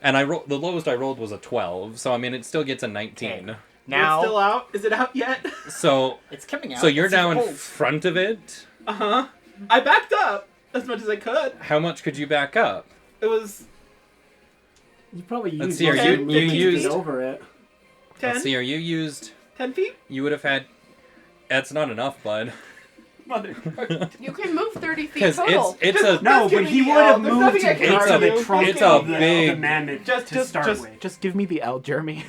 And the lowest I rolled was a 12, so, I mean, it still gets a 19. Now It's still out? Is it out yet? So, it's coming out. so you're It's now in cold. front of it. Uh-huh. I backed up as much as I could. How much could you back up? It was You probably used... Let's see, are most you- of it you to get used- over it. 10. Let's see, are you used... 10 feet? You would have had... That's not enough, bud. Motherfucker. You can move 30 feet Because total. it's a... No, but he would have There's moved nothing to I can get to argue. the trunk It's of a the big- mammoth to start with. Just give me the L, Jeremy.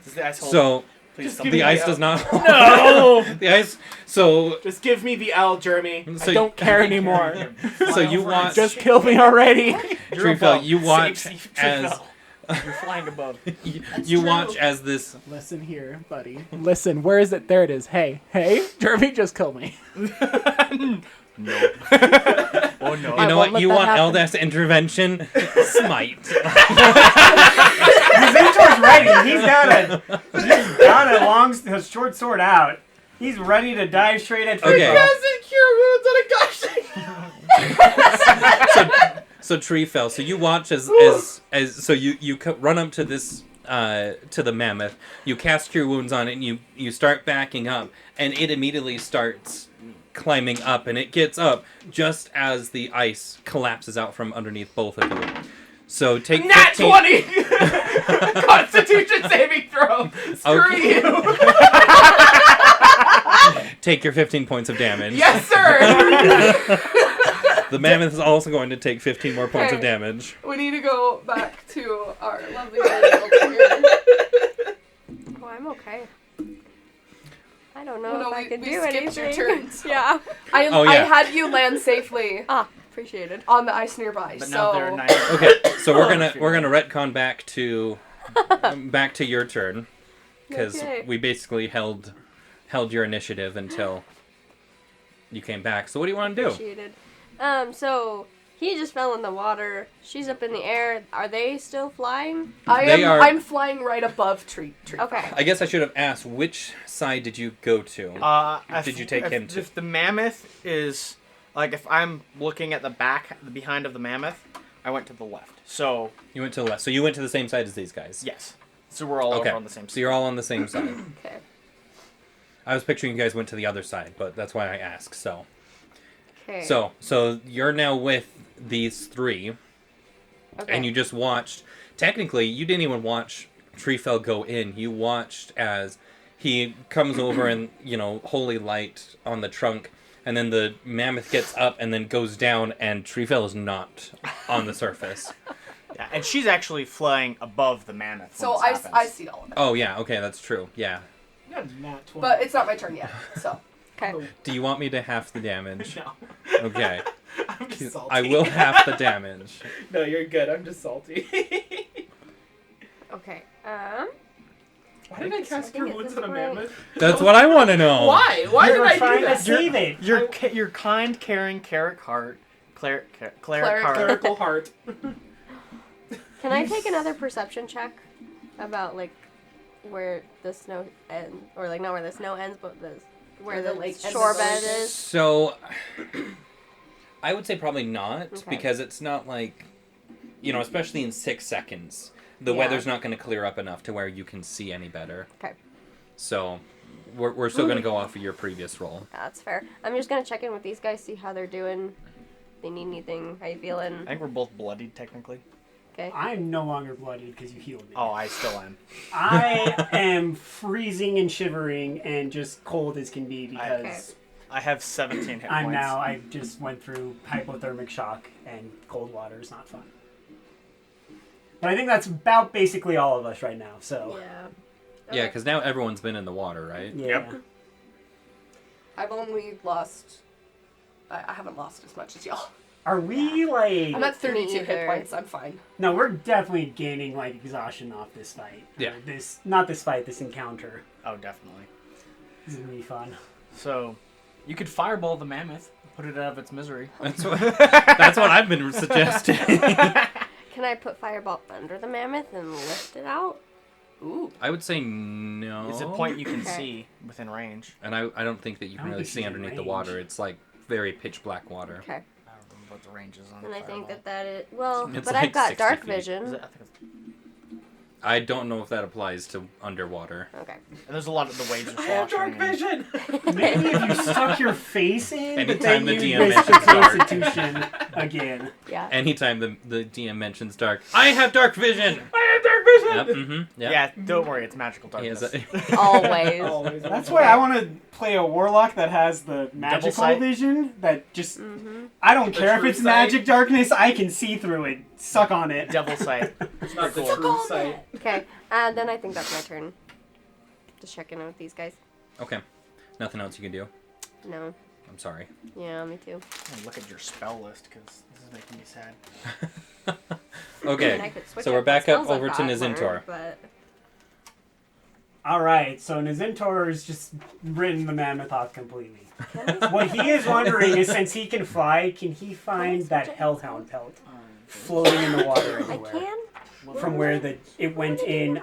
Does the ice hold? So, Please just tell give me. the me ice the does not... No! The ice... So... Just give me the L, Jeremy. So I don't care anymore. So you watch... Just kill me already. You're Treefell, above. you watch Safe, as... Treefell. You're flying above. You watch as this... Listen here, buddy. Listen, where is it? There it is. Hey, Jeremy, just kill me. No. Oh no. You know won't what? let You that want happen. Eldest intervention? Smite. His mentor's ready. He's got a short sword out. He's ready to dive straight at Treefell. Okay. Doesn't cure wounds on a gushing. So Treefell, so you watch as so you run up to this to the mammoth. You cast Cure Wounds on it, and you start backing up, and it immediately starts climbing up, and it gets up just as the ice collapses out from underneath both of you. So take Nat 15 20! Constitution saving throw! Screw Okay. you! Take your 15 points of damage. Yes, sir! The mammoth is also going to take 15 more points of Okay. damage. We need to go back to our lovely lady over here. Oh, I'm okay. I don't know Oh, no, if I we- can we do skipped anything. your turn, so- Yeah. Oh, I yeah. had you land safely Appreciated. on the ice nearby, But so... now they're 9. Okay, so we're gonna retcon back to your turn because Okay. we basically held your initiative until you came back. So what do you want to do? Appreciated. So he just fell in the water. She's up in the air. Are they still flying? I'm flying right above tree. Okay. I guess I should have asked, which side did you go to? Did you take him to? If the mammoth is like, if I'm looking at the behind of the mammoth, I went to the left. So You went to the left. So you went to the same side as these guys. yes, so we're all Okay. over on the same side. So you're all on the same side. Okay. I was picturing you guys went to the other side, but that's why I asked. So Okay. so you're now with these three. Okay. And you just watched. Technically, you didn't even watch Treefell go in. You watched as he comes over and, holy light on the trunk, and then the mammoth gets up and then goes down, and Treefell is not on the surface. Yeah, and she's actually flying above the mammoth. So when this I happens. see all of it. Oh, yeah, okay, that's true. Yeah. Not Nat 20. But it's not my turn yet, so... Okay. Do you want me to half the damage? No. Okay. I'm just salty. I will half the damage. No, you're good. I'm just salty. Okay. Why did I cast I think Cure at Wounds this on a point- mammoth? That's what I want to know. Why? Why You did were I trying do to that? save it. Your kind, caring, cleric heart, cleric heart. Clerical heart. Can I take another perception check about where the snow ends, or not where the snow ends, but where the lake ends shore of the bed ocean. is? So, I would say probably not, Okay. because it's not like, especially in 6 seconds. the Yeah. weather's not going to clear up enough to where you can see any better. Okay. So we're still going to go off of your previous roll. That's fair. I'm just gonna check in with these guys, see how they're doing. If they need anything. How you feeling? I think we're both bloodied technically. Okay. I'm no longer bloodied because you healed me. Oh, I still am. I am freezing and shivering and just cold as can be because Okay. I have 17 hit I'm points. now. I just went through hypothermic shock and cold water is not fun. But I think that's about basically all of us right now. So Yeah. Yeah, because now everyone's been in the water, right? yeah. Yep. I've only lost. I haven't lost as much as y'all. Are we like? I'm at 32 either. hit points. I'm fine. No, we're definitely gaining like exhaustion off this fight. Yeah. Not this fight. This encounter. Oh, definitely. This is gonna be fun. So, you could fireball the mammoth, put it out of its misery. That's what I've been suggesting. Can I put fireball under the mammoth and lift it out? Ooh. I would say no. It's a point you can Okay. see within range. And I don't think that you I can don't really think see she's in underneath the range. water. It's like very pitch black water. Okay. I don't remember what the range is on And I think fireball. that is well, It's but like I've got 60 dark feet. Is vision. it? I think it's... I don't know if that applies to underwater. Okay. And there's a lot of the waves are I have dark sloshing and- vision. Maybe if you stuck your face in, but Anytime then the you DM missed the mentions dark. Constitution again. Yeah. Anytime the DM mentions dark, I have dark vision. I have dark vision. Yep. Mm-hmm. Yep. Yeah, don't worry, it's magical He darkness. has a, Always. Always. That's why I want to play a warlock that has the magical sight? vision. That just Mm-hmm. I don't The care if true it's sight? magic darkness. I can see through it. Suck on it. Devil sight. It's not the Cool. true sight. Okay. And then I think that's my turn. Just checking in with these guys. okay. Nothing else you can do. No. I'm sorry. Yeah, me too. And look at your spell list, because this is making me sad. I mean, I Okay. could switch So we're up back my up spells I've over to got Nizintor. learned, But All right. So Nizintor has just written the mammoth off completely. can I What he is wondering is, since he can fly, can he find that hellhound pelt floating in the water I anywhere can? from where it went in?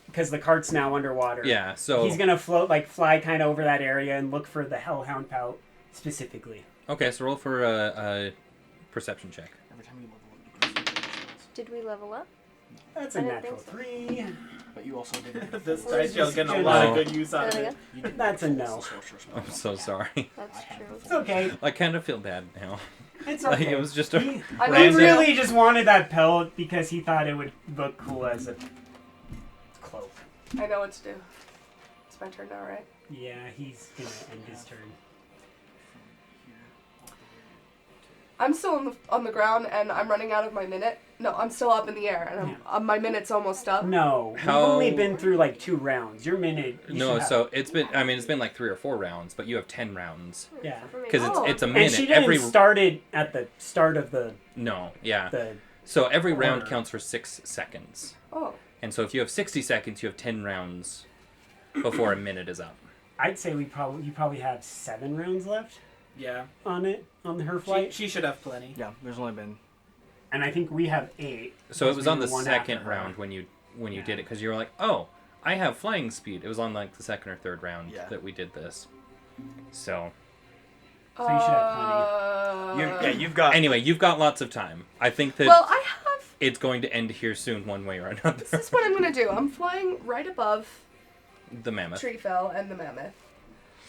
Because the cart's now underwater. Yeah. So He's gonna fly kind of over that area and look for the hellhound pelt specifically. okay. So roll for a perception check. Every time you level up, you can see spells. Did we level up? That's I a didn't natural think so. 3. But you also did it. This Well, dice shell's getting a just lot of general- good use out of Say that it. again? You did That's a the no. sorcerer spell. I'm so sorry. That's true. It's okay. I kind of feel bad now. It's Like okay. it was just a He I know random. really just wanted that pelt because he thought it would look cool as a cloak. I know what to do. It's my turn now, right? Yeah, he's gonna end his turn. I'm still on the ground and I'm running out of my minute. No, I'm still up in the air and my minute's almost up. No, we've How- only been through like 2 rounds. Your minute. you No, should have- so it's been. I mean, it's been like 3 or 4 rounds, but you have 10 rounds Yeah. because Oh. it's a And minute. she didn't Every start it at the start of the no, yeah. the. So every round Order. counts for 6 seconds, Oh. and so if you have 60 seconds, you have 10 rounds before a minute is up. I'd say you probably have 7 rounds left Yeah. on her She, flight, she should have plenty. Yeah, there's only been... and I think we have 8. So it was on the We were one after second her. round when you Yeah. did it because you were like, oh, I have flying speed. It was on like the second or third round Yeah. that we did this. So So you should have plenty. You've got... anyway, you've got lots of time. I think that Well, I have. it's going to end here soon, one way or another. This is what I'm gonna do. I'm flying right above The mammoth. Treefell and the mammoth.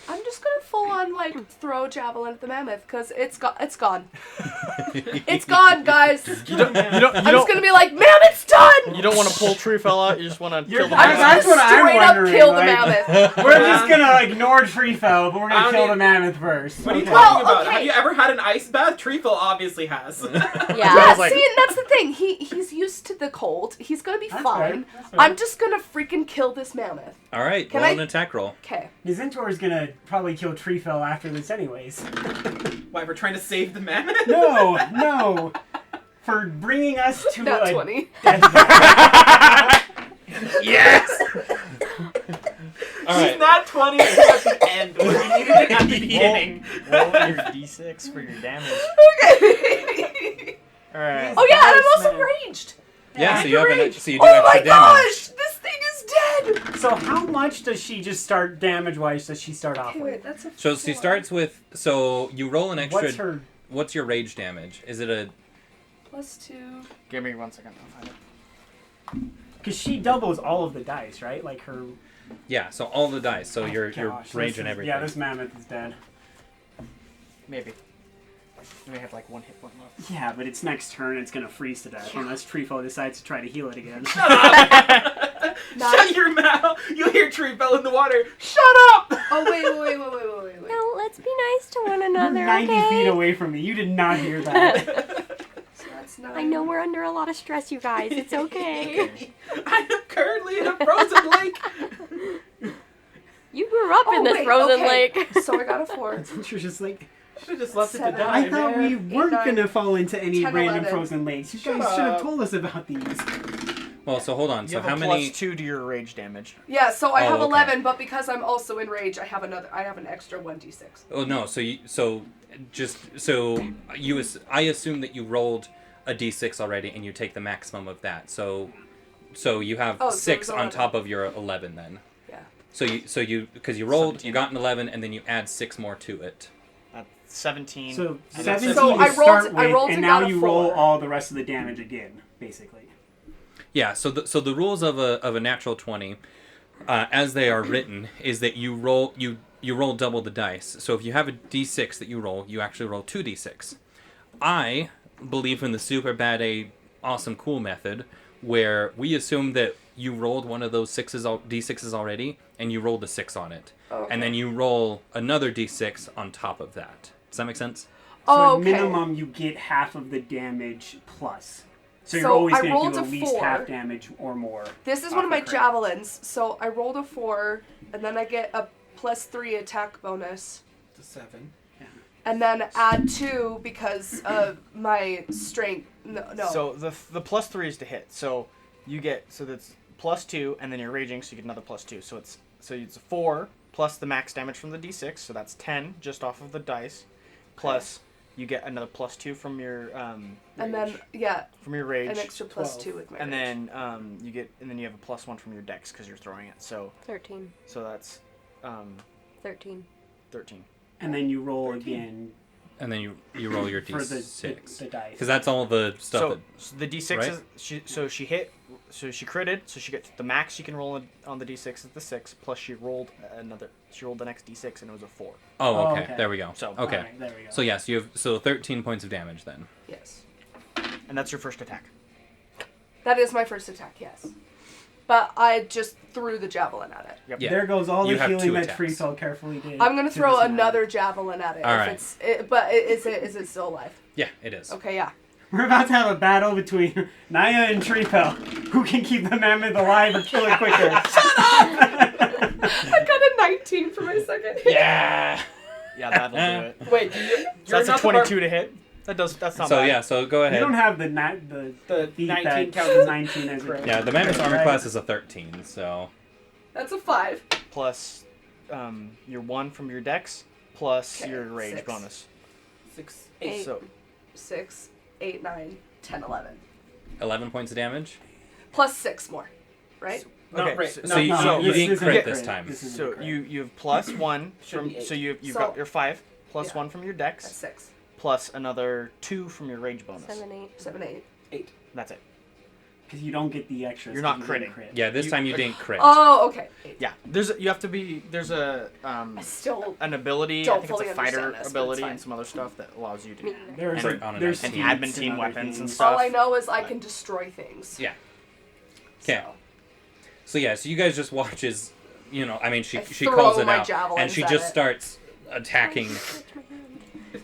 I'm just gonna full on like throw javelin at the mammoth because it's gone. It's gone, guys. You don't I'm just gonna be like, mammoth's done. You don't want to pull Treefell out, you just want to kill the I'm mammoth. that's what I'm Straight up wondering, kill the like- mammoth. We're just gonna ignore Treefell, but we're I gonna don't kill need- the mammoth first. What are you Okay. talking Well, about? okay. Have you ever had an ice bath? Treefell obviously has. Yeah. Yeah, like- see, and that's the thing. He's used to the cold. He's gonna be That's fine. fair, that's fair. I'm just gonna freaking kill this mammoth. All right, Can roll I- an attack roll. Okay. Nizintor is gonna probably kill Treefell after this anyways. Why, we're trying to save the mammoth? No. For bringing us to Not a 20. death Yes. All She's right. not 20 at the end. We needed it at the beginning. Roll your d6 for your damage. Okay. Alright. Oh yeah, and I'm Nice, also man. raged. Yeah, so you have an, so you do Oh my extra damage. gosh, this thing is dead. So how much does she just start damage-wise does she start off Okay, with? wait, that's a. So she 4. starts with. So you roll an extra. What's her... What's your rage damage? Is it a? +2. Give me 1 second, I'll find it. Because she doubles all of the dice, right? Like her. Yeah, so all the dice. So Oh, your gosh, rage this and is- everything. Yeah, this mammoth is dead. Maybe. You may have like one hit point left. Yeah, but it's next turn. It's gonna freeze to death unless Treefell decides to try to heal it again. Shut your mouth! You hear Treefell in the water. Shut up! Oh wait. No, let's be nice to one You're another, 90 okay? feet away from me. You did not hear that. So that's 9. I know we're under a lot of stress, you guys. It's okay. I am currently in a frozen lake. You grew up in this wait, frozen okay. lake. So I got a 4. You're just like, Should have just left it to 7. die. I thought we man. weren't 8, 9, gonna fall into any 10, random 11. frozen lakes. You Shut guys should have up. told us about these. Well, so hold on. You So have how a many? +2 to your rage damage. Yeah, so I Oh, have okay. 11, but because I'm also in rage, I have an extra 1d6. Oh no. I assume that you rolled a d6 already, and you take the maximum of that. So you have Oh, so 6 it was on 11. top of your 11 then. Yeah. So you because you rolled, 17. you got an 11, and then you add 6 more to it. That's 17. So And 17 So to I rolled- start I with, rolled and and now got a you roll 4. all the rest of the damage again, basically. Yeah. So the rules of a natural 20, as they are written, is that you roll double the dice. So if you have a d6 that you roll, you actually roll 2d6. I believe in the super bad A awesome cool method, where we assume that you rolled one of those d6s already, and you rolled a 6 on it, Okay. and then you roll another d6 on top of that. Does that make sense? So Oh, at okay. minimum, you get half of the damage plus. So you're So always I going rolled to do a at least 4. half damage or more. This is off one of the my crit. javelins, so I rolled a 4, and then I get a +3 attack bonus. To 7. And then add 2 because of my strength. No. So the +3 is to hit. So you get that's +2, and then you're raging, so you get another +2. So it's a 4 plus the max damage from the d6, so that's 10 just off of the dice. Plus you get another +2 from your and then from your rage. an extra +2 with my and rage. then you have a +1 from your dex because you're throwing it. So 13. that's 13. 13. And then you roll again And then you roll your for the d6 dice. because that's all the stuff. So the d6 right? is she she critted, so she gets the max you can roll on the d6 is the 6 plus she rolled the next d6 and it was a 4. Oh, okay. okay. There we go. So Okay. Alright, there we go. So yes, you have 13 points of damage then. Yes. And that's your first attack. That is my first attack, yes. But I just threw the javelin at it. Yep. Yeah. There goes all You the have healing 2 that attacks. Treefell carefully did. I'm gonna to throw this man. another javelin at it. All if right. is it still alive? Yeah, it is. Okay, yeah. We're about to have a battle between Naya and Treefell. Who can keep the mammoth alive or kill it quicker? I got a 19 for my second hit. Yeah. Yeah, that'll do it. Wait, So you're that's a not 22 to hit. That's not So bad. yeah, so go You ahead. don't have the the feat 19 that counts as 19 as a crit. Yeah, the mammoth's armor Right. class is a 13, so That's a 5. Plus your 1 from your dex plus Okay, your rage 6. bonus. 6, 8, 8. So 6, 8, 9, 10, 11. 11 points of damage. Plus 6 more, right? Not okay, right. so, No, So you, no, so you this didn't isn't crit a this crit. time. This isn't so a crit. you have plus 1 Should from be 8. so you've So- got your 5 plus Yeah. 1 from your That's dex 6, plus another 2 from your rage bonus. 7, 8. 7, 8. 8. That's it. Because you don't get the extras. You're not 'cause you didn't critting. crit. Yeah, this You- time you didn't crit. Oh, okay. 8. Yeah, there's a I still an ability. Don't I think it's fully a fighter understand this, but ability it's and some other stuff that allows you to. There's And- on an there's item. feats And adamantine other weapons and things. stuff. all I know is I can destroy things. Yeah. Okay. So yeah, so you guys just watch as, I mean, she I she throw calls it my out, and javelins she at just it. starts attacking.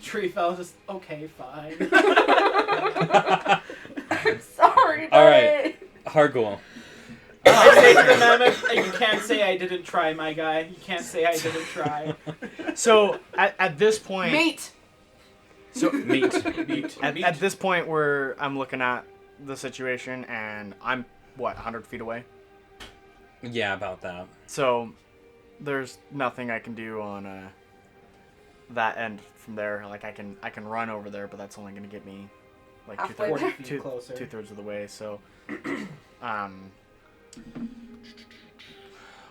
Treefell just, okay, fine. Sorry, All right. buddy. Hargul. I say to the mammoth, you can't say I didn't try, my guy. You can't say I didn't try. So at this point, Meat. so Meat. at this point where I'm looking at the situation and I'm 100 feet away. Yeah, about that. So there's nothing I can do on that end from there. Like I can run over there, but that's only going to get me like Halfway 40 there. feet closer. 2/3 of the way. So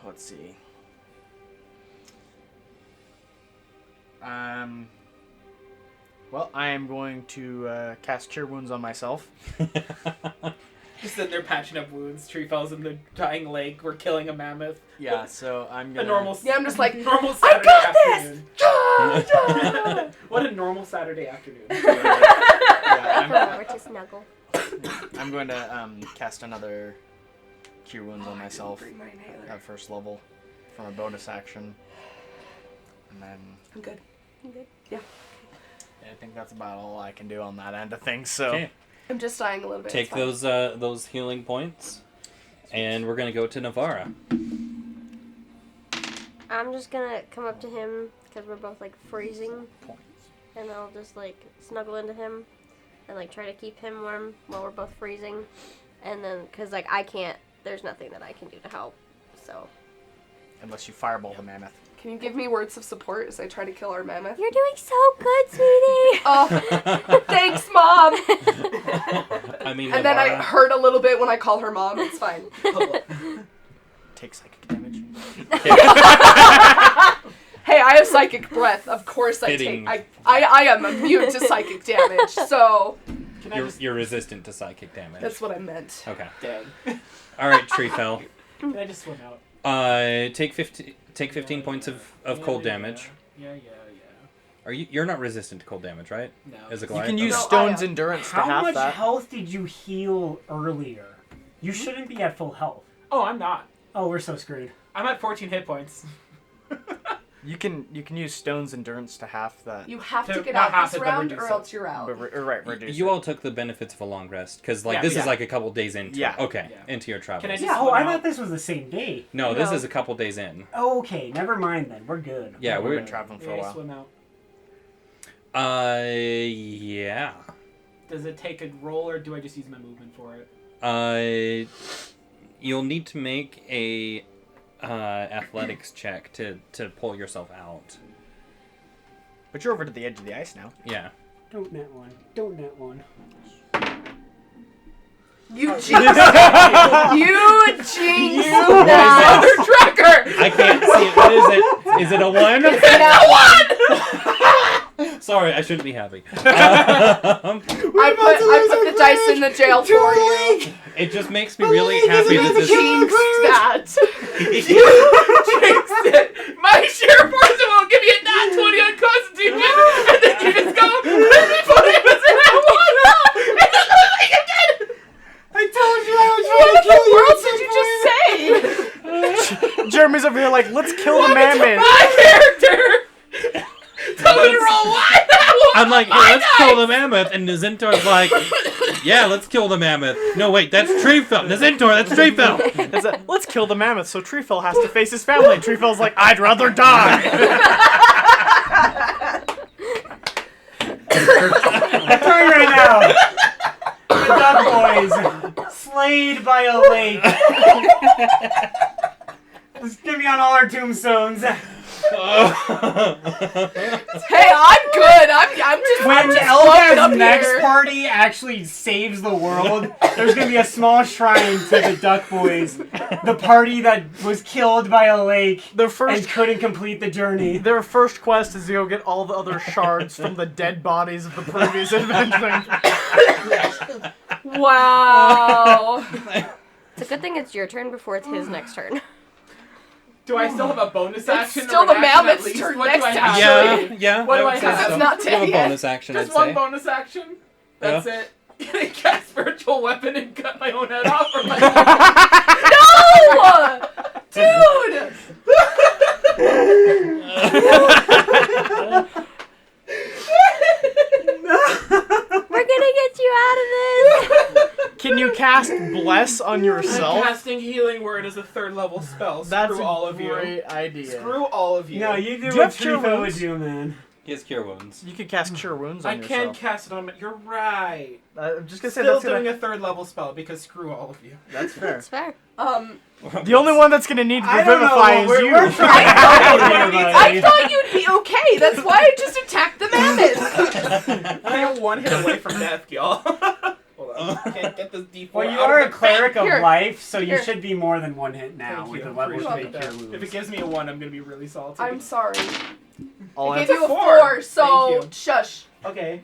let's see. Well, I am going to cast Cure Wounds on myself. Just sitting there patching up wounds. Treefell's in the dying lake. We're killing a mammoth. Yeah, so I'm gonna... A normal... Yeah, I'm just like, normal I Saturday got this! afternoon. What a normal Saturday afternoon. Remember to snuggle. I'm going to cast another Cure Wounds on myself at first level from a bonus action. And then... I'm good. You good? Yeah. I think that's about all I can do on that end of things, so... Okay. I'm just dying a little bit. Take those healing points, and we're gonna go to Navarra. I'm just gonna come up to him because we're both like freezing, and I'll just like snuggle into him and like try to keep him warm while we're both freezing, and then because like I can't, there's nothing that I can do to help, so. Unless you fireball the mammoth. Can you give me words of support as I try to kill our mammoth? You're doing so good, sweetie. Oh, thanks, Mom. I mean, And then I Navarra. hurt a little bit when I call her Mom. It's fine. Take psychic damage. Hey, I have psychic breath. Of course I Fitting. take. I am immune to psychic damage, so Can I just... You're resistant to psychic damage. that's what I meant. Okay. Dang. All right, Treefell. Can I just swim out? Take 15 points of cold damage. Yeah. You're not resistant to cold damage, right? No. As a You Goliath? can use No, Stone's I am. Endurance to How half much that. health did you heal earlier? You shouldn't be at full health. Oh, I'm not. Oh, we're so screwed. I'm at 14 hit points. You can use Stone's Endurance to half that. You have To to get not out half this it, but round, reduce or it. else you're out. Reduce You it. all took the benefits of a long rest, because Yeah, this yeah. is like a couple days into. Yeah. Okay, Yeah. into your travels. Can I just- Yeah. Oh, swim I out. thought this was the same day. No, this No. is a couple days in. Oh, okay, never mind then. We're good. Yeah, We've we're been traveling for Yeah, a I while. swim out. Yeah. Does it take a roll, or do I just use my movement for it? You'll need to make a athletics check to pull yourself out. But you're over to the edge of the ice now. Yeah. Don't net one. Don't net one. You jinxed it. You jinxed that. Mother Trucker. I can't see it. What is it? Is it a 1? Sorry, I shouldn't be happy. I put the dice in the jail for you. It just makes me really happy that this. Jinxed that. You jinxed it! My sheriff person won't give you a nat 20 on Constitution, and then you just go, let me put it in that one up! And then like you did! I told you I was What in the world did you just say? Jeremy's over here like, let's kill the What is mammoth. my character! Tell me to roll one! I'm like, hey, let's kill the mammoth, and Nazintor's like, yeah, let's kill the mammoth. No, wait, that's Treefell. Nazintor, that's Treefell. It's a, let's kill the mammoth so Treefell has to face his family. Treefell's like, I'd rather die. Turn right now. The Duck Boys, slayed by a lake. Just give me on all our tombstones. Hey, I'm good. I'm just When floating up Elga's next here. party actually saves the world, there's gonna be a small shrine to the Duck Boys, the party that was killed by a lake Their and first couldn't complete the journey. Their first quest is to go get all the other shards from the dead bodies of the previous adventure. Wow. It's a good thing it's your turn before it's his next turn. Do I still have a bonus action? still or the an action mammoth's at least? turn What do next I have? Yeah, yeah. What do would I say have? so. It's not You have a dead yet. bonus action, Just I'd one say. bonus action? That's Yeah. it? Can I cast spiritual weapon and cut my own head off? Or my... No! Dude! We're gonna get you out of this. Can you cast Bless on I'm yourself? casting Healing Word as a 3rd level spell. That's Screw a all of you. great idea. Screw all of you. No, you do Do you what have cure Treefell would wounds? do, man. He has cure wounds. You could cast Cure Wounds on I yourself. can cast it on my... You're right. I'm just gonna say Still that's doing gonna... a 3rd level spell because screw all of you. That's fair. It's fair. The only one that's gonna need I don't know Revivify what is you. we're trying to help here, I buddy. thought you'd be okay. That's why I just attacked the mammoth. I'm 1 hit away from death, y'all. Hold on. Can't get this D4 Well, you out are of a the cleric of Here. life, so you Here. should be more than 1 hit now Thank with you. the levels to Appreciate make cure that. wounds. If it gives me a 1, I'm gonna be really salty. I'm sorry. All I I gave you a Four. 4, so Thank you. shush. Okay.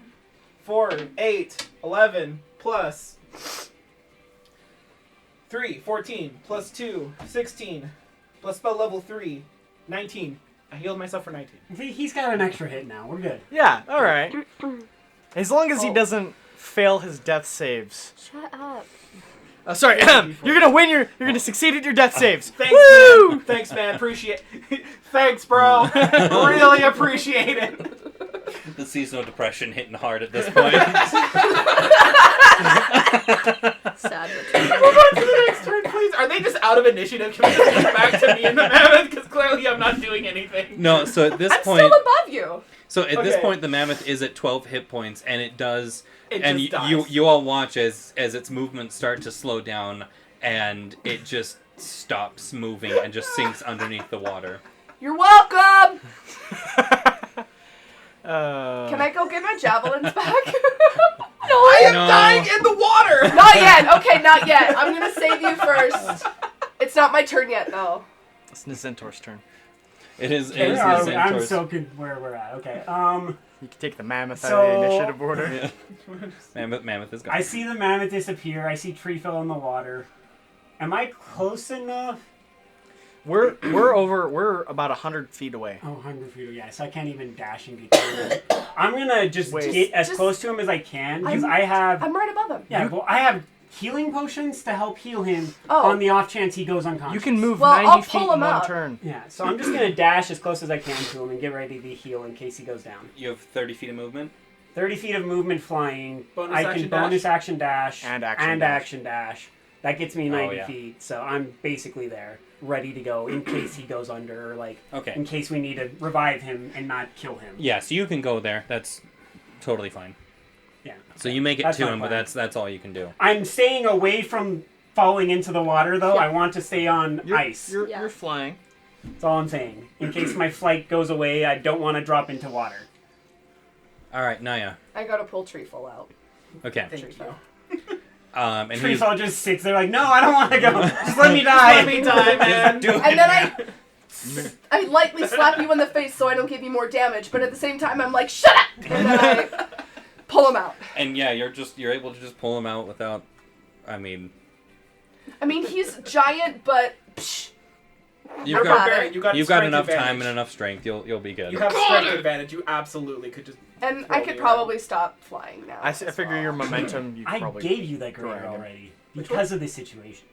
4, 8, 11, plus 3, 14, plus 2, 16, plus spell level 3, 19. I healed myself for 19. He's got an extra hit now. We're good. Yeah, alright. As long as he Oh. doesn't fail his death saves. Shut up. Sorry, you're gonna win you're gonna succeed at your death saves. Thanks, Woo! man. Thanks, man. Appreciate Thanks, bro. Really appreciate it. The seasonal depression hitting hard at this point. Sad. Move on to the next turn, please. Are they just out of initiative? Can we just get back to me and the mammoth? Because clearly I'm not doing anything. No, so at this I'm point, still above you. so at this Okay. point, the mammoth is at 12 hit points, and it does. It And just you dies. you all watch as its movements start to slow down, and it just stops moving and just sinks underneath the water. You're welcome. Can Can I go get my javelins back? I am No. dying in the water. Not yet. Okay, not yet. I'm gonna save you first. It's not my turn yet, though. It's Nizentor's turn. It is. It Where is are the we? I'm centaurs. so good where we're at. Okay. You can take the mammoth out of the So- initiative order. Yeah. Mammoth is gone. I see the mammoth disappear. I see Treefell in the water. Am I close enough? We're about 100 feet away. Oh, 100 feet. Yeah, so I can't even dash and get to him. I'm gonna just Wait. get as Just- close to him as I can because I'm- I have. I'm right above him. Yeah, well, I have healing potions to help heal him Oh. on the off chance he goes unconscious. You can move Well, 90 I'll feet pull in him one up. turn. Yeah, so I'm just gonna dash as close as I can to him and get ready to heal in case he goes down. You have 30 feet of movement. 30 feet of movement flying. Bonus I action can bonus dash. action dash And action dash. action dash. That gets me 90 yeah. feet, so I'm basically there, ready to go in case he goes under, or like Okay. in case we need to revive him and not kill him. Yeah, so you can go there. That's totally fine. Yeah. So you make it That's to my him, but plan. that's all you can do. I'm staying away from falling into the water, though. Yeah. I want to stay on ice. Yeah. You're flying. That's all I'm saying. In case my flight goes away, I don't want to drop into water. All right, Naya. I gotta pull Treefell out. Okay. Thank you. And he's Treefell just sits there like, no, I don't want to go. Just let me die. Let me die, man. do it. And then I lightly slap you in the face so I don't give you more damage, but at the same time I'm like, shut up! And then I pull him out. And yeah, you're able to just pull him out without. I mean, I mean, he's giant, but psh, you've I got got Barbarian, you got you've got strength enough time advantage. and enough strength. You'll be good. You have strength advantage. You absolutely could just. and Throw I me could around. probably stop flying now. I as figure well. your momentum, you could I probably... gave you that greater Correct. already because of this situation.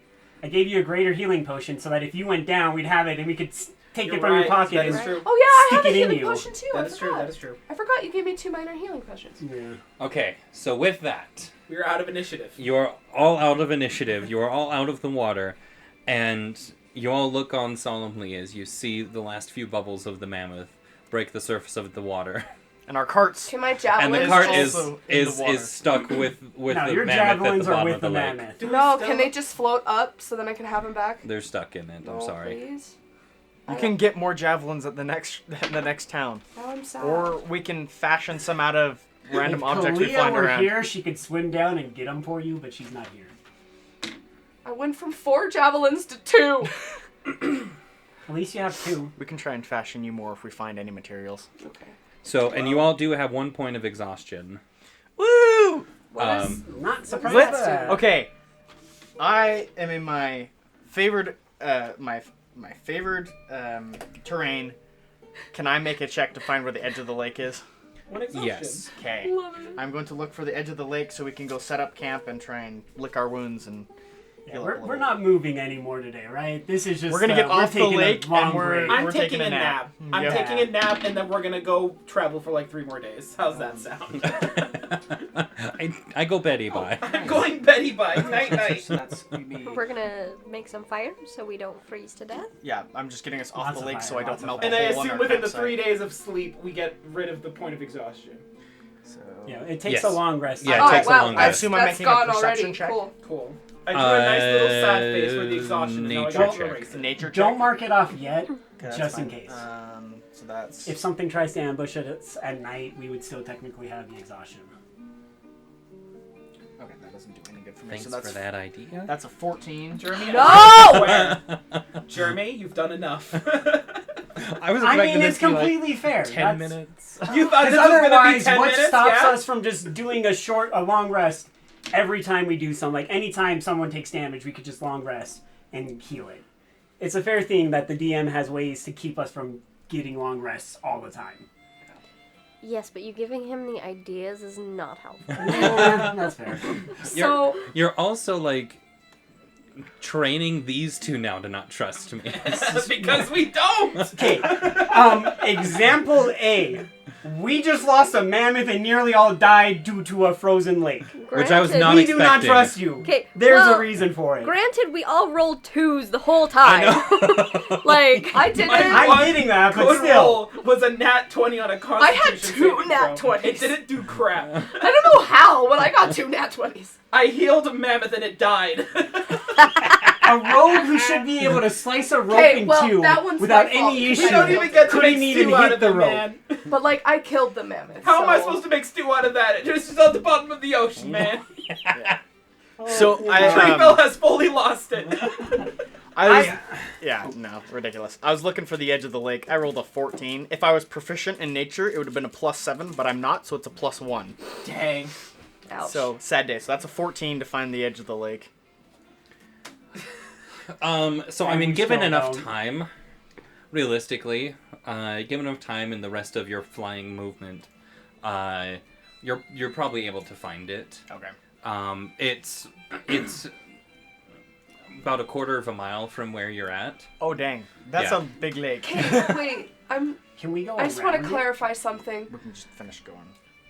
I gave you a greater healing potion so that if you went down, we'd have it and we could take You're it from right, your pocket. that is and- true. Oh yeah, I Stick have a it in healing you. potion too. That I is true. forgot. That is true. I forgot you gave me 2 minor healing potions. Yeah. Okay, so with that, We're out of initiative. you're all out of initiative. You are all out of the water, and you all look on solemnly as you see the last few bubbles of the mammoth break the surface of the water, And our carts... Can my and javelin? the cart also in the water. is stuck with No, the your mammoth at javelins the are bottom with of the the lake. mammoth. Do we No, still- can they just float up so then I can have him back? They're stuck in it. I'm No, sorry. Please. You can get more javelins at the next town. Now I'm sad. Or we can fashion some out of random If objects we Kalia find were around. here, she could swim down and get them for you, but she's not here. I went from 4 javelins to 2. At least you have 2. We can try and fashion you more if we find any materials. Okay. So, and you all do have 1 point of exhaustion. Woo! Not surprised Let's by that. Okay. I am in my favored my favored terrain. Can I make a check to find where the edge of the lake is? One exhaustion. Yes. Okay. Love it. I'm going to look for the edge of the lake so we can go set up camp and try and lick our wounds and Yeah, heal up a we're little. not moving anymore today, right? This is just We're gonna get off the taking a lake long and we're- break. I'm We're taking taking a a nap. nap. I'm Yeah. taking a nap, and then we're gonna go travel for like 3 more days. How's that sound? I go Betty by. I'm going Betty by night night. So that's maybe. We're gonna make some fire so we don't freeze to death. Yeah, I'm just getting us off Lots the of lake fire, so I don't lots of melt. fire. the And I hole in assume our within the campsite. 3 days of sleep, we get rid of the point of exhaustion. So Yeah, it takes Yes. a long rest. Yeah, it Oh, takes a wow. long I rest. assume I'm That's making a gone perception already. check. Cool. Cool. I drew a nice little sad face for the exhaustion. And now I nature got to check. erase it. Nature check. Don't mark it off yet, Okay, that's just in fine. case. So that's. If something tries to ambush us at night, we would still technically have the exhaustion. Okay, that doesn't do any good for me. Thanks so that's for that idea. That's a 14. Jeremy, No! I swear. Jeremy, you've done enough. I was I expecting mean, this it's to be like completely fair. 10 That's- minutes. You thought Because this was gonna be otherwise, 10 what minutes? stops Yeah? us from just doing a long rest every time we do something, like anytime someone takes damage, we could just long rest and heal it. It's a fair thing that the DM has ways to keep us from getting long rests all the time. Yes, but you giving him the ideas is not helpful. Yeah, that's fair. So You're also like training these two now to not trust me. Because we don't. Okay, example A. We just lost a mammoth and nearly all died due to a frozen lake. Which I was Granted- not We do not expecting. trust you. Okay, There's well, a reason for it. Granted, we all rolled 2s the whole time. Like, I didn't. I'm getting that, but Good still. roll was a nat 20 on a Constitution. I had 2 saving nat throw. 20s. It didn't do crap. I don't know how, but I got 2 nat 20s. I healed a mammoth and it died. A rogue who should be able to slice a rope Okay, in well, two that one's without my fault. any We issue. We don't even get to couldn't make even stew out hit of the the rope. man. But like, I killed the mammoth. How am I so- supposed to make stew out of that? It's just on the bottom of the ocean, man. So Treefell has fully lost it. Yeah, no, ridiculous. I was looking for the edge of the lake. I rolled a 14. If I was proficient in nature, it would have been a +7, but I'm not, so it's a +1. Dang. Ouch. So, sad day. So that's a 14 to find the edge of the lake. So I And mean, we given still enough don't. time, realistically, given enough time in the rest of your flying movement, you're probably able to find it. Okay. It's about a quarter of a mile from where you're at. Oh, dang. That's Yeah. a big lake. Okay, wait. Can we go I just want to around it? clarify something. We can just finish going.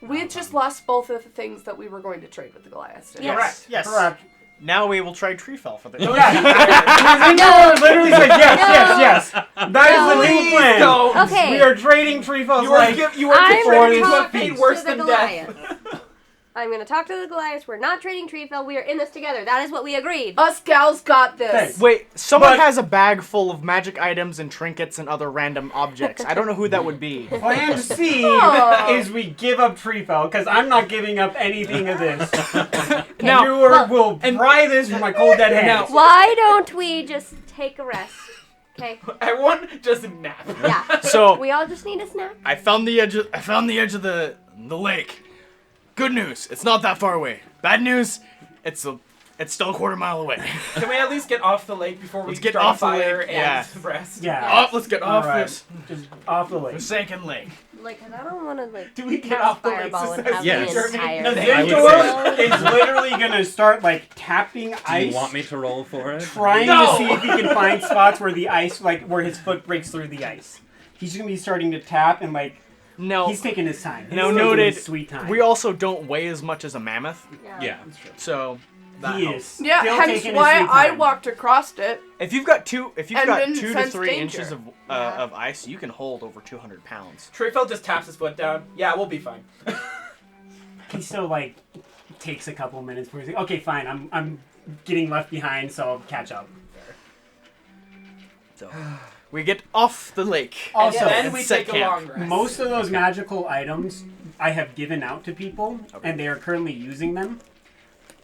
We had just lost both of the things that we were going to trade with the Goliaths. didn't we? Yes. Correct. Yes. Correct. Now we will try Treefell for the. Yeah. No, literally said yes. That is the new plan. Don't. Okay. We are trading Treefell's You are like you are I'm contributing gonna to a talk fate to worse the than Goliath. death. I'm gonna talk to the Goliaths. We're not trading Treefell. We are in this together. That is what we agreed. Us gals got this. Thanks. Wait, someone But- has a bag full of magic items and trinkets and other random objects. I don't know who that would be. Plan C Oh. is we give up Treefell because I'm not giving up anything of this. Now- you well, will pry this from my cold dead hands. Why don't we just take a rest? Okay. Everyone just nap. Yeah. So We all just need a snack. I found the edge. I found the edge of the lake. Good news, it's not that far away. Bad news, it's still a quarter mile away. Can we at least get off the lake before we Let's get start off the fire lake, and yeah. rest? Yeah. Let's get All off right. this Just off the lake. forsaken lake. Like, 'cause I don't want to like. Do we get cast off the lake fireball and so have Yes. the Germany- entire. No, thing I would Zendor say- is literally gonna start like tapping Do ice, you want me to roll for it? trying No! to see if he can find spots where the ice, like where his foot breaks through the ice. He's gonna be starting to tap and like No, he's taking his time. He's no, taking noted. his sweet time. We also don't weigh as much as a mammoth, Yeah. so that He helps. is. Yeah, still hence taking his why sweet I time. walked across it. If you've got 2 And to didn't 3 sense danger. inches of ice, you can hold over 200 pounds. Treefell just taps his foot down. Yeah, we'll be fine. He still like takes a couple minutes before he's like, okay, fine, I'm getting left behind, so I'll catch up. So we get off the lake. Also, and then and we set take a camp. long rest. most of those magical items I have given out to people, and they are currently using them.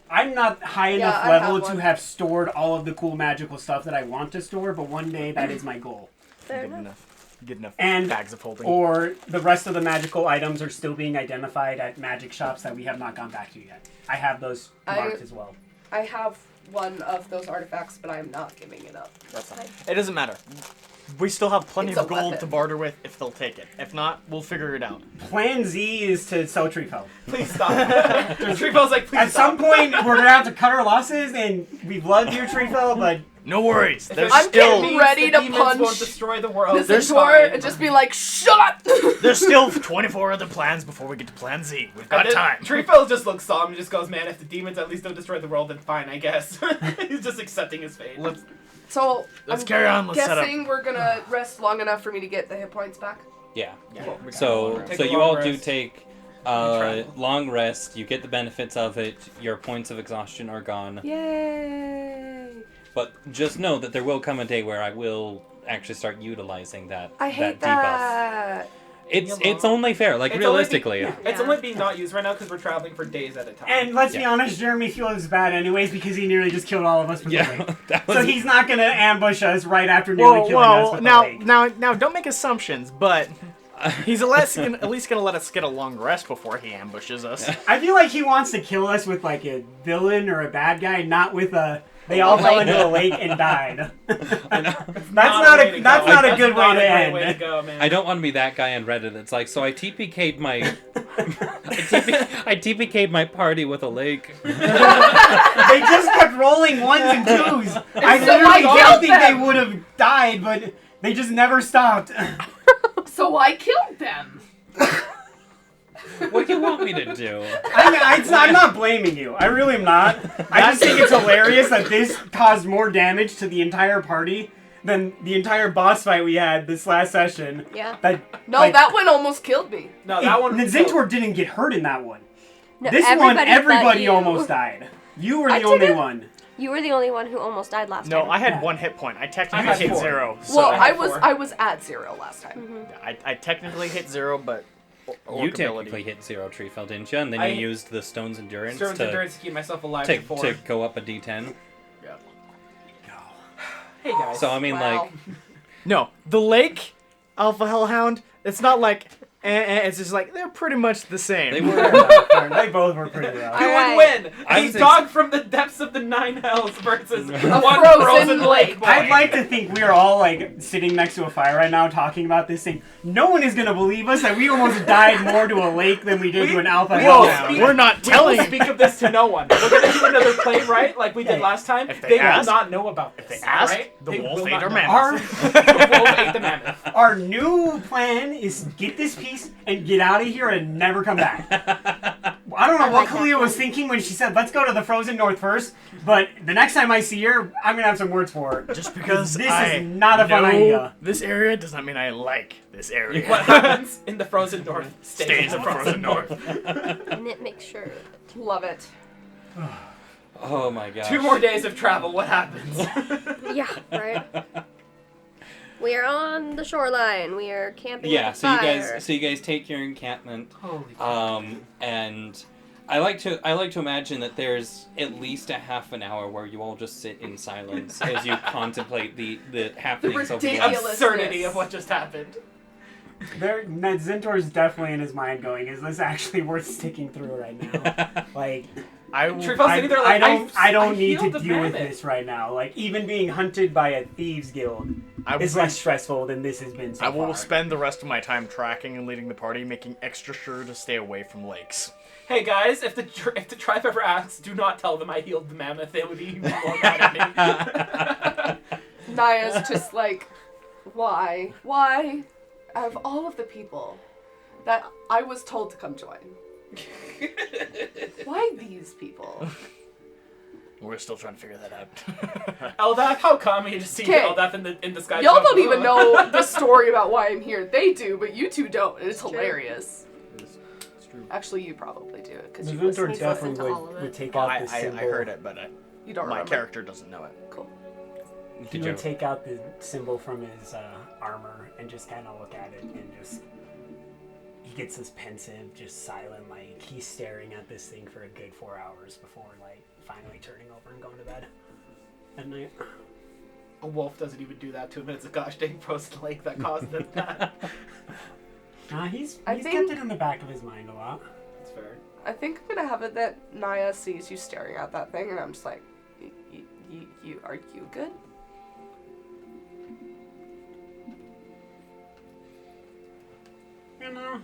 I'm not high enough I level have to one. have stored all of the cool magical stuff that I want to store, but one day that is my goal. Fair Good enough. enough And- bags of holding. Or the rest of the magical items are still being identified at magic shops that we have not gone back to yet. I have those marked as well. I have one of those artifacts, but I'm not giving it up. That's fine. It doesn't matter. We still have plenty It's of a gold weapon. to barter with if they'll take it. If not, we'll figure it out. Plan Z is to sell Treefell. Please stop. Treefell's like, please At stop. some point, we're gonna have to cut our losses, and we've loved you, Treefell, but No worries. There's I'm still getting ready the to demons punch won't destroy the world. This There's door fine. and just be like, shut up! there's still 24 other plans before we get to Plan Z. We've got And then time. Treefell just looks solemn and just goes, man, if the demons at least don't destroy the world, then fine, I guess. He's just accepting his fate. So, Let's I'm carry on. Let's set up. guessing we're gonna rest long enough for me to get the hit points back. Yeah. We So got so a you long all do rest. take long rest. You get the benefits of it. Your points of exhaustion are gone. Yay! But just know that there will come a day where I will actually start utilizing that I hate debuff. that. It's only fair. Like It's realistically. It's only being not used right now because we're traveling for days at a time. and let's be Yeah. honest, Jeremy feels bad anyways because he nearly just killed all of us with the Yeah. lake. That was So he's not gonna ambush us right after nearly Whoa, killing us whoa! with Now, the lake. now, don't make assumptions. But He's at least gonna let us get a long rest before he ambushes us. I feel like he wants to kill us with like a villain or a bad guy, not with a. They all fell into a lake and died. That's not a good way to end. Way to go, man. I don't want to be that guy on Reddit. It's like, so I TPK'd my I TPK'd my party with a lake. They just kept rolling ones and twos. I literally don't think they would have died, but they just never stopped. So I killed them. What do you want me to do? I'm not blaming you. I really am not. I just think it's hilarious that this caused more damage to the entire party than the entire boss fight we had this last session. Yeah. That one almost killed me. No, that one. The Zintor didn't get hurt in that one. No, This one, everybody almost died. You were the only one. You were the only one who almost died last No, time. I had 1 hit point. I technically had hit 4. 0. So Well, I I had was at 0 last time. I technically hit 0, but You technically hit 0 Treefell, didn't you? And then you used the Stone's Endurance to keep myself alive to for 4. to go up a D10. Yeah. Hey guys. So I mean, Wow. like, no, the lake, Alpha Hell Hound. It's not like it's just like they're pretty much the same. they were. They both were pretty rough. Who Alright. would win? I A was dog from the depths of the 9 hells versus one frozen frozen lake. lake boy. I'd like to think we're all like sitting next to a fire right now talking about this thing. No one is gonna believe us that we almost died more to a lake than we did to an Alpha Hell Hound. We're not We will telling. speak of this to no one. We're gonna do another play, right? Like we did last time. If they They will ask- not know about this. If they ask, right? the They wolf will ate not our know. mammoth. The wolf ate the mammoth. Our new plan is get this piece and get out of here and never come back. I don't know what like that Kalia was plan. thinking when she said, let's go to the frozen north first, but the next time I see her, I'm going to have some words for her. Just because This I is not a fun know idea. this area does not mean I like this area. What happens in the frozen north Stays in the frozen north. And it makes sure. Love it. Oh my gosh. 2 more days of travel. What happens? Yeah, right. We are on the shoreline. We are camping. Yeah. With So the you fire. guys take your encampment. Holy And I like to imagine that there's at least a half an hour where you all just sit in silence as you contemplate the happenings of the life. ridiculous- absurdity of what just happened. Zintor's definitely in his mind going, is this actually worth sticking through right now? Like, Treefell's sitting there like, I don't need to healed the deal with mammoth. this right now. Like, even being hunted by a thieves guild is less stressful than this has been so I will far. spend the rest of my time tracking and leading the party, making extra sure to stay away from lakes. Hey guys, if the tribe ever asks, do not tell them I healed the mammoth. They would be more mad at me. Naya's just like, why? Why? Out of all of the people that I was told to come join, why these people? We're still trying to figure that out. Eldath, how come you just see Okay. Eldath in the sky? Y'all don't even know the story about why I'm here. They do, but you two don't. And it's True. hilarious. It's true. Actually, you probably do it because The you Zintor listen. He's definitely listened to all of would it. take Well, out the I symbol. heard it, but You don't my remember. character doesn't know it. Cool. He Did would you? take out the symbol from his armor and just kind of look at it and just... He gets this pensive, just silent, like, he's staring at this thing for a good 4 hours before, like, finally turning over and going to bed at night. A wolf doesn't even do that to him. It's a gosh dang frozen lake that caused it that. He's I kept think- it in the back of his mind a lot. That's fair. I think I'm gonna have it that Naya sees you staring at that thing, and I'm just like, you are you good? You know,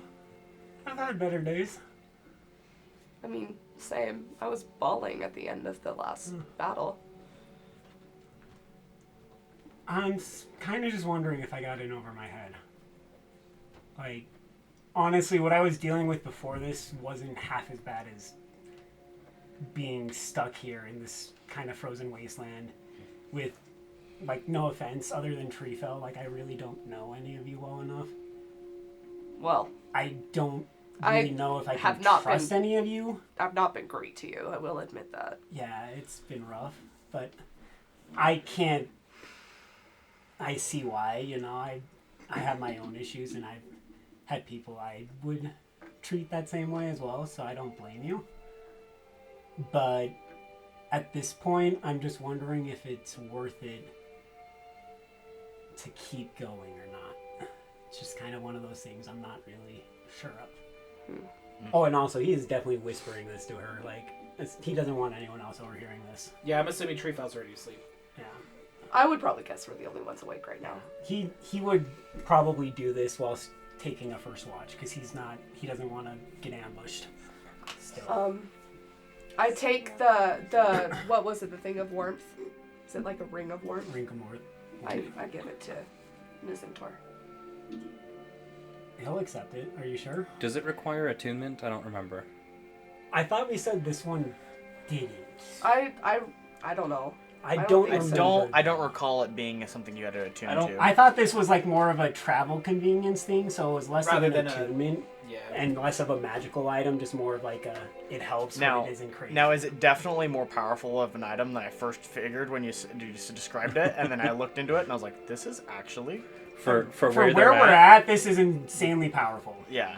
I've had better days. I mean, same. I was bawling at the end of the last battle. I'm kind of just wondering if I got in over my head. Like, honestly, what I was dealing with before this wasn't half as bad as being stuck here in this kind of frozen wasteland with, like, no offense, other than Treefell, like, I really don't know any of you well enough. Well, I don't I really know if I have can not trust been- any of you. I've not been great to you. I will admit that. Yeah, it's been rough, but I can't. I see why, you know. I have my own issues, and I've had people I would treat that same way as well, so I don't blame you. But at this point, I'm just wondering if it's worth it to keep going or not. It's just kind of one of those things I'm not really sure of. Oh, and also he is definitely whispering this to her. Like he doesn't want anyone else overhearing this. Yeah, I'm assuming Treefell's already asleep. Yeah. I would probably guess we're the only ones awake right now. He would probably do this whilst taking a first watch because he doesn't want to get ambushed. Still. I take the what was it? The thing of warmth. Is it like a ring of warmth? Ring of Warmth. I give it to Nizentor. He'll accept it. Are you sure? Does it require attunement? I don't remember. I thought we said this one didn't. I don't know. I don't don't think remember. so. I don't recall it being something you had to attune to. I thought this was like more of a travel convenience thing, so it was less Rather of an than attunement Yeah. and less of a magical item, just more of like a it helps Now, but it isn't crazy. now, is it definitely more powerful of an item than I first figured when you just described it? And then I looked into it and I was like, this is actually... For for where where they're we're at. at, this is insanely powerful. Yeah.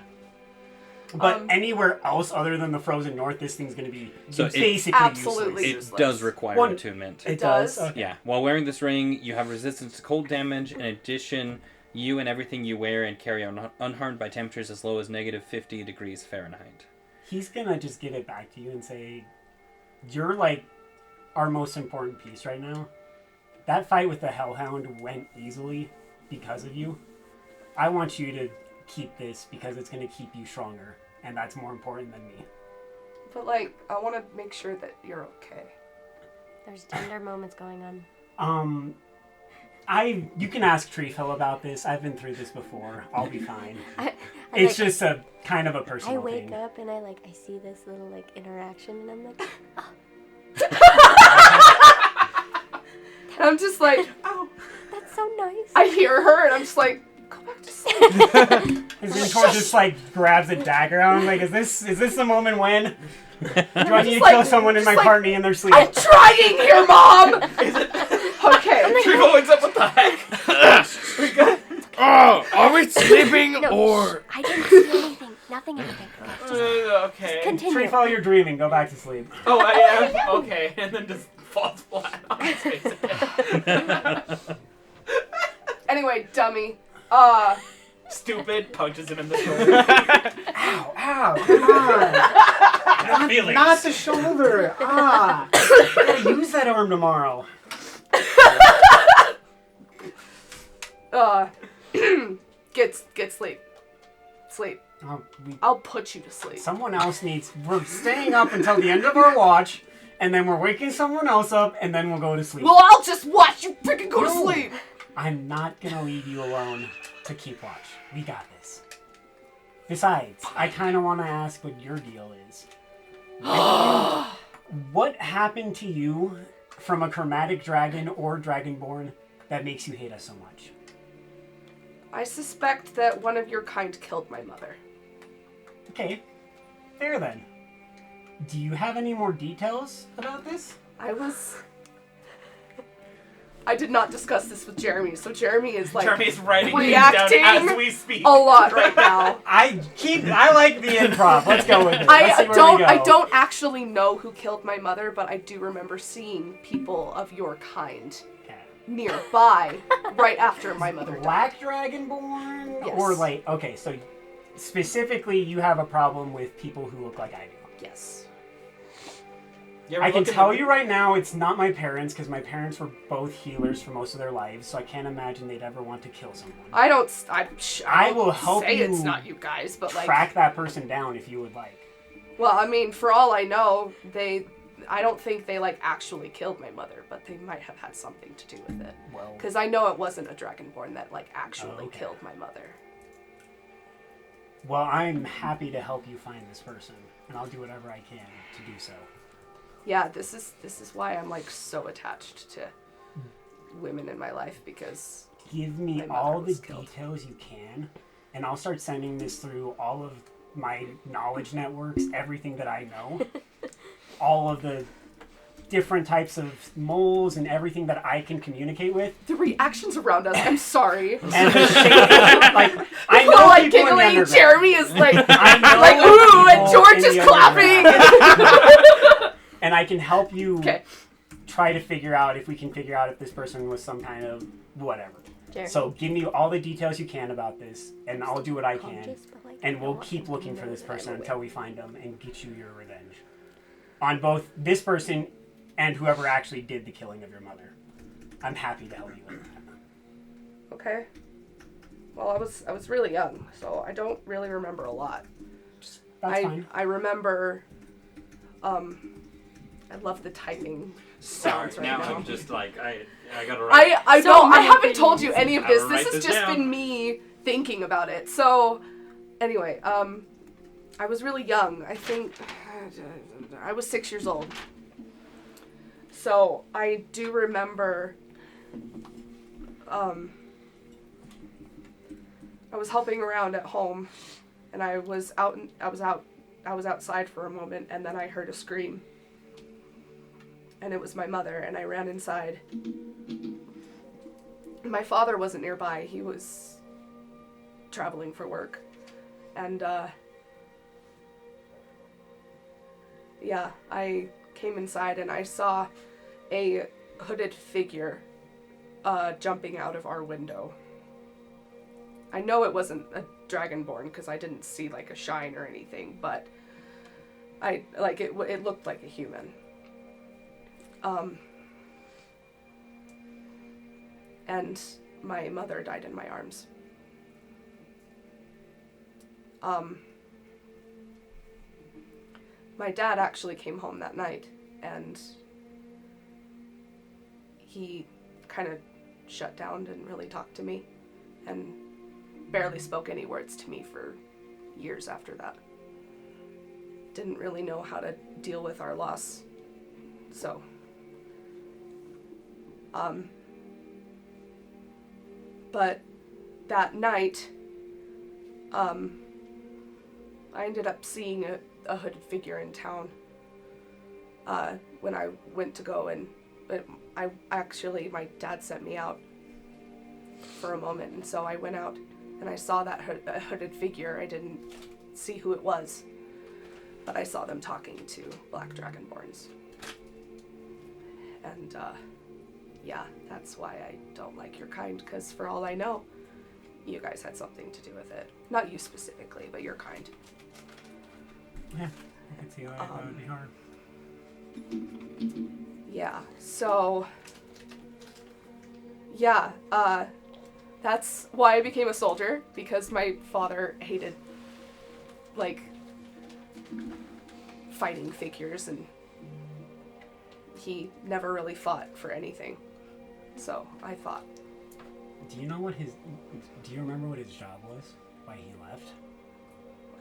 But anywhere else other than the frozen north, this thing's going to be So it- basically Absolutely. useless. It useless. does require One- attunement. It does. does? Okay. Yeah. While wearing this ring, you have resistance to cold damage. In addition, you and everything you wear and carry are unharmed by temperatures as low as negative 50 degrees Fahrenheit. He's going to just give it back to you and say, you're like our most important piece right now. That fight with the Hell Hound went easily because of you. I want you to keep this because it's going to keep you stronger. And that's more important than me. But like, I want to make sure that you're okay. There's tender moments going on. You can ask Treefell about this. I've been through this before. I'll be fine. It's Just a kind of a I personal wake thing. up and I see this little like interaction and I'm like, And I'm just like, oh, that's so nice. I hear her and I'm just like, go back to sleep. And Zintor just like grabs a dagger out. I'm like, is this the moment when? Do I need to like- kill someone in my just like- party in their sleep? I'm trying here, Mom! Okay. Treefell wakes up, what the heck? We good? Oh, are we sleeping No, or... I didn't see anything. Nothing. Okay. Continue. Treefell, you're dreaming. Go back to sleep. Oh, I am? Okay. And then just falls flat on his face again. Anyway, dummy. Stupid, punches him in the shoulder. Ow, come on. Not the shoulder. I gotta use that arm tomorrow. Get sleep. Sleep. I'll put you to sleep. Someone else needs... We're staying up until the end of our watch, and then we're waking someone else up, and then we'll go to sleep. Well, I'll just watch you freaking go to No. sleep. I'm not gonna leave you alone to keep watch. We got this. Besides, I kind of want to ask what your deal is. What happened to you from a chromatic dragon or dragonborn that makes you hate us so much? I suspect that one of your kind killed my mother. Okay, fair then. Do you have any more details about this? I did not discuss this with Jeremy, so Jeremy is like Jeremy's writing things down reacting as we speak. a lot right now. I like the improv. Let's go with it. Let's see where we go. I don't actually know who killed my mother, but I do remember seeing people of your kind Okay. nearby right after my mother died. Black Dragonborn? Yes. Or like, okay, so specifically you have a problem with people who look like I do. Yes. You ever I can look at tell the- you right now, it's not my parents, because my parents were both healers for most of their lives, so I can't imagine they'd ever want to kill someone. I will help say you it's not you guys, but like, track that person down if you would like. well, I mean, for all I know, I don't think they like actually killed my mother, but they might have had something to do with it. Well, Because I know it wasn't a dragonborn that like actually okay. killed my mother. well, I'm happy to help you find this person, and I'll do whatever I can to do so. Yeah, this is why I'm like so attached to women in my life, because Give me my mother all the was killed. details you can, and I'll start sending this through all of my knowledge networks, everything that I know, all of the different types of moles and everything that I can communicate with. the reactions around us, I'm sorry. And the shape, like, I know People like people in the giggling, underground. Jeremy is like, I know like, ooh, and people George in is the clapping. And I can help you Okay. try to figure out if we can figure out if this person was some kind of whatever. Sure. So give me all the details you can about this, and I'll do what I can. Conscious, but, like, And I we'll want keep them to looking for know this that I'm person aware. until we find them and get you your revenge. On both this person and whoever actually did the killing of your mother. I'm happy to help you with that. Okay. Well, I was really young, so I don't really remember a lot. That's fine. I remember, I love the typing sounds right now. I'm just like, I gotta I So know, I many haven't told you things. any of I this. will write This has this just down. been me thinking about it. So, anyway, I was really young. I think I was 6 years old. So, I do remember, I was helping around at home, and I was outside for a moment, and then I heard a scream. And it was my mother, and I ran inside. My father wasn't nearby. He was traveling for work. And, yeah, I came inside and I saw a hooded figure jumping out of our window. I know it wasn't a dragonborn because I didn't see like a shine or anything, but it looked like a human. And my mother died in my arms. My dad actually came home that night, and he kind of shut down, didn't really talk to me, and barely spoke any words to me for years after that. Didn't really know how to deal with our loss, so but that night, I ended up seeing a hooded figure in town when I went to go, and my dad sent me out for a moment, and so I went out and I saw that hooded figure. I didn't see who it was, but I saw them talking to black dragonborns. And yeah, that's why I don't like your kind, because for all I know, you guys had something to do with it. Not you specifically, but your kind. Yeah, I can see why that would be hard. Yeah, so yeah, that's why I became a soldier, because my father hated like fighting figures, and he never really fought for anything. So I thought. Do you remember what his job was? Why he left?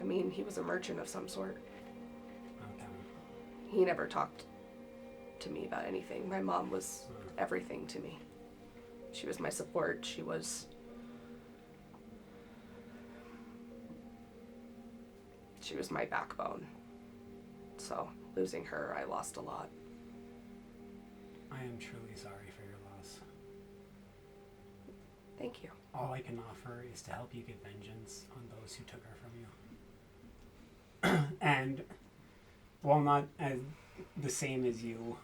I mean, he was a merchant of some sort. Okay. He never talked to me about anything. My mom was everything to me. She was my support. She was my backbone. So, losing her, I lost a lot. I am truly sorry for your loss. Thank you. All I can offer is to help you get vengeance on those who took her from you. And while not as the same as you,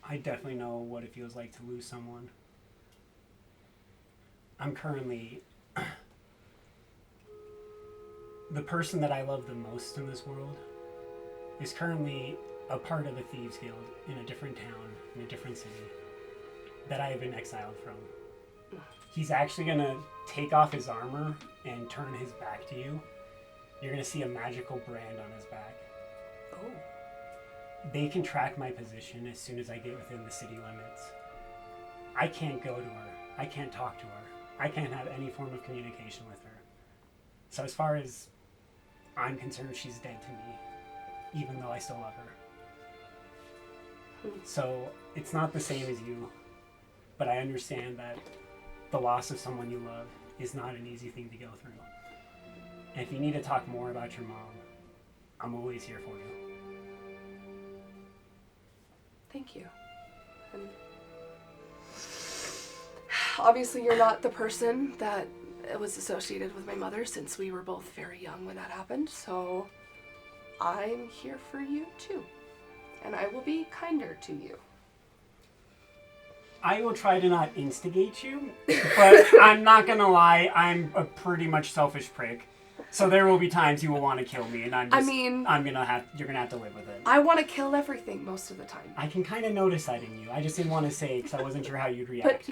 I definitely know what it feels like to lose someone. I'm currently the person that I love the most in this world is currently a part of a thieves guild in a different town, in a different city, that I have been exiled from. He's actually gonna take off his armor and turn his back to you. You're gonna see a magical brand on his back. Oh. They can track my position as soon as I get within the city limits. I can't go to her. I can't talk to her. I can't have any form of communication with her. So as far as I'm concerned, she's dead to me, even though I still love her. So it's not the same as you, but I understand that the loss of someone you love is not an easy thing to go through. And if you need to talk more about your mom, I'm always here for you. Thank you. And obviously you're not the person that was associated with my mother, since we were both very young when that happened, so I'm here for you too. And I will be kinder to you. I will try to not instigate you, but I'm not gonna lie, I'm a pretty much selfish prick. So there will be times you will want to kill me, and you're gonna have to live with it. I want to kill everything most of the time. I can kind of notice that in you. I just didn't want to say it because I wasn't sure how you'd react.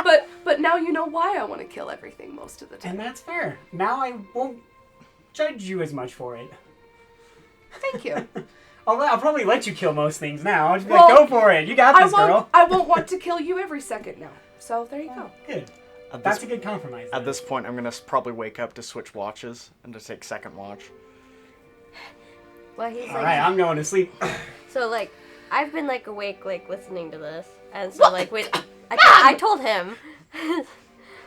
But now you know why I want to kill everything most of the time. And that's fair. Now I won't judge you as much for it. Thank you. I'll probably let you kill most things now. I'll just be like, go for it. You got this, girl. I won't want to kill you every second now. So there you go. Good. That's a good compromise. At this point, I'm going to probably wake up to switch watches and to take second watch. Well, he's All like. right, I'm going to sleep. So like, I've been like awake, like listening to this, and so like, I told him.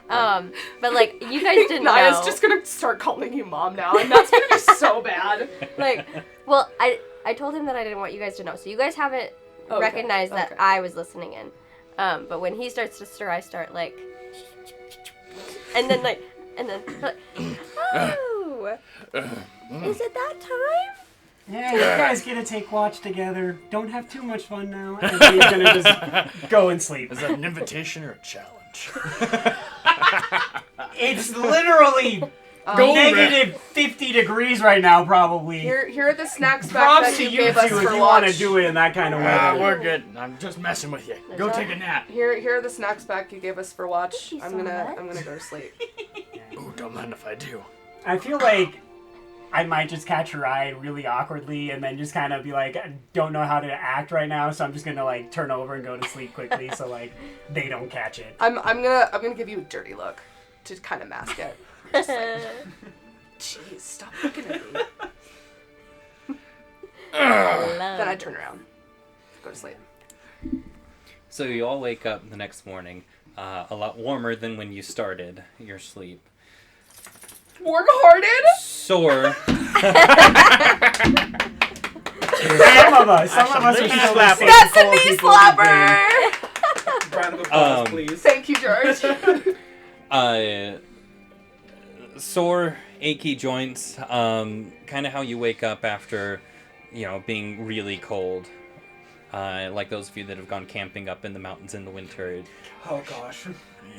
But like, you guys didn't know. Naya's just gonna start calling you mom now, and that's gonna be so bad. Like, well, I told him that I didn't want you guys to know, so you guys haven't recognized that I was listening in. But when he starts to stir, I start like, and then like, oh, is it that time? Yeah, you guys get to take watch together. Don't have too much fun now. And he's gonna just go and sleep. Is that an invitation or a challenge? It's literally negative 50 degrees right now, probably. Here are the snacks back Props that to you you gave us two if for you watch. want to do it in that kind of weather. We're good. I'm just messing with you. Go take a nap. Here are the snacks back you gave us for watch. Thank you I'm so gonna much. go to sleep. Ooh, don't mind if I do. I feel like I might just catch your eye really awkwardly and then just kind of be like, I don't know how to act right now, so I'm just gonna like turn over and go to sleep quickly so like they don't catch it. I'm gonna give you a dirty look to kind of mask it. Just like, jeez, stop looking at me. Then I turn around, go to sleep. So you all wake up the next morning, a lot warmer than when you started your sleep. Warm-hearted? Sore. Some of us are still the same That's a cold knee people we've been. slapper! Round of applause, please. Thank you, George. Sore, achy joints, kind of how you wake up after, being really cold. Like those of you that have gone camping up in the mountains in the winter. Oh gosh.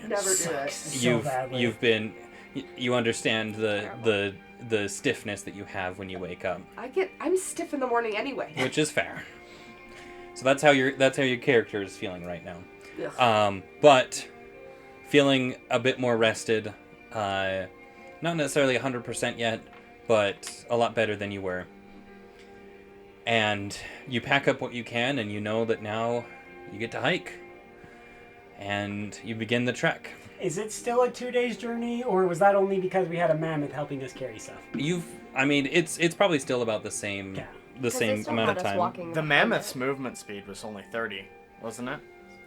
Never do it. So badly. You understand the stiffness that you have when you wake up, I'm stiff in the morning anyway. which is fair. So that's how your character is feeling right now. Ugh. But feeling a bit more rested, not necessarily 100% yet, but a lot better than you were. And you pack up what you can, and you know that now you get to hike. And you begin the trek. Is it still a 2 days journey, or was that only because we had a mammoth helping us carry stuff? It's probably still about the same Yeah. the same amount of time. The mammoth's movement speed was only 30, wasn't it?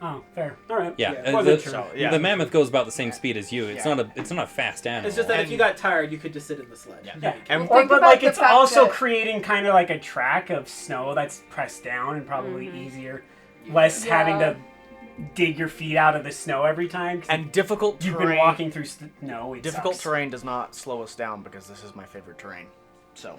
Oh, fair. All right. Yeah, Wasn't sure. the mammoth goes about the same speed as you. It's not a fast animal. It's just that if you got tired, you could just sit in the sled. Yeah. And But about like the it's fact also that- creating kind of like a track of snow that's pressed down and probably easier, less having to dig your feet out of the snow every time. 'Cause and difficult you've terrain. been walking through snow. It Difficult sucks. terrain does not slow us down because this is my favorite terrain. So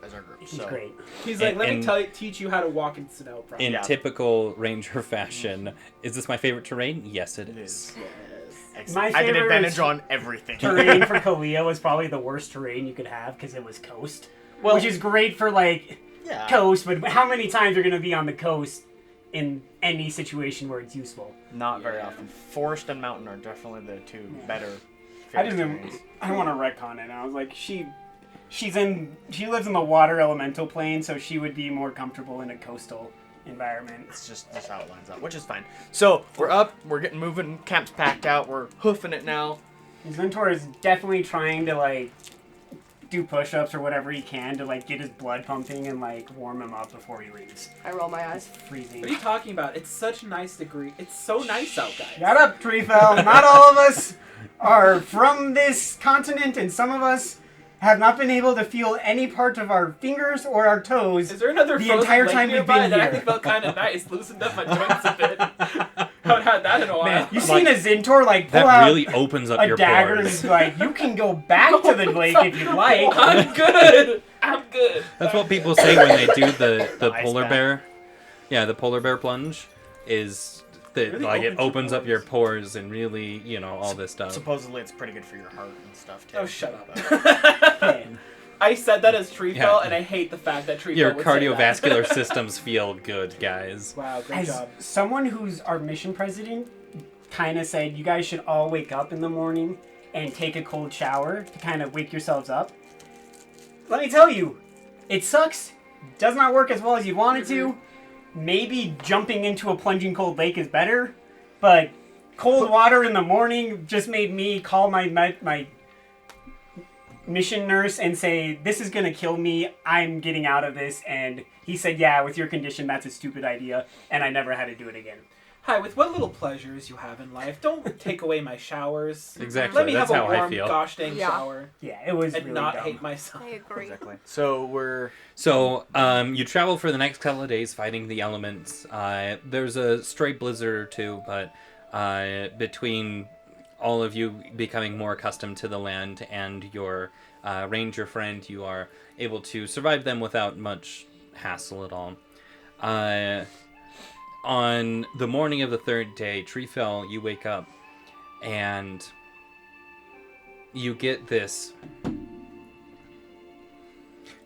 as our group. He's So great. He's like, let me And- teach you how to walk in snow. Probably. In Yeah. typical ranger fashion, is this my favorite terrain? Yes, it it is. is. Yes. My I get favorite advantage on everything. Terrain for Kalia was probably the worst terrain you could have because it was coast, Well- which is great for like Yeah. coast. But how many times are going to be on the coast in any situation where it's useful? Not very often. Forest and mountain are definitely the two better. I didn't. I don't want to retcon it. I was like, she lives in the water elemental plane, so she would be more comfortable in a coastal environment. It's just how it lines up, which is fine. So we're up. We're getting moving. Camp's packed out. We're hoofing it now. Zentor is definitely trying to like do push-ups or whatever he can to like get his blood pumping and like warm him up before he leaves. I roll my eyes. Freezing. What are you talking about? It's such a nice degree. It's so nice out, guys. Shut up, Treefell. Not all of us are from this continent, and some of us have not been able to feel any part of our fingers or our toes. Is there another The frozen entire lake time we've nearby been that I here? think felt kind of nice, loosened up my joints a bit? Haven't had that in a while. Man, you seen a Zentor like pull That out really opens up a your dagger and pores. is like, you can go back to the lake if you'd like. I'm good. I'm good. That's what people say when they do the Ice polar bath. bear. Yeah, the polar bear plunge is that Really like it opens your opens up your pores. pores and really, all this stuff. Supposedly, it's pretty good for your heart and stuff too. Oh, shut up. Okay. I said that as Treefell, Yeah. and I hate the fact that Treefell Your would say that. cardiovascular systems feel good, guys. Wow, great As job. someone who's our mission president kind of said, you guys should all wake up in the morning and take a cold shower to kind of wake yourselves up. Let me tell you, it sucks. Does not work as well as you want it to. Maybe jumping into a plunging cold lake is better, but cold water in the morning just made me call my mission nurse and say, this is going to kill me. I'm getting out of this. And he said, yeah, with your condition, that's a stupid idea. And I never had to do it again. Hi, with what little pleasures you have in life, don't take away my showers. Exactly, Let me that's have a how I warm, feel. gosh dang Yeah. shower Yeah, it was and really not dumb. hate myself. I agree. Exactly. So we're So, you travel for the next couple of days fighting the elements. There's a stray blizzard or two, but between all of you becoming more accustomed to the land and your ranger friend, you are able to survive them without much hassle at all. On the morning of the third day, Treefell, you wake up and you get this.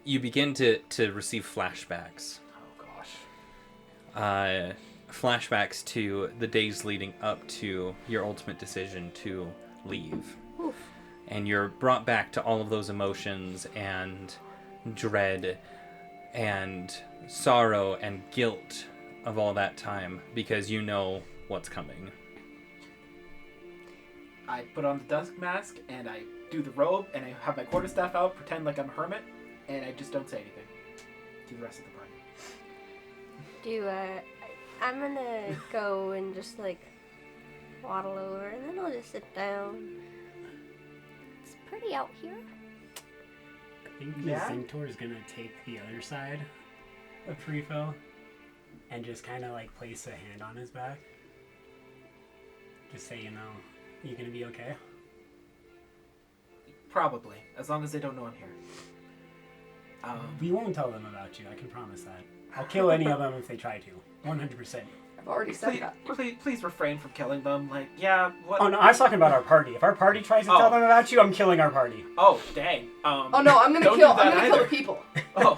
You begin to receive flashbacks. Oh gosh. Flashbacks to the days leading up to your ultimate decision to leave. Oof. And you're brought back to all of those emotions and dread and sorrow and guilt of all that time because you know what's coming. I put on the dusk mask and I do the robe and I have my quarterstaff out, pretend like I'm a hermit, and I just don't say anything to the rest of the party. I'm gonna go and just like waddle over, and then I'll just sit down. It's pretty out here. I think Yeah? the Centaur is going to take the other side of Treefell and just kind of like place a hand on his back. Just say, you going to be okay? Probably, as long as they don't know I'm here. We won't tell them about you, I can promise that. I'll kill any of them if they try to. 100%. I've already said Please, that. please refrain from killing them. Like, yeah, what? Oh no, I was talking about our party. If our party tries to Oh. tell them about you, I'm killing our party. Oh, dang. Oh no, I'm gonna don't kill. do that I'm gonna kill the either. people. Oh,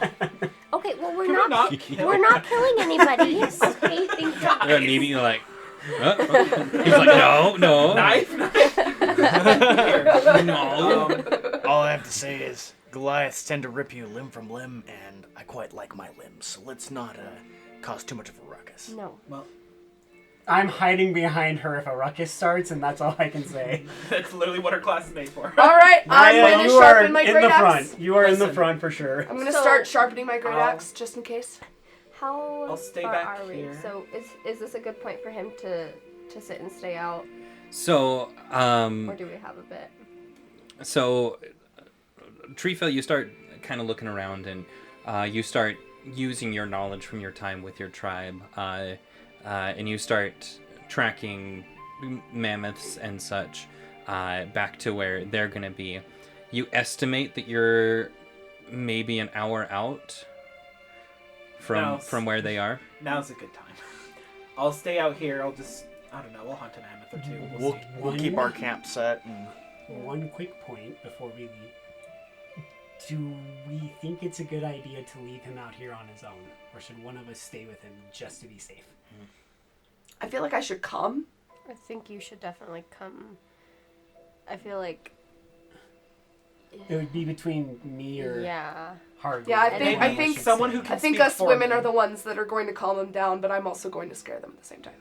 Okay, well we're can we not. not kill? We're not killing anybody. Okay, thank God. And maybe you're like, he's like, no. Knife? Here. No. all I have to say is Goliaths tend to rip you limb from limb, and I quite like my limbs, so let's not cause too much of a ruckus. No. Well, I'm hiding behind her if a ruckus starts, and that's all I can say. that's literally what our class is made for. All right, I'm Maya, gonna you are sharpen my in great the axe. front. You are in the Listen. front for sure. I'm gonna So- start sharpening my great I'll- axe just in case. How I'll stay far back are we? here. So is this a good point for him to sit and stay out, So, or do we have a bit? So, Treefell, you start kind of looking around, and you start using your knowledge from your time with your tribe, and you start tracking mammoths and such back to where they're going to be. You estimate that you're maybe an hour out No. from where they are. Now's a good time. I'll stay out here. I don't know, we'll hunt a mammoth or two. We'll see. We'll keep our camp set and One quick point before we leave. Do we think it's a good idea to leave him out here on his own? Or should one of us stay with him just to be safe? I feel like I should come. I think you should definitely come. I feel like It would be between me or yeah. Hard. Yeah, I think- I think someone who can I think speak us for women me. are the ones that are going to calm them down, but I'm also going to scare them at the same time.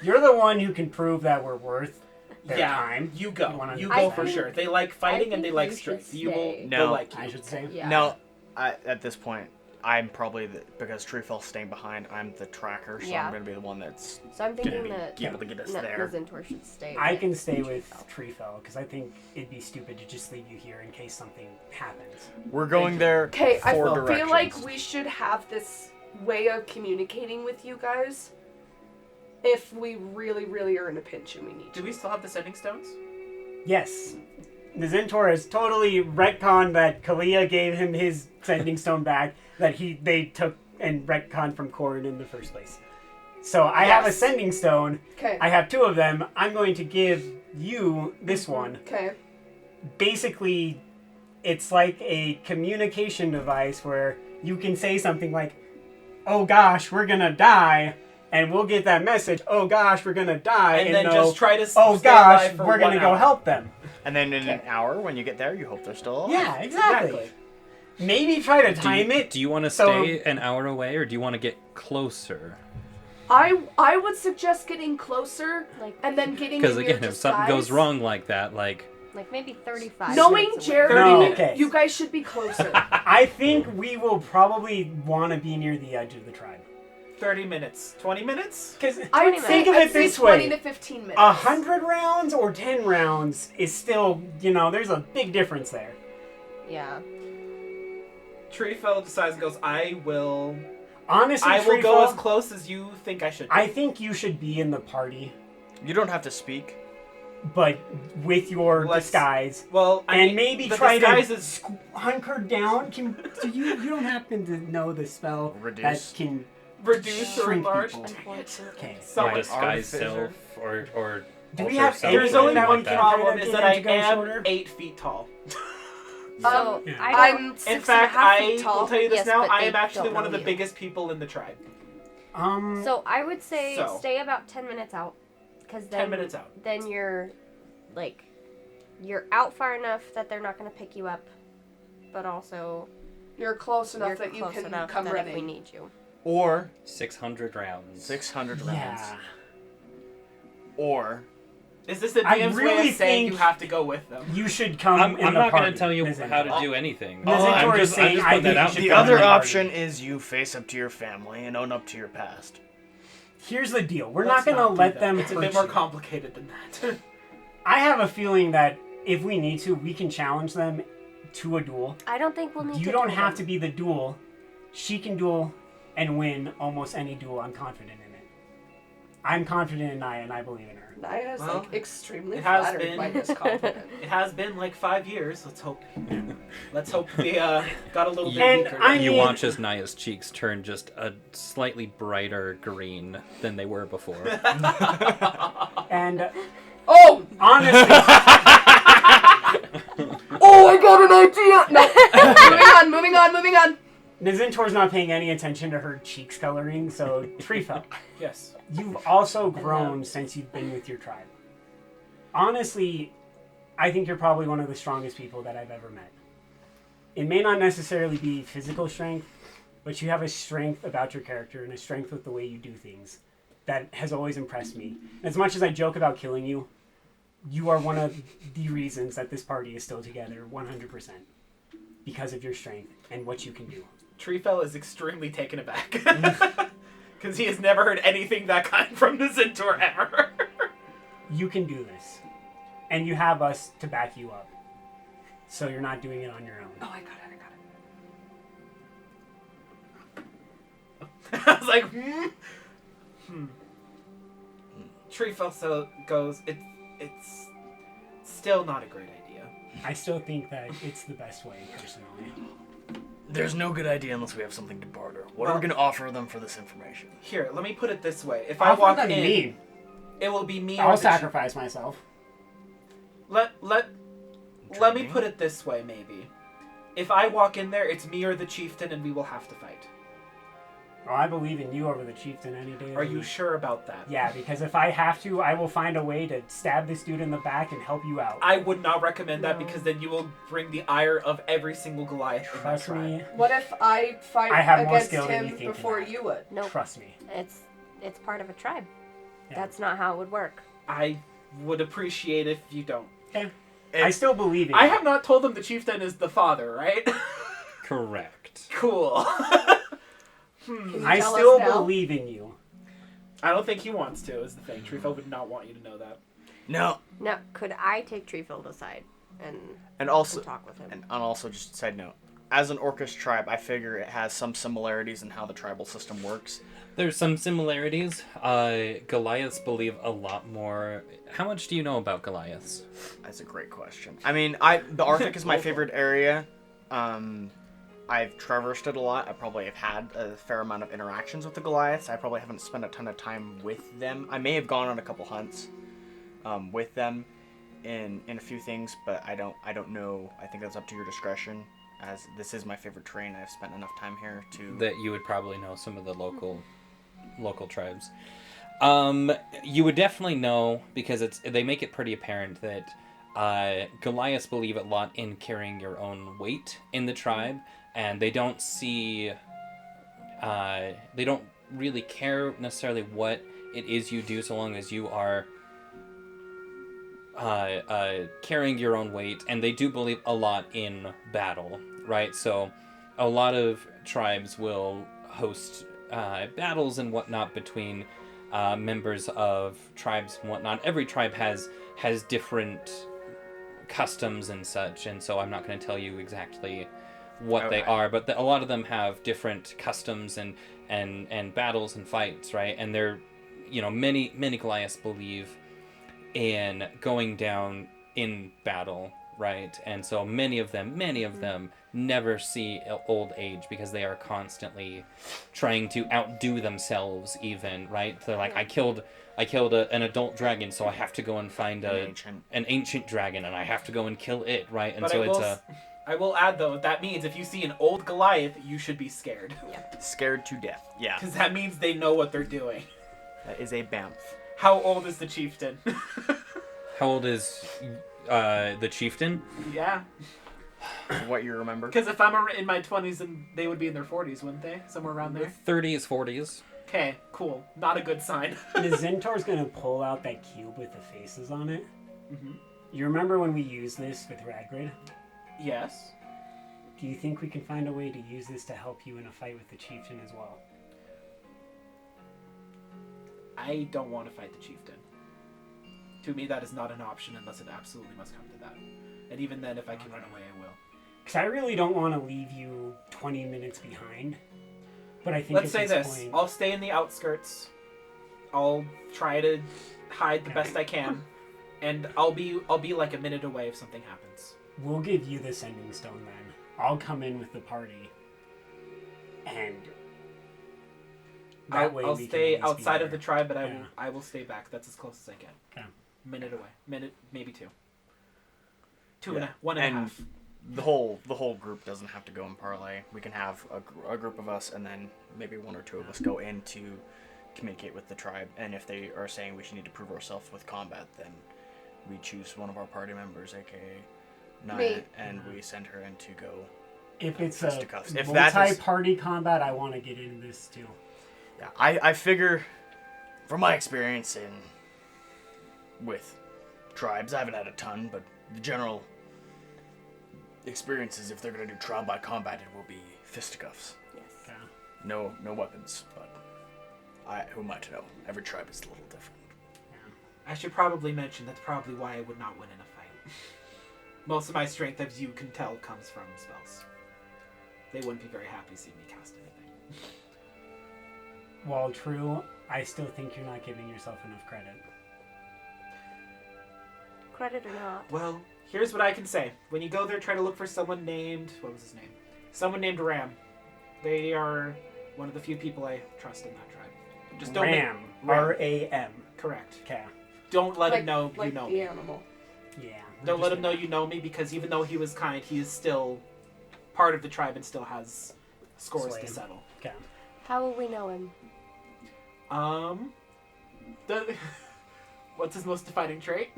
You're the one who can prove that we're worth their Yeah, time. you go. You wanna- You I go for think- sure. They like fighting and think they like you should strength. You will stay. No. they'll like you. I should say. Yeah. no. At this point, I'm probably because Treefell's staying behind. I'm the tracker, so Yeah. I'm gonna be the one that's So I'm thinking gonna that be able to get us the there. Zentor should stay. I can stay with Treefell because I think it'd be stupid to just leave you here in case something happens. We're going there. Okay, I four feel directions. like we should have this way of communicating with you guys if we really, really are in a pinch and we need to. Do we still have the sending stones? Yes. The Zentor has totally retconned that Kalia gave him his sending stone back that they took and retconned from Corrin in the first place. So I have a Yes. sending stone. Okay. I have 2 of them. I'm going to give you this one. Okay. Basically, it's like a communication device where you can say something like, "Oh gosh, we're gonna die," and we'll get that message. "Oh gosh, we're gonna die," And then know, just try to "Oh stay gosh, alive for we're gonna 1 go hour. help them." And then in an hour, when you get there, you hope they're still alive. Yeah, exactly. Maybe try to time it. Do you want to so- stay an hour away, or do you want to get closer? I would suggest getting closer Like, and then getting Because in again, your if something goes disguise. wrong like that, like like maybe 35 Knowing minutes away. Jeremy, 30 minutes. Okay. you guys should be closer. I think we will probably want to be near the edge of the tribe. 30 minutes. 20 minutes? Because I'd say, think of I'd it say this 20 way. to 15 minutes. 100 rounds or 10 rounds is still, there's a big difference there. Yeah. Treefell decides and goes, I will Honestly, go Treefell, as close as you think I should. I think you should be in the party, You don't have to speak. but with your Let's- disguise. Well, I And mean, maybe the try disguise to is hunker down. Do you don't happen to know the spell Reduce? that can reduce or shrink enlarge. people? Unfortunately. Okay. Someone my disguise artificer. self, or Do we alter have self, anything There's or only that something we one can problem kind of is get that I him to go am shorter? 8 feet tall. So Yeah. I don't. I'm 6 In and a fact, half I feet tall. will tell you this Yes, now. but I they am actually don't one know of the you. biggest people in the tribe. So I would say So. stay about 10 minutes out, because 10 minutes out. Then you're out far enough that they're not going to pick you up, but also You're close enough you're that you close can enough come that if we running. need you. Or 600 rounds. 600 rounds. Yeah. Or Is this the I DM's way really of saying think- you have to go with them? You should come I'm in the not going party. to tell you Nizintor. how to do anything. Oh, I'm I'm just saying, I putting think that out you should the come other in the party. option is you face up to your family and own up to your past. Here's the deal. We're Let's not going to do let that. them It's a hurt bit more you. complicated than that. I have a feeling that if we need to, we can challenge them to a duel. I don't think we'll need to. You don't do have to them. be the duel. She can duel and win almost any duel. I'm confident in it. I'm confident in Naya, and I believe in her. Naya's Well, like extremely it has flattered been- by this compliment. It has been like 5 years. Let's hope they got a little bit And weaker. I You mean- watch as Naya's cheeks turn just a slightly brighter green than they were before. And Oh! honestly, Oh, I got an idea! No. moving on. Nizintor's not paying any attention to her cheeks coloring, so Treefell, Yes. you've also grown since you've been with your tribe. Honestly, I think you're probably one of the strongest people that I've ever met. It may not necessarily be physical strength, but you have a strength about your character and a strength with the way you do things that has always impressed me. As much as I joke about killing you, you are one of the reasons that this party is still together 100%. Because of your strength and what you can do. Treefell is extremely taken aback. Because he has never heard anything that kind from the Zintor ever. You can do this. And you have us to back you up. So you're not doing it on your own. Oh, I got it. I was like, Treefell so goes, it's still not a great idea. I still think that it's the best way, personally. There's no good idea unless we have something to barter. What are Well- we going to offer them for this information? Here, let me put it this way. If I Offer walk them in, me. it will be me or I'll the sacrifice myself. Let me Trading? put it this way, maybe. If I walk in there, it's me or the chieftain, and we will have to fight. Well, I believe in you over the chieftain any day of Are the you week. sure about that? Yeah, because if I have to, I will find a way to stab this dude in the back and help you out. I would not recommend that No. because then you will bring the ire of every single Goliath in that Trust tribe. me. What if I fight I have more against skill than him you think in before that. you would? Nope. Trust me. It's part of a tribe. Yeah. That's not how it would work. I would appreciate if you don't. Okay. I still believe in you. I have not told them the chieftain is the father, right? Correct. Cool. Can you I tell us still now? believe in you. I don't think he wants to, is the thing. Treefell would not want you to know that. No. Now, could I take Treefell aside and And also, talk with him? and also just a side note, as an Orcish tribe, I figure it has some similarities in how the tribal system works. There's some similarities. Goliaths believe a lot more. How much do you know about Goliaths? That's a great question. I mean, the Arctic is my favorite area. I've traversed it a lot. I probably have had a fair amount of interactions with the Goliaths. I probably haven't spent a ton of time with them. I may have gone on a couple hunts with them in a few things, but I don't know. I think that's up to your discretion, as this is my favorite terrain. I've spent enough time here to... That you would probably know some of the local tribes. You would definitely know, because they make it pretty apparent that Goliaths believe a lot in carrying your own weight in the tribe, and they don't see... they don't really care necessarily what it is you do, so long as you are carrying your own weight, and they do believe a lot in battle, right? So a lot of tribes will host battles and whatnot between members of tribes and whatnot. Every tribe has different customs and such, and so I'm not going to tell you exactly what they are, but a lot of them have different customs and battles and fights, right? And they're, many Goliaths believe in going down in battle, right? And so many of them never see old age, because they are constantly trying to outdo themselves, even, right? They're like, I killed an adult dragon, so I have to go and find an ancient dragon, and I have to go and kill it, right? And but so I will add, though, that means if you see an old Goliath, you should be scared. Yeah. Scared to death. Yeah. Because that means they know what they're doing. That is a bamf. How old is the chieftain? How old is the chieftain? Yeah. What you remember? Because if I'm in my 20s, then they would be in their 40s, wouldn't they? Somewhere around there? 30s, 40s. Okay, cool. Not a good sign. The Zentaur's gonna pull out that cube with the faces on it. Mm-hmm. You remember when we used this with Radgrid? Yes. Do you think we can find a way to use this to help you in a fight with the chieftain as well? I don't want to fight the chieftain. To me, that is not an option unless it absolutely must come to that. And even then, if I can run away, I will. Because I really don't want to leave you 20 minutes behind. But I think Let's say this. point... I'll stay in the outskirts. I'll try to hide the best I can. And I'll be like a minute away if something happens. We'll give you the sending stone then. I'll come in with the party. And... I'll stay outside of the tribe, but Yeah. I will stay back. That's as close as I can. Okay. Minute away. Minute, maybe two. Yeah. One and a half. The whole group doesn't have to go in parlay. We can have a group of us, and then maybe one or two of us go in to communicate with the tribe. And if they are saying we should need to prove ourselves with combat, then we choose one of our party members, aka Naya, and we send her in to go. If it's a If that is- multi-party combat, I want to get into this too. Yeah, I figure, from my experience with tribes, I haven't had a ton, but the general experience is if they're going to do trial by combat, it will be fisticuffs. Yes. Yeah. No weapons, but who am I to know? Every tribe is a little different. I should probably mention that's probably why I would not win in a fight. Most of my strength, as you can tell, comes from spells. They wouldn't be very happy seeing me cast anything. While true, I still think you're not giving yourself enough credit. Credit or not. Well, here's what I can say. When you go there, try to look for someone named... What was his name? Someone named Ram. They are one of the few people I trust in that tribe. Just don't Ram. R-A-M. Correct. Okay. Don't let him know like you know the me. animal. Yeah. Don't let him know you know me, because even though he was kind, he is still part of the tribe and still has scores Slay to him. settle. Okay. How will we know him? What's his most defining trait?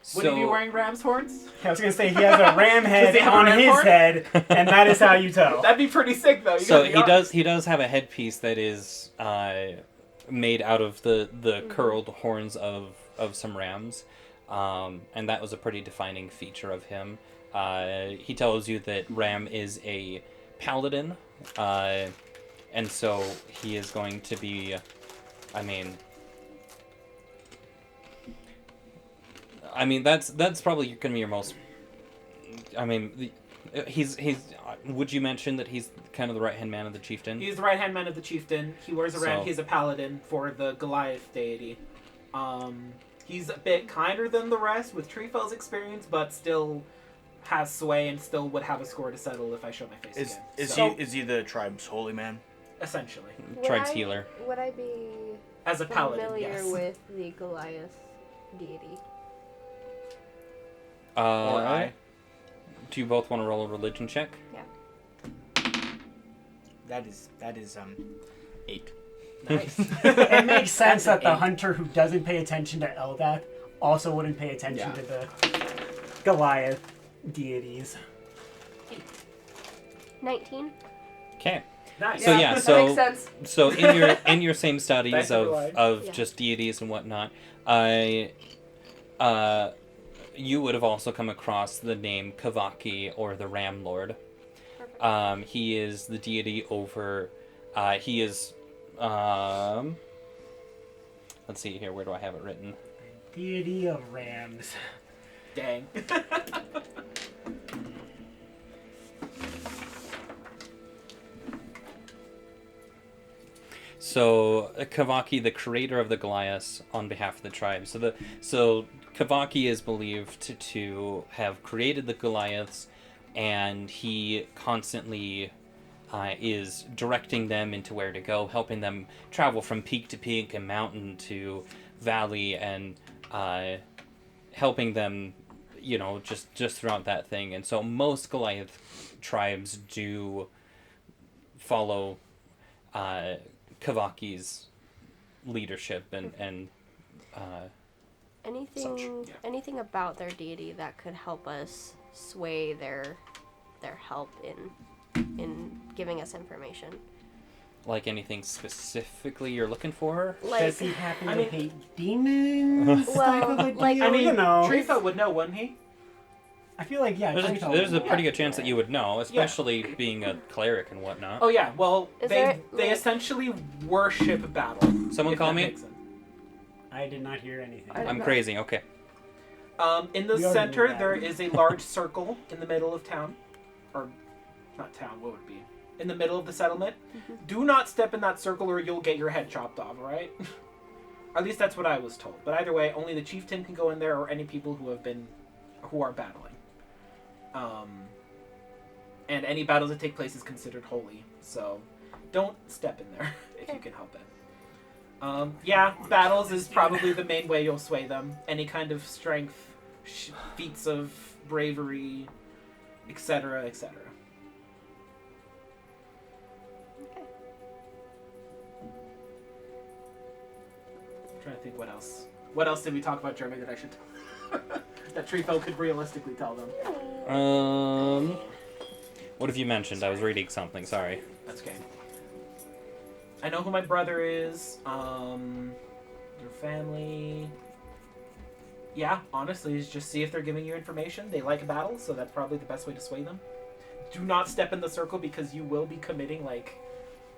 So, Would he be wearing ram's horns? I was gonna say he has a ram Does head he have a on ram his horn? head, and that is how you tell. That'd be pretty sick, though. You so gotta be honest. he does have a headpiece that is made out of the curled horns of some rams, and that was a pretty defining feature of him. He tells you that Ram is a paladin, and so he is going to be, I mean that's probably going to be your most. He's. Would you mention that he's kind of the right hand man of the chieftain? He's the right-hand man of the chieftain. He wears a ram. So- He's a paladin for the Goliath deity. He's a bit kinder than the rest with Treefell's experience, but still has sway and still would have a score to settle if I show my face again. Is he the tribe's holy man? Essentially. Tribe's healer. Would I be As a paladin, familiar yes. with the Goliath deity? Or I. Do you both want to roll a religion check? That is 8. Nice. It makes sense that the hunter who doesn't pay attention to Eldath also wouldn't pay attention Yeah. to the Goliath deities. 19. Okay. Nice. So yeah, that so makes sense. so in your same studies Thanks, of everyone. Yeah. just deities and whatnot, you would have also come across the name Kavaki or the Ram Lord. Perfect. He is the deity over. He is. Let's see here. Where do I have it written? Deity of rams. Dang. So Kavaki, the creator of the Goliaths, on behalf of the tribe. So Kavaki is believed to have created the Goliaths, and he constantly is directing them into where to go, helping them travel from peak to peak and mountain to valley, and helping them, just throughout that thing. And so most Goliath tribes do follow Kavaki's leadership and Anything about their deity that could help us sway their help in giving us information. like anything specifically you're looking for. Like, Does he happen I to mean- hate demons? Well, type of a like- deal? I mean, you know. Treefell would know, wouldn't he? I feel like, yeah, Treefell There's a would. pretty good chance that you would know, especially being a cleric and whatnot. Oh yeah. Well, Is they there, they like- essentially worship battle. Someone if call that me? makes sense. I did not hear anything. I'm crazy. Okay. In the We already center, knew that. there is a large circle in the middle of town, or not town. What would it be? In the middle of the settlement. Do not step in that circle, or you'll get your head chopped off. All right? At least that's what I was told. But either way, only the chieftain can go in there, or any people who are battling. And any battles that take place is considered holy. So, don't step in there if you can help it. Yeah, battles is probably the main way you'll sway them. Any kind of strength, feats of bravery, etc., etc. I'm trying to think what else. What else did we talk about, Jeremy, that I should that Treefell could realistically tell them? What have you mentioned? I was reading something. Sorry. That's okay. I know who my brother is. Your family. Yeah, honestly, is just see if they're giving you information. They like a battle, so that's probably the best way to sway them. Do not step in the circle because you will be committing like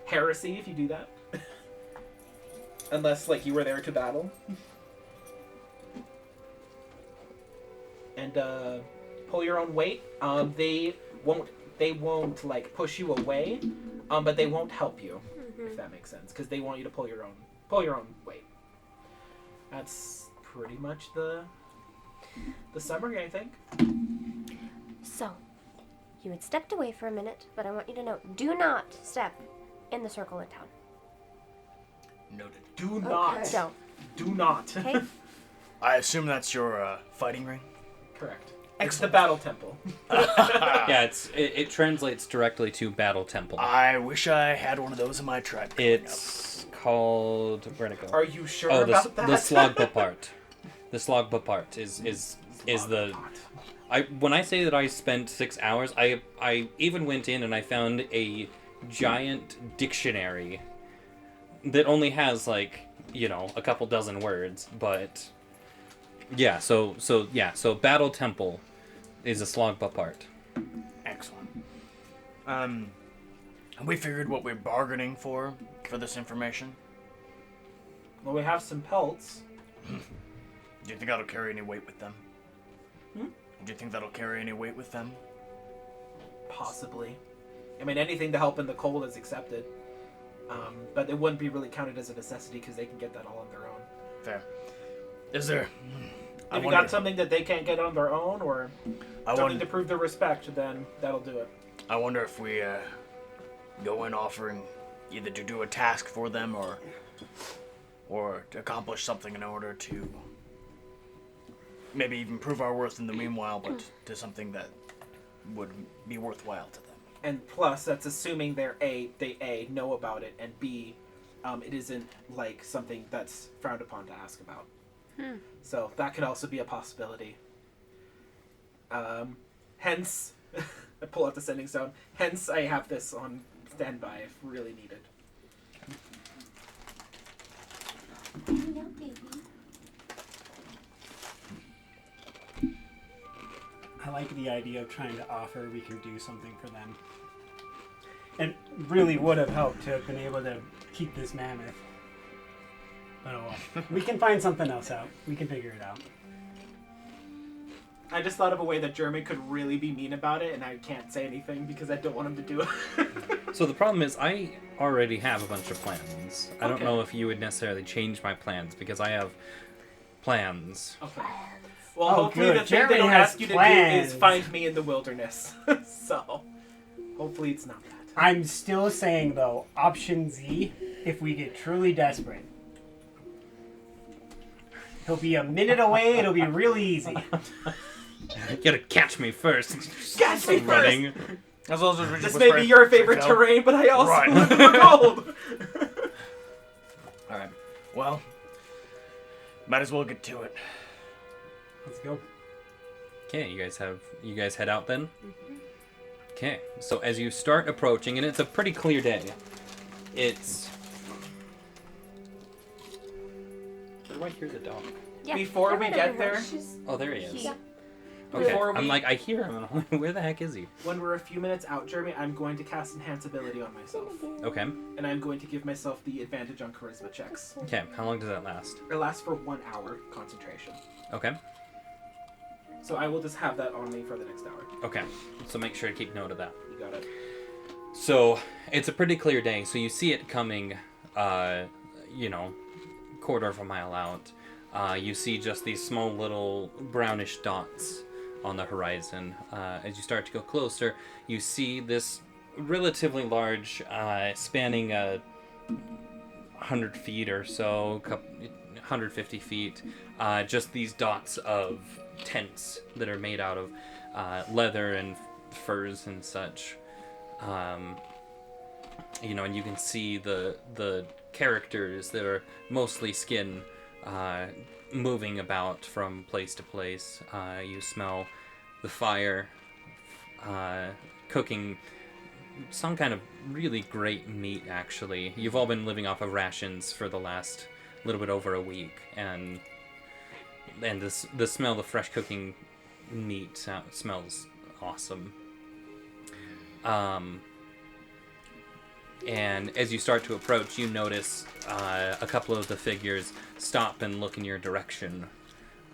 heresy if you do that. Unless like you were there to battle. And pull your own weight. They won't like push you away, but they won't help you, if that makes sense, because they want you to pull your own weight. That's pretty much the summary, I think. So, you had stepped away for a minute, but I want you to know, do not step in the circle in town. Noted. Do not. So, Do not. okay? I assume that's your fighting ring? Correct. It's the battle temple. Yeah, it translates directly to Battle Temple. I wish I had one of those in my tribe. growing It's called, where'd it go? Are you sure Oh, about that? the Slogba part. The Slogba part is the. When I say that I spent 6 hours, I even went in and I found a giant dictionary that only has like a couple dozen words, but yeah. So Battle Temple is a Slogba part. Excellent. Have we figured what we're bargaining for this information? Well, we have some pelts. Do you think that'll carry any weight with them? Hmm? Do you think that'll carry any weight with them? Possibly. I mean, anything to help in the cold is accepted. But it wouldn't be really counted as a necessity because they can get that all on their own. Fair. Is there... If you got something that they can't get on their own, or something to prove their respect, then that'll do it. I wonder if we go in offering either to do a task for them or to accomplish something in order to maybe even prove our worth in the meanwhile, but to something that would be worthwhile to them. And plus, that's assuming they know about it, and B, it isn't like something that's frowned upon to ask about. So that could also be a possibility. Hence, I pull out the sending stone. Hence, I have this on standby if really needed. I like the idea of trying to offer we can do something for them. It really would have helped to have been able to keep this mammoth. But oh well. We can find something else out. We can figure it out. I just thought of a way that Jeremy could really be mean about it, and I can't say anything because I don't want him to do it. So the problem is I already have a bunch of plans. I don't Okay. know if you would necessarily change my plans because I have plans. Okay. Well, Oh, hopefully good. the thing they Jeremy don't has ask you plans. to do is find me in the wilderness. So, hopefully it's not that. I'm still saying though, option Z, if we get truly desperate. He'll be a minute away, it'll be really easy. You gotta catch me first. Catch me first! Running. As long as This may be your favorite terrain, but I also Right. live in the cold. All right. Well, might as well get to it. Let's go. Okay, you guys head out then? Okay, so as you start approaching, and it's a pretty clear day. It's... Where do I hear the dog? Yeah. Before I we heard get her. there, Oh, there he is. Yeah. Okay, Before I'm we- like, I hear him, and I'm like, where the heck is he? when we're a few minutes out, Jeremy, I'm going to cast Enhance Ability on myself. Okay, And I'm going to give myself the advantage on charisma checks. okay, how long does that last? It lasts for 1 hour concentration. Okay, So I will just have that on me for the next hour. okay, so make sure to keep note of that. You got it. So, it's a pretty clear day, so you see it coming, quarter of a mile out. You see just these small little brownish dots on the horizon. As you start to go closer, you see this relatively large, spanning 100 feet or so, 150 feet, just these dots of tents that are made out of leather and furs and such. And you can see the characters that are mostly skin moving about from place to place. You smell the fire cooking some kind of really great meat, actually. You've all been living off of rations for the last little bit over a week, and the smell of the fresh cooking meat smells awesome. And as you start to approach, you notice a couple of the figures stop and look in your direction.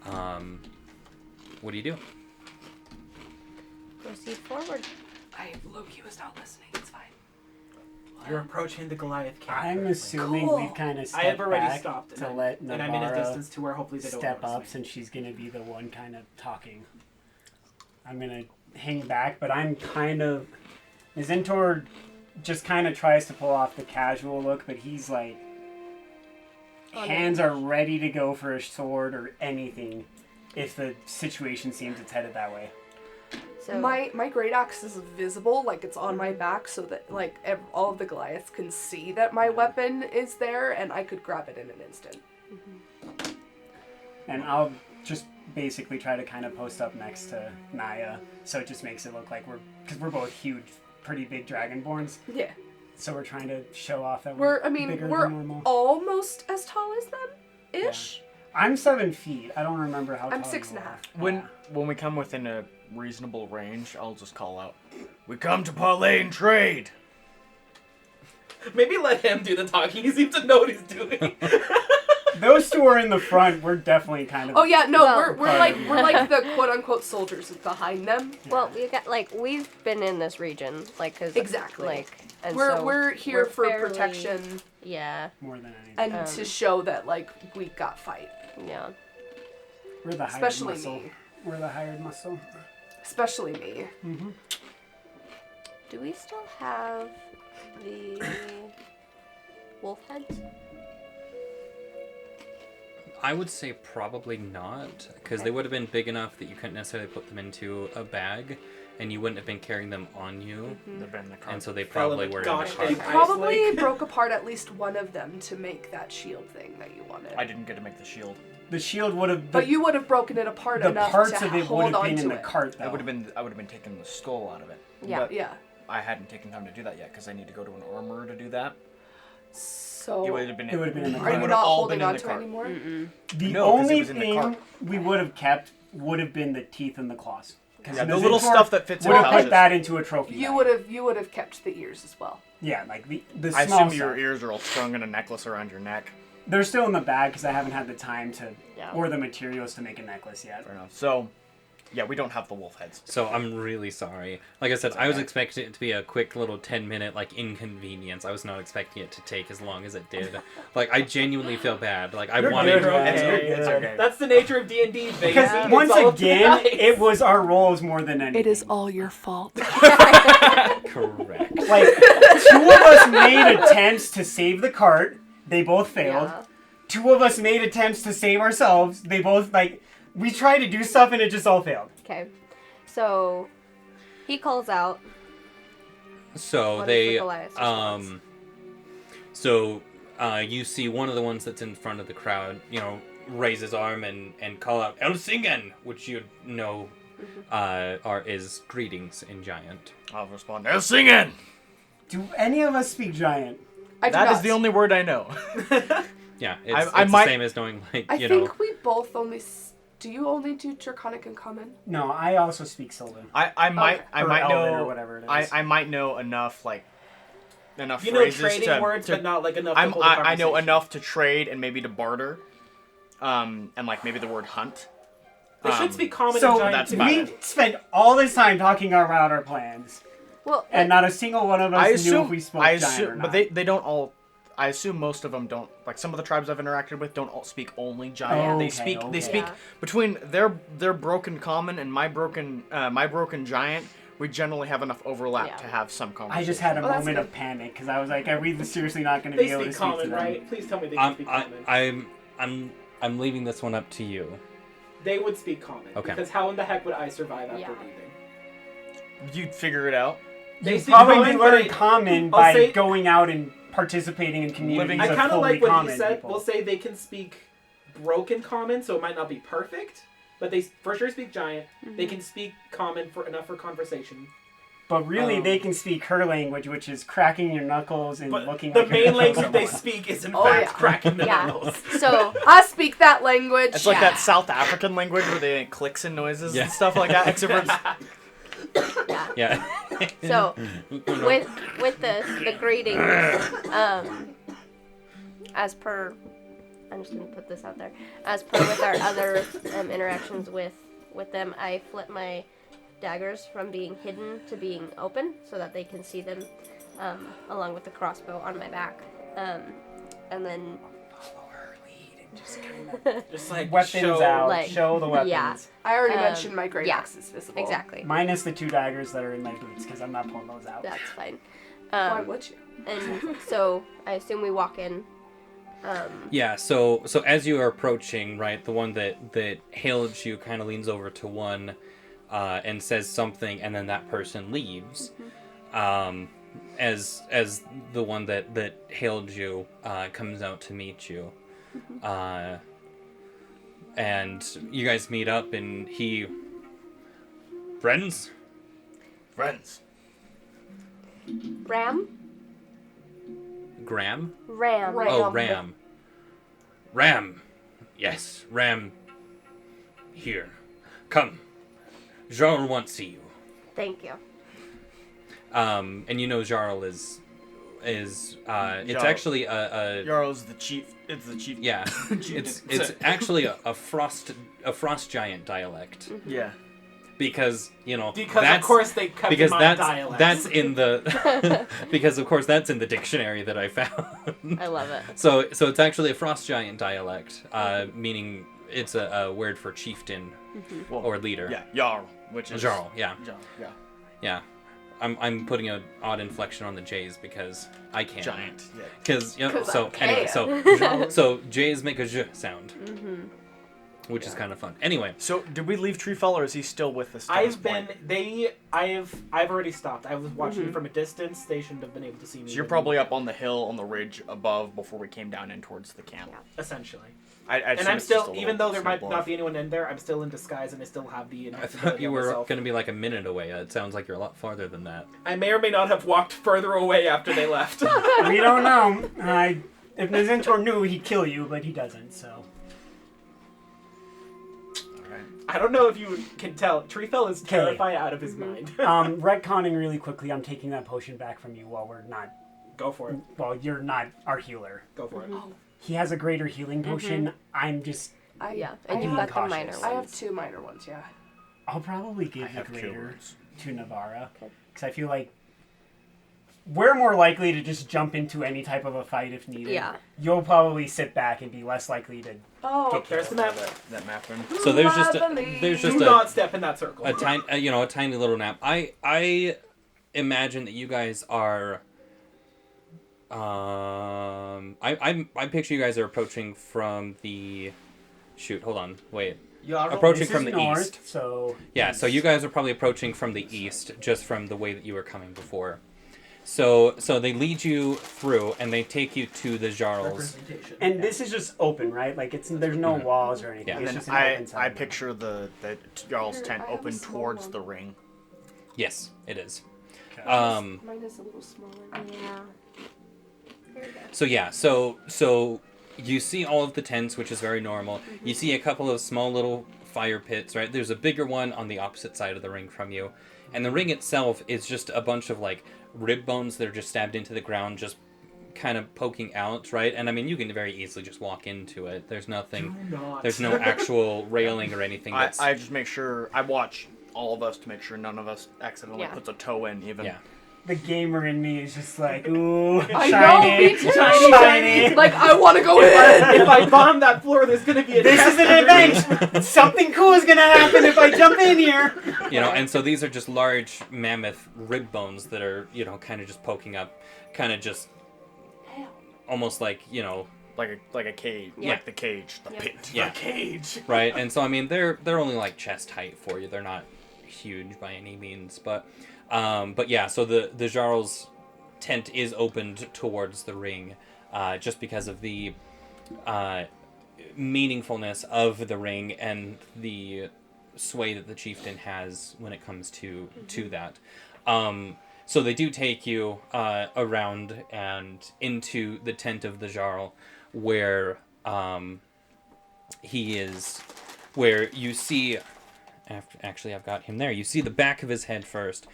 What do you do? Proceed forward. Loki was not listening. It's fine. You're approaching the Goliath camp. I'm currently. assuming Cool. we've kind of I stepped have already back stopped, to and let I'm in a Navarra distance to where hopefully they don't step notice up me. since she's going to be the one kind of talking. I'm going to hang back, but I'm kind of... Zentor just kind of tries to pull off the casual look, but he's like... Hands are ready to go for a sword or anything if the situation seems it's headed that way. So My great axe is visible, like it's on my back, so that like all of the Goliaths can see that my weapon is there, and I could grab it in an instant. And I'll just basically try to kind of post up next to Naya, so it just makes it look like because we're both huge, pretty big dragonborns. Yeah, So we're trying to show off that we're bigger we're than normal. almost as tall as them, ish. I'm 7 feet. I don't remember how I'm tall 6.5. you are. When we come within a reasonable range, I'll just call out, "We come to parlay and trade." Maybe let him do the talking. He seems to know what he's doing. Those two are in the front. We're definitely kind of... Oh yeah, no, Well- we're like the quote unquote soldiers behind them. well, we've been in this region, cause Exactly. and We're so we're here we're for fairly- protection Yeah, More than anything. and to show that like we got fight. yeah. We're the hired Especially muscle. me. We're the hired muscle. Especially me. Mm-hmm. Do we still have the wolf heads? I would say probably not, because they would have been big enough that you couldn't necessarily put them into a bag, and you wouldn't have been carrying them on you, They've been in the cart. and so they Fell in probably the were in gosh the dang cart. ice Probably lake. broke apart at least one of them to make that shield thing that you wanted. I didn't get to make the shield. The shield would have. But you would have broken it apart the enough parts to of it would hold have on been in to the it. cart, though. I would have been taking the skull out of it. Yeah. But Yeah. I hadn't taken time to do that yet because I need to go to an armorer to do that. So It would have been. It would have been in the are cart. you would not have all holding been in on the to it cart. anymore? The No, 'cause it only was in the thing cart. we would have kept would have been the teeth and the claws. Yeah, the little Ziptor stuff that fits in would have pouches. put that into a trophy. You bag. would have kept the ears as well. Yeah, like the I small assume your stuff. ears are all strung in a necklace around your neck. They're still in the bag because I haven't had the time to Yeah. or the materials to make a necklace yet. Fair enough. So, yeah, we don't have the wolf heads. So I'm really sorry. Like I said, I was okay. expecting it to be a quick little 10-minute like inconvenience. I was not expecting it to take as long as it did. Like I genuinely feel bad. Like I You're wanted. good, Ryan. It's You're okay. It's good. okay. That's the nature of D&D, baby. Because It's once all up to the again, dice. it was our roles more than anything. It is all your fault. Correct. Like, two of us made attempts to save the cart. They both failed. Yeah. Two of us made attempts to save ourselves. They both, like, we tried to do stuff and it just all failed. Okay. So he calls out. So What is they the Goliath's response? so you see one of the ones that's in front of the crowd, raise his arm and call out Elsingen, which you know is greetings in Giant. I'll respond. They're singing. Do any of us speak giant? I do That not. is the only word I know. Yeah, it's I the might- same as knowing I think we both only. Do you only do Draconic and Common? No, I also speak Sylvan. I might Okay. I Or might Elven know or whatever it is. I might know enough You know phrases trading to, words, to but not like enough to hold a I know conversation. enough to trade and maybe to barter. And like maybe the word hunt. They should speak common and So giant that's too. fine. we spent all this time talking about our plans, Well, and not a single one of us I knew assume if we spoke I giant or assume not. but they don't all I assume most of them don't, like some of the tribes I've interacted with don't all speak only giant. They Okay. speak Yeah. between their broken common and my broken giant. We generally have enough overlap Yeah. to have some conversation. I just had a Oh, that's moment good. of panic because I was like, "Are we seriously not going to They be able to speak speak to common, them?" right? Please tell me they can speak common. I'm leaving this one up to you. They would speak common. Okay. Because how in the heck would I survive after Yeah. leaving? You'd figure it out. They You speak probably common, learn but common I'll by say- going out and participating in communities I of kind of fully like what common he said. people. We'll say they can speak broken common, so it might not be perfect, but they for sure speak giant. They can speak common for enough for conversation. But really, Um, they can speak her language, which is cracking your knuckles and But looking the like main you're gonna kill language they someone. speak is in Oh, fact yeah. cracking the Yeah. knuckles. So I speak that language. It's like that South African language where they make clicks and noises Yeah. and stuff like that. Except for yeah. Yeah. So with this, the greetings, as per, I'm just gonna put this out there. As per with our other interactions with them, I flip my daggers from being hidden to being open so that they can see them, along with the crossbow on my back, and then Just like Weapons show, out. like- show the weapons. yeah. I already Um, mentioned my great yeah. axe is visible. exactly. Minus the 2 daggers that are in my boots, because I'm not pulling those out. That's fine. Why would you? And so I assume we walk in. Yeah, so as you are approaching, right, the one that hailed you kind of leans over to one and says something, and then that person leaves. As the one that hailed you comes out to meet you. And you guys meet up, and he... Friends? friends. Ram? Graham? Ram. Oh, Ram. Ram. Yes, Ram. Here. Come. Jarl wants to see you. Thank you. And you know Jarl is it's Jarl. actually a Jarl's the chief. It's the chief. yeah, it's actually a frost giant dialect Yeah. because Because that's, of course they kept because in mind that's dialects. that's in the because of course that's in the dictionary that I found. I love it. So it's actually a frost giant dialect, meaning it's a word for chieftain Well, or leader. Yeah, Jarl, which is Jarl, yeah. Jarl, yeah. Yeah. I'm putting an odd inflection on the J's because I can. Giant. Yeah. Because, you know, 'Cause so, I anyway, can. so J's make a j sound. Which is kind of fun. Anyway. So, did we leave Treefell, or is he still with us? I've already stopped. I was watching from a distance. They shouldn't have been able to see me. So you're probably up on the hill, on the ridge above, before we came down in towards the camp. essentially. And I'm still, even though there might not be anyone in there, I'm still in disguise and I still have the. I thought you were going to be like a minute away. It sounds like you're a lot farther than that. I may or may not have walked further away after they left. We don't know. If Nazentor knew, he'd kill you, but he doesn't, so. I don't know if you can tell. Treefell is terrified out of his mind. Retconning really quickly, I'm taking that potion back from you while we're not. Go for it. Well, you're not our healer. Go for it. He has a greater healing potion. I'm just. Yeah, I and you've have- got the minor ones. I have 2 minor ones, yeah. I'll probably give I the have greater killers. to Navarra. Okay. Because I feel like we're more likely to just jump into any type of a fight if needed. Yeah. You'll probably sit back and be less likely to. Oh, There's the map. That map then. So there's just Lovely. Do not step in that circle. a tiny little nap. I imagine that you guys are. I picture you guys are approaching from the. Shoot, hold on, wait. Approaching This from is the north, east. So. Yeah, so you guys are probably approaching from the east, just from the way that you were coming before. So they lead you through, and they take you to the Jarls. And this is just open, right? Like there's no walls or anything. Yeah. It's And just then an open I settlement. picture the Jarl's tent I have a open small towards one. the ring. Yes, it is. Okay. Mine is a little smaller. Yeah. There we go. So yeah, so you see all of the tents, which is very normal. You see a couple of small little fire pits, right? There's a bigger one on the opposite side of the ring from you. And the ring itself is just a bunch of like rib bones that are just stabbed into the ground, just kind of poking out, right? And I mean, you can very easily just walk into it. There's nothing, Do not. there's no actual railing or anything that's... I just make sure, I watch all of us to make sure none of us accidentally Yeah. puts a toe in even. Yeah. The gamer in me is just like, ooh, I shiny, know, me too. shiny. Like, I want to go in. If I bomb that floor, there's gonna be a. This is an event. Something cool is gonna happen if I jump in here. You know, and so these are just large mammoth rib bones that are, you know, kind of just poking up, kind of just almost like, you know, Like a cage. Yeah. Like the cage. The Yep. pit. yeah, Cage. right? And so I mean, they're only like chest height for you. They're not huge by any means, but yeah. So the Jarl's tent is opened towards the ring, just because of the meaningfulness of the ring and the sway that the chieftain has when it comes to that. So they do take you around and into the tent of the Jarl, where he is, where you see. Actually, I've got him there. You see the back of his head first.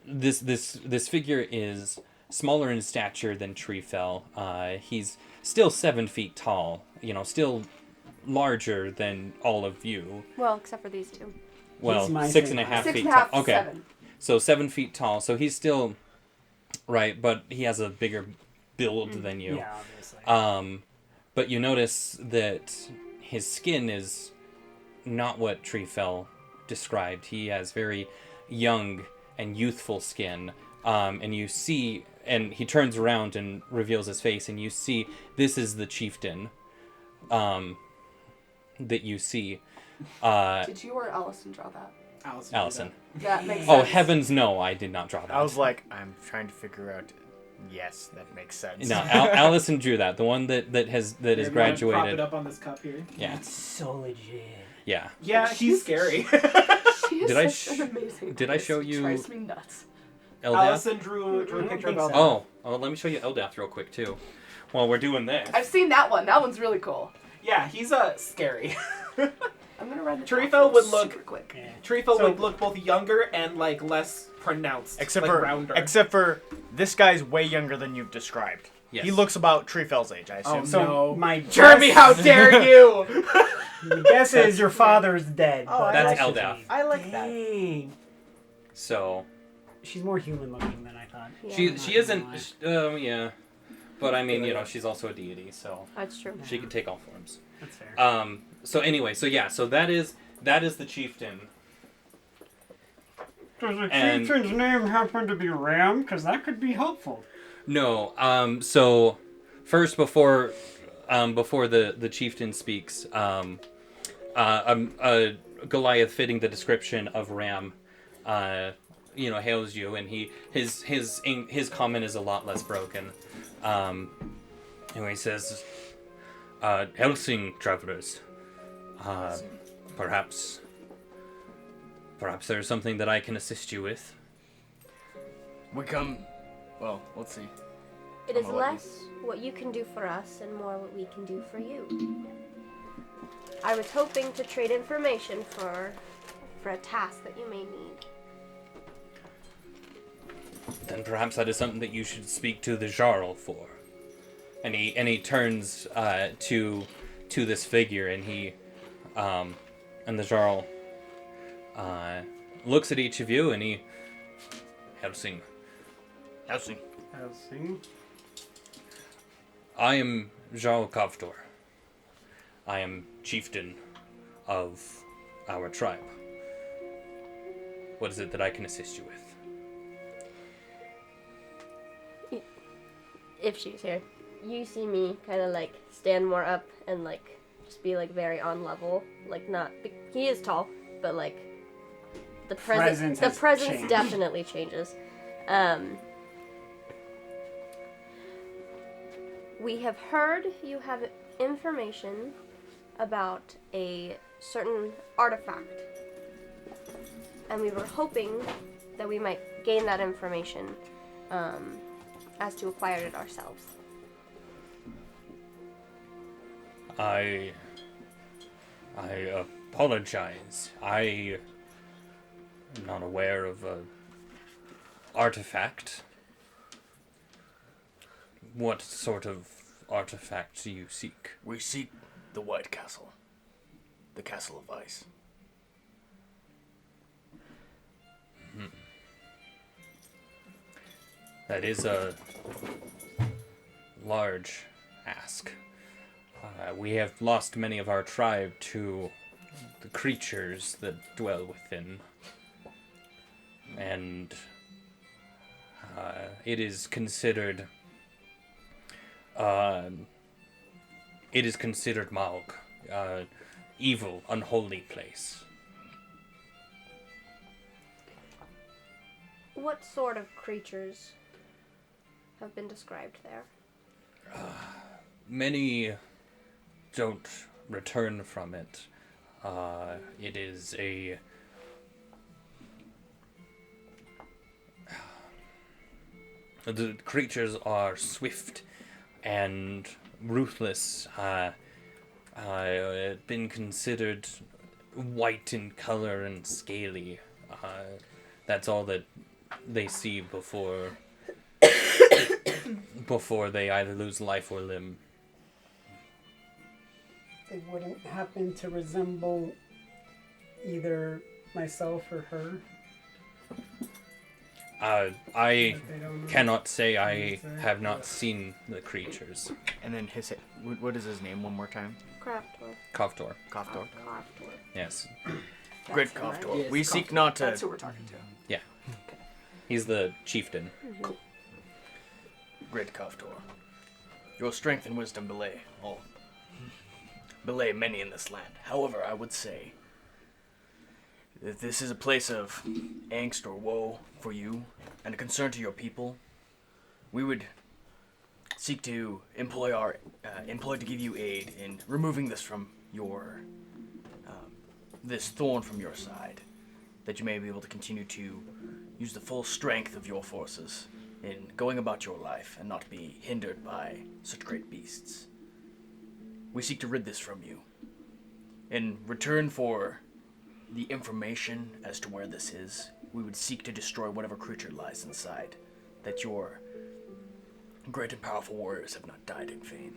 This figure is smaller in stature than Treefell. He's still 7 feet tall. You know, still larger than all of you. Well, except for these two. Well, my 6.5 same feet 6.5 tall. to Okay, 7. so 7 feet tall. So he's still right, but he has a bigger build than you. Yeah, obviously. But you notice that his skin is not what Treefell described. He has very young and youthful skin. And you see, and he turns around and reveals his face, and you see this is the chieftain that you see. Did you or Allison draw that? Allison. That makes sense. Oh, heavens no, I did not draw that. I was like, I'm trying to figure out. Yes, that makes sense. No, Allison drew that. The one that is Prop it graduated. up on this cup here. Yeah, It's so legit. yeah. Yeah, he's scary. She is Did I such an amazing did I artist. show She you- drives me nuts. Eldath? Allison drew a picture of think so. Eldath. Oh, let me show you Eldath real quick too. While we're doing this. I've seen that one. That one's really cool. Yeah, he's scary. I'm gonna run the Treefell top would super look- quick. Yeah. Treefell So- would look both younger and like less pronounced, Except like for rounder. this guy's way younger than you've described. Yes. He looks about Treefell's age, I assume. Oh, So no. my Jeremy, guess- how dare you! My guess is your father's dead. Oh, but that's should Eldath. be- I like that. Dang. So She's more human looking than I thought. Yeah. she isn't. Yeah, But I mean, you know, she's also a deity, so That's true. she can take all forms. That's fair. So anyway, so yeah, so that is the chieftain. Does the and- chieftain's name happen to be Ram? Because that could be helpful. No. So first, before the chieftain speaks, Goliath, fitting the description of Ram, hails you, and his comment is a lot less broken. Anyway, he says, "Helsing travelers, perhaps there's something that I can assist you with." We come. Well, let's see. It is I'm gonna let less what you can do for us and more what we can do for you. I was hoping to trade information for a task that you may need. Then perhaps that is something that you should speak to the Jarl for. And he turns to this figure, and and the Jarl looks at each of you, and he Helsing. Helsing. Helsing. I am Jarl Kavtor. I am chieftain of our tribe. What is it that I can assist you with? If she's here, you see me kind of like stand more up and like just be like very on level, like not. He is tall, but like the presence has changed. definitely changes. We have heard you have information about a certain artifact, and we were hoping that we might gain that information as to acquire it ourselves. I apologize. I am not aware of a artifact. What sort of artifact do you seek? We seek the White Castle. The Castle of Ice. That is a large ask. We have lost many of our tribe to the creatures that dwell within. And it is considered Maug, evil, unholy place. What sort of creatures have been described there? Many don't return from it. It is the creatures are swift and ruthless. Been considered white in color and scaly. That's all that they see before they either lose life or limb. They wouldn't happen to resemble either myself or her. I They don't know. cannot say I have not seen the creatures. And then what is his name one more time? Craftor. Kavtor. Koftor. Craftor. Yes. Great That's him, right? Koftor. Yes, We Koftor. seek not to. That's who we're talking to. He's the chieftain. Great Koftor. Your strength and wisdom belay many in this land. However, I would say that this is a place of angst or woe for you and a concern to your people. We would seek to employ to give you aid in removing this from your this thorn from your side, that you may be able to continue to use the full strength of your forces in going about your life and not be hindered by such great beasts. We seek to rid this from you. In return for the information as to where this is, we would seek to destroy whatever creature lies inside, that your great and powerful warriors have not died in vain.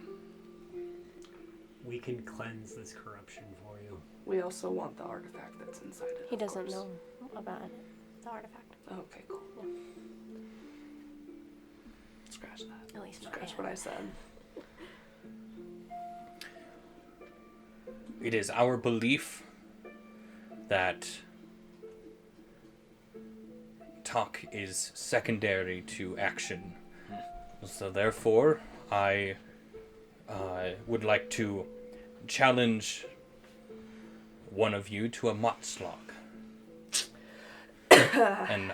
We can cleanse this corruption for you. We also want the artifact that's inside it. He of doesn't course. know about it, the artifact. Oh, okay, cool. Scratch that. At least Scratch try. what I said. It is our belief that talk is secondary to action. So therefore, I would like to challenge one of you to a motslog. And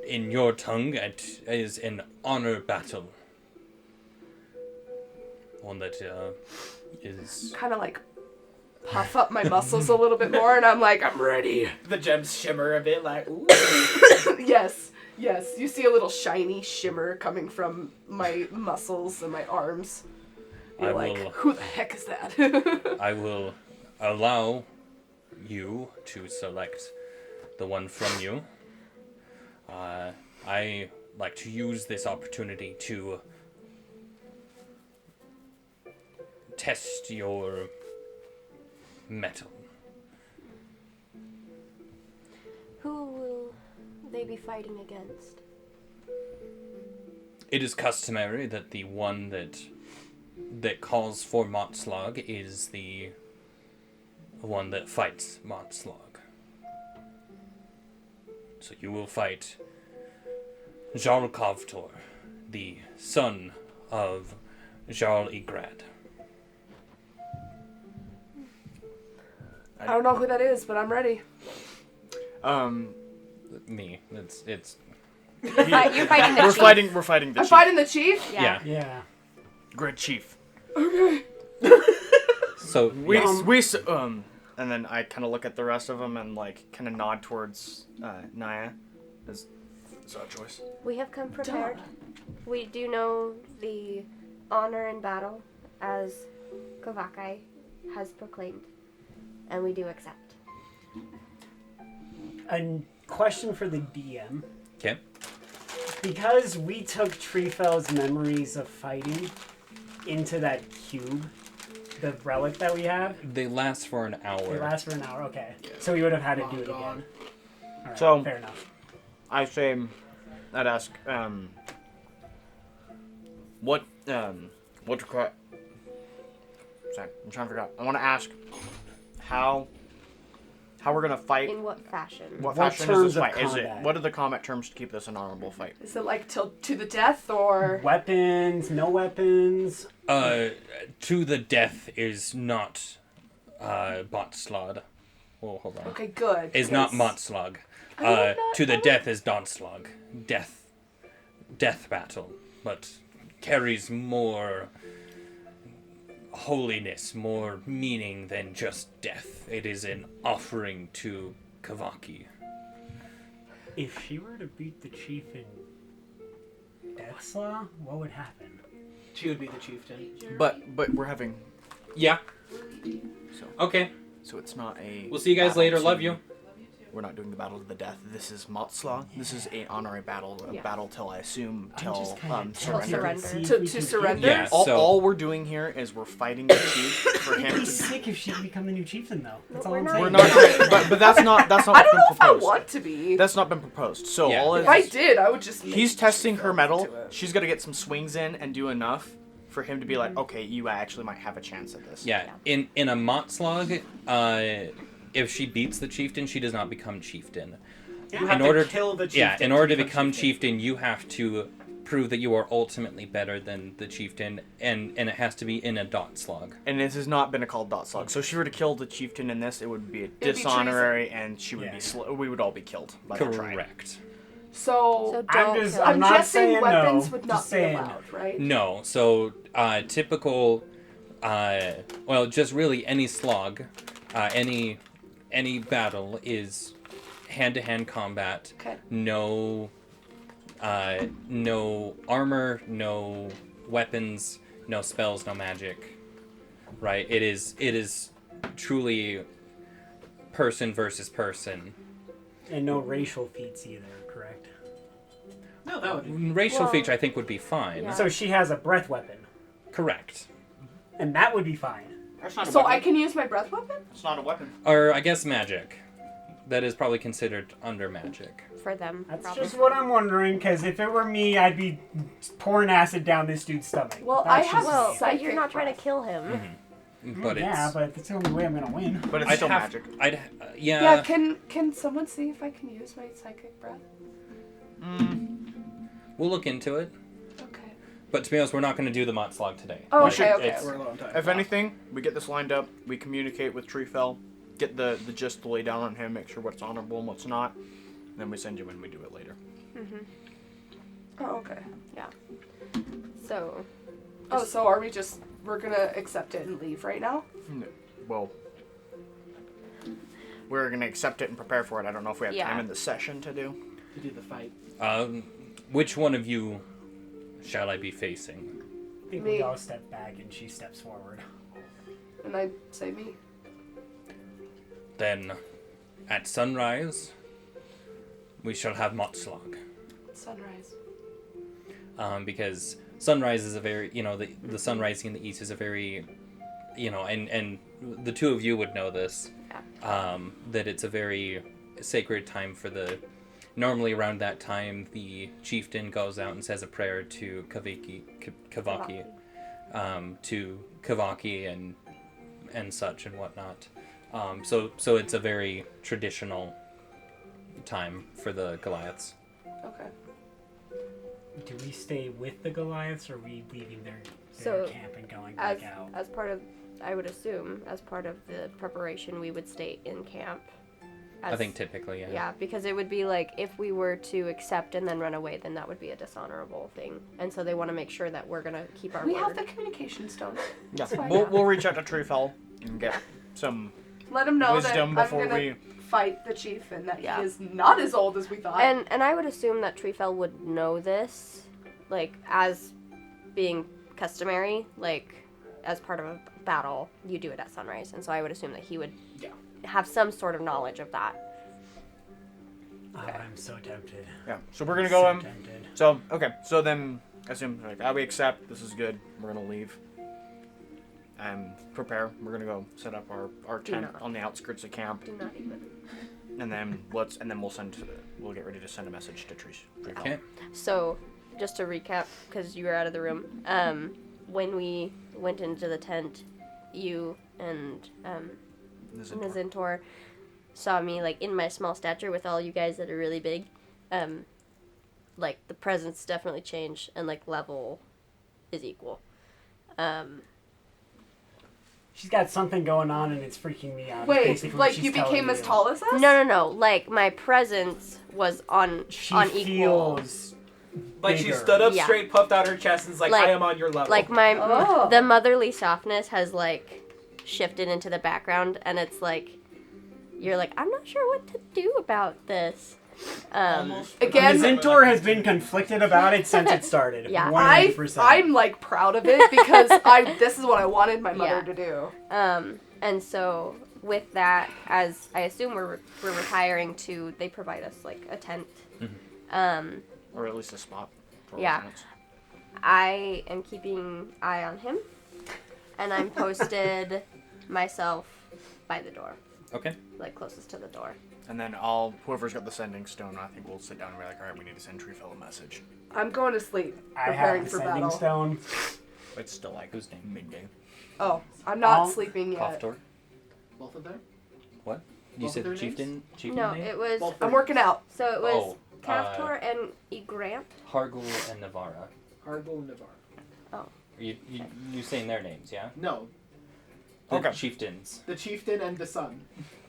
in your tongue, it is an honor battle. One that is... Kind of like puff up my muscles a little bit more, and I'm like, I'm ready. The gems shimmer a bit, like, ooh. Yes. You see a little shiny shimmer coming from my muscles and my arms. You're I like, will- who the heck is that? I will allow you to select the one from you. I like to use this opportunity to test your metal. Who will they be fighting against? It is customary that the one that calls for Motslog is the one that fights Motslog. So you will fight Jarl Kovtor, the son of Jarl Igrad. I don't know who that is, but I'm ready. Me. It's You're fighting the We're chief. fighting. We're fighting the I'm chief. fighting the chief? yeah. Yeah. Great chief. So And then I kind of look at the rest of them and like kind of nod towards Naya. Is that a choice? We have come prepared. We do know the honor in battle, as Kavakai has proclaimed, and we do accept. A question for the DM. okay. Because we took Treefell's memories of fighting into that cube, the relic that we have, They last for an hour. it lasts for an hour. Okay. So we would have had to do it again. All right, So- fair enough. I'd ask, what require? Sorry, I'm trying to figure out. I want to ask how we're gonna fight. In what fashion? What What fashion terms is this of fight? Is it? combat? What are the combat terms to keep this an honorable fight? Is it like till to the death or? Weapons, no weapons. To the death is not Botslod. Oh, hold on. Okay, good. Is not because- Motslog. I would not- To the I would- death is Donslog. Death battle. But carries more holiness, more meaning than just death. It is an offering to Kavaki. If she were to beat the chief in Deathslaw, what would happen? She would be the chieftain. But we're having Yeah. so Okay. so it's not a. We'll see you guys battle later. to- Love you. We're not doing the battle to the death. This is Motslag. This is an honorary battle. A Yeah. battle till I assume I'm till just kinda tempted surrender. surrender. see if To- we to can get surrender? it. Yeah. All, So- all we're doing here is we're fighting the chief for It'd him be to. sick if she'd become the new chieftain, though. That's all we're I'm not. saying. We're not, but that's not I what's don't been know if I proposed. want to be. That's not been proposed. So Yeah. all it If I is, did, I would just. make he's testing her Treefell metal. do it. She's got to get some swings in and do enough for him to be like, okay, you actually might have a chance at this. Yeah. In a Motslog, if she beats the chieftain, she does not become chieftain. You have In order to kill the chieftain. Yeah, in order to become chieftain, you have to prove that you are ultimately better than the chieftain, and it has to be in a dot slog. And this has not been a called dot slug. So if she were to kill the chieftain in this, it would be a be dishonorary, and she would Yeah. be we would all be killed by the tribe. Correct. So So don't just- kill. I'm I'm not guessing saying weapons no, would just not be saying. allowed, right? No, so typical, well, just really any slog, any battle is hand-to-hand combat. Okay. No armor, no weapons, no spells, no magic. Right? It is truly person versus person. And no racial feats either, correct? No, that would be. Racial Well, feature, I think, would be fine. yeah. So she has a breath weapon, Correct. and that would be fine. That's not a So weapon. I can use my breath weapon? It's not a weapon. Or I guess magic. that is probably considered under magic. For them, That's probably. just what I'm wondering, because if it were me, I'd be pouring acid down this dude's stomach. Well, That's I have just Well, me. but you're not psychic trying to breath. kill him. But yeah, it's but it's the only way I'm gonna win. But it's still magic. Yeah, can someone see if I can use my psychic breath? We'll look into it. Okay. But to be honest, we're not going to do the Motslog today. Oh, We should- okay. it's- We're a long time. If anything, we get this lined up, we communicate with Treefell, get the gist to lay down on him, make sure what's honorable and what's not, and then we send you when we do it later. Oh, okay. So, Oh, so are we're gonna accept it and leave right now? Well, we're going to accept it and prepare for it. I don't know if we have Yeah. time in the session to do. You do the fight. Which one of you shall I be facing? I think Me. we all step back and she steps forward. And I say me. Then, at sunrise, we shall have Motslog. Sunrise. Because sunrise is a very, the sun rising in the east is a very, and the two of you would know this, that it's a very sacred time for normally around that time, the chieftain goes out and says a prayer to Kavaki, to Kavaki and such and whatnot. So it's a very traditional time for the Goliaths. Okay. Do we stay with the Goliaths, or are we leaving their So, camp and going back as out? as part of, I would assume, as part of the preparation, we would stay in camp. I think typically, yeah. Yeah, because it would be like if we were to accept and then run away, then that would be a dishonorable thing. And so they want to make sure that we're gonna keep our We word. have the communication stone. Yeah. It's fine. We'll reach out to Treefell and get some Let him know that wisdom I'm before gonna we... fight the chief and that Yeah. he is not as old as we thought. And I would assume that Treefell would know this, like as being customary, like as part of a battle, you do it at sunrise. And so I would assume that he would have some sort of knowledge of that. Oh, I'm so tempted. Yeah, so we're going to go in. Tempted. So, okay, so then, assume, we accept, this is good, we're going to leave. And prepare, we're going to go set up our tent not. on the outskirts of camp. Do not even. And then we'll get ready to send a message to Treefell. Okay. So, just to recap, because you were out of the room, when we went into the tent, you and Nazintor saw me like in my small stature with all you guys that are really big. Like the presence definitely changed and like level is equal. She's got something going on and it's freaking me out. Wait, Basically, like she's you telling became as you. tall as us? No. Like my presence was on She equal. feels Like she bigger. stood up Yeah. straight, puffed out her chest, and is like, Like- I am on your level. Like my Oh. the motherly softness has like shifted into the background, and it's like you're like I'm not sure what to do about this. Again, Zintor has been conflicted about it since it started. Yeah. 100%. I'm like proud of it because this is what I wanted my mother Yeah. to do. And so with that, as I assume we're retiring to, they provide us like a tent. Or at least a spot. For Yeah. our tents. I am keeping eye on him, and I'm posted myself by the door, Okay. like closest to the door. And then whoever's got the sending stone, I think we'll sit down and be like, alright, we need to send Treefell a message. I'm going to sleep, I preparing have the for sending battle. stone. It's still like Whose name? midday. Oh, I'm not I'll- sleeping yet. Koftor? both of them? What? You Both of said their chieftain? Chieftain No, name? it was Both I'm working out. so it was Oh, Kaftor and Egrant. Hargul and Navara. Hargul and Navarre. You saying their names, yeah? No, The Okay. chieftains. the chieftain and the son.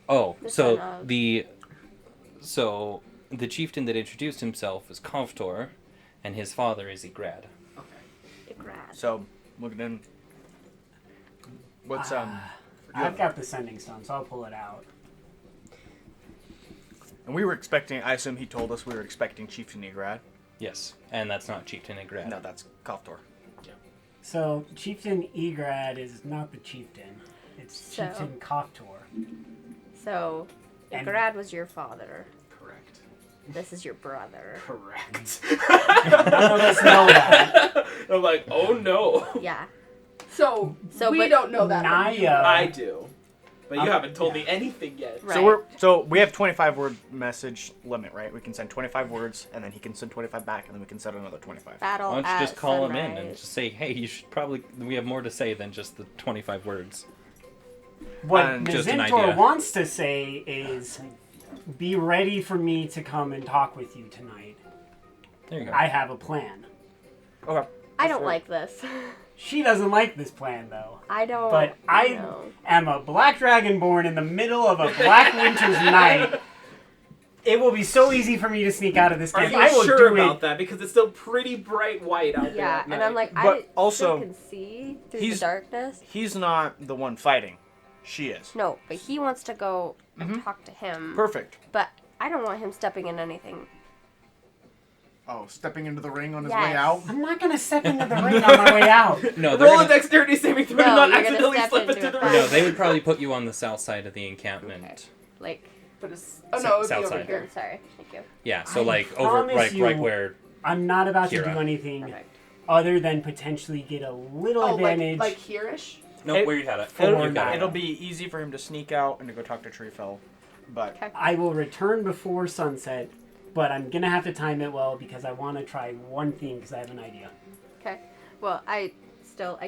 Oh, The so son of- the chieftain that introduced himself is Koftor, and his father is Igrad. Okay. Egrant. So, looking in. What's, I've got the sending stone, so I'll pull it out. and we were expecting, I assume he told us we were expecting Chieftain Igrad. Yes, and that's not chieftain Igrad. No, that's Koftor. So, Chieftain Egrad is not the chieftain. It's So- Chieftain Koftor. So And- Egrad was your father. Correct. This is your brother. Correct. None of us know that. I'm like, oh no. Yeah. So So, we but don't know that. but you Naya. I do. But you haven't told me anything yet. Right. So we have 25 word message limit, right? We can send 25 words, and then he can send 25 back, and then we can send another 25. Battle Why don't you at just call him in and sunrise. just say, hey, you should probably, we have more to say than just the 25 words. What Just an Nazintor idea. wants to say is, be ready for me to come and talk with you tonight. There you go. I have a plan. Okay. I don't like this. She doesn't like this plan, though. I don't. But I know. am a black dragonborn in the middle of a black winter's night. It will be so easy for me to sneak out of this Are camp. you I will sure do about it. that? Because it's still pretty bright white out there. Yeah, at and I'm night. like, But I also, still can see through he's- the darkness. He's not the one fighting. She is. No, but he wants to go and talk to him. Perfect. But I don't want him stepping in anything. Oh, stepping into the ring on his Yes. way out? I'm not going to step into the ring on my way out. No, they're Roll a gonna, dexterity saving throw to No, not you're gonna accidentally step slip into into it the fast. ring. no, they would probably put you on the south side of the encampment. Okay. Like, But it's oh no, it would be South over side. here. sorry, thank you. Yeah, so I like over, promise right, you- right where. I'm not about to Kira. do anything Perfect. other than potentially get a little Oh, advantage. like here-ish. No, It- where you had it. It'll- You got it. It'll be easy for him to sneak out and to go talk to Treefell. But Okay. I will return before sunset, but I'm going to have to time it well because I want to try one thing because I have an idea. Okay. Well, I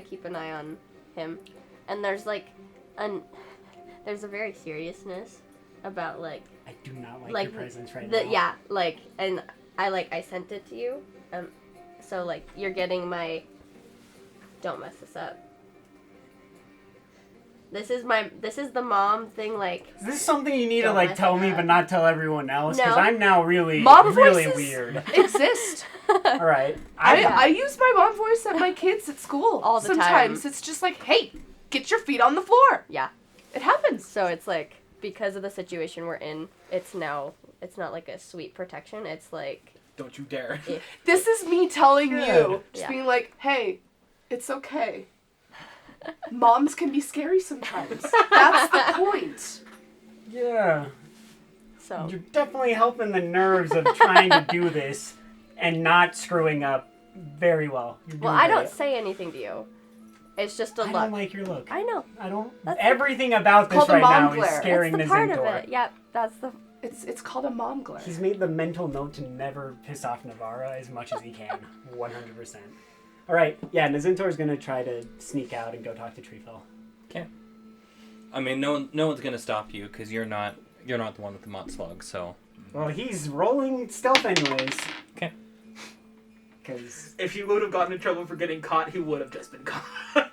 keep an eye on him, and there's like, there's a very seriousness about like I do not like your presence right now. yeah, like, and I sent it to you, so like you're getting my. Don't mess this up. This is the mom thing, like. Is this something you need to Don't like mess tell it me up. but not tell everyone else? Because No. I'm now really, Mom really voices weird. exist. All right. I use my mom voice at my kids at school All the sometimes. time. It's just like, hey, get your feet on the floor. Yeah. It happens. So it's like, because of the situation we're in, it's not like a sweet protection. It's like, Don't you dare. This is me telling you, Good. just Yeah. being like, hey, it's okay. Moms can be scary sometimes. That's the point. Yeah. so. You're definitely helping the nerves of trying to do this and not screwing up very well. You're Well, doing I don't great. say anything to you. It's just a I look. don't like your look. I know. I don't. That's the- Everything about this called a right mom now is glare. scaring That's the part of Nazintor. it. Yep, that's the. It's called a mom glare. He's made the mental note to never piss off Navarra as much as he can. 100%. All right. Yeah, Nazintor's going to try to sneak out and go talk to Treefell. Okay. I mean, no one's gonna stop you because you're not the one with the mott slug. So. Well, he's rolling stealth anyways. Okay. Because If he would have gotten in trouble for getting caught, he would have just been caught.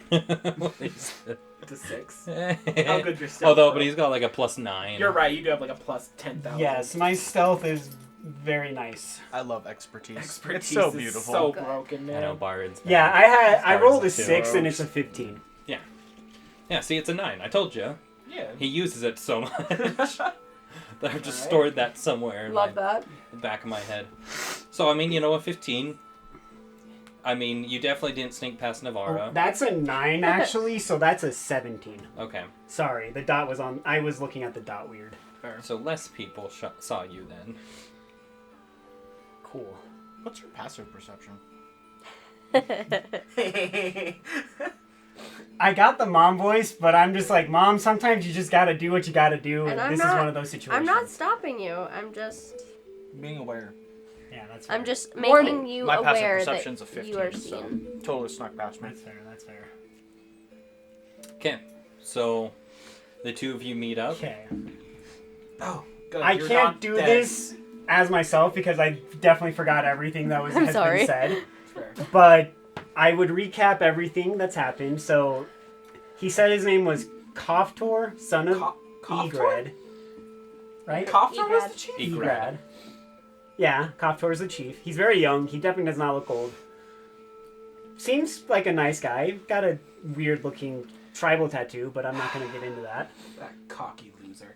To 6. How good your stealth? Although, roll. but he's got like a +9. You're right. You do have like a plus 10,000. yes, my stealth is very nice. I love expertise. Expertise It's so is beautiful. so Good. broken, I know man. bards. Yeah, man. I Bards rolled a too. 6 and it's a 15. Yeah, see, it's a 9. I told you. Yeah. He uses it so much that I've just Alright. stored that somewhere in Love that. the back of my head. So I mean, you know, a 15. I mean, you definitely didn't sneak past Navarra. Oh, that's a 9 actually, so that's a 17. Okay, Sorry, the dot was on. I was looking at the dot weird. Fair. so less people saw you then. Cool. What's your passive perception? I got the mom voice, but I'm just like, Mom, sometimes you just gotta do what you gotta do, and, And I'm this is not- one of those situations. I'm not stopping you. I'm just. Being aware. Yeah, that's fair. I'm just Warning. making you My passive aware perception's a that 15, you are so seen. totally snuck past me. That's fair, that's fair. Okay, so the two of you meet up. Okay. Oh, good. I You're can't not do dead. this as myself because I definitely forgot everything that I'm has sorry. been said. It's fair. But I would recap everything that's happened. So he said his name was Koftor, son of Koftor? Egred. Right? Koftor was Egrad. the chief? Egred. Yeah, Koftor is the chief. He's very young. He definitely does not look old. Seems like a nice guy. Got a weird looking tribal tattoo, but I'm not going to get into that. That cocky loser.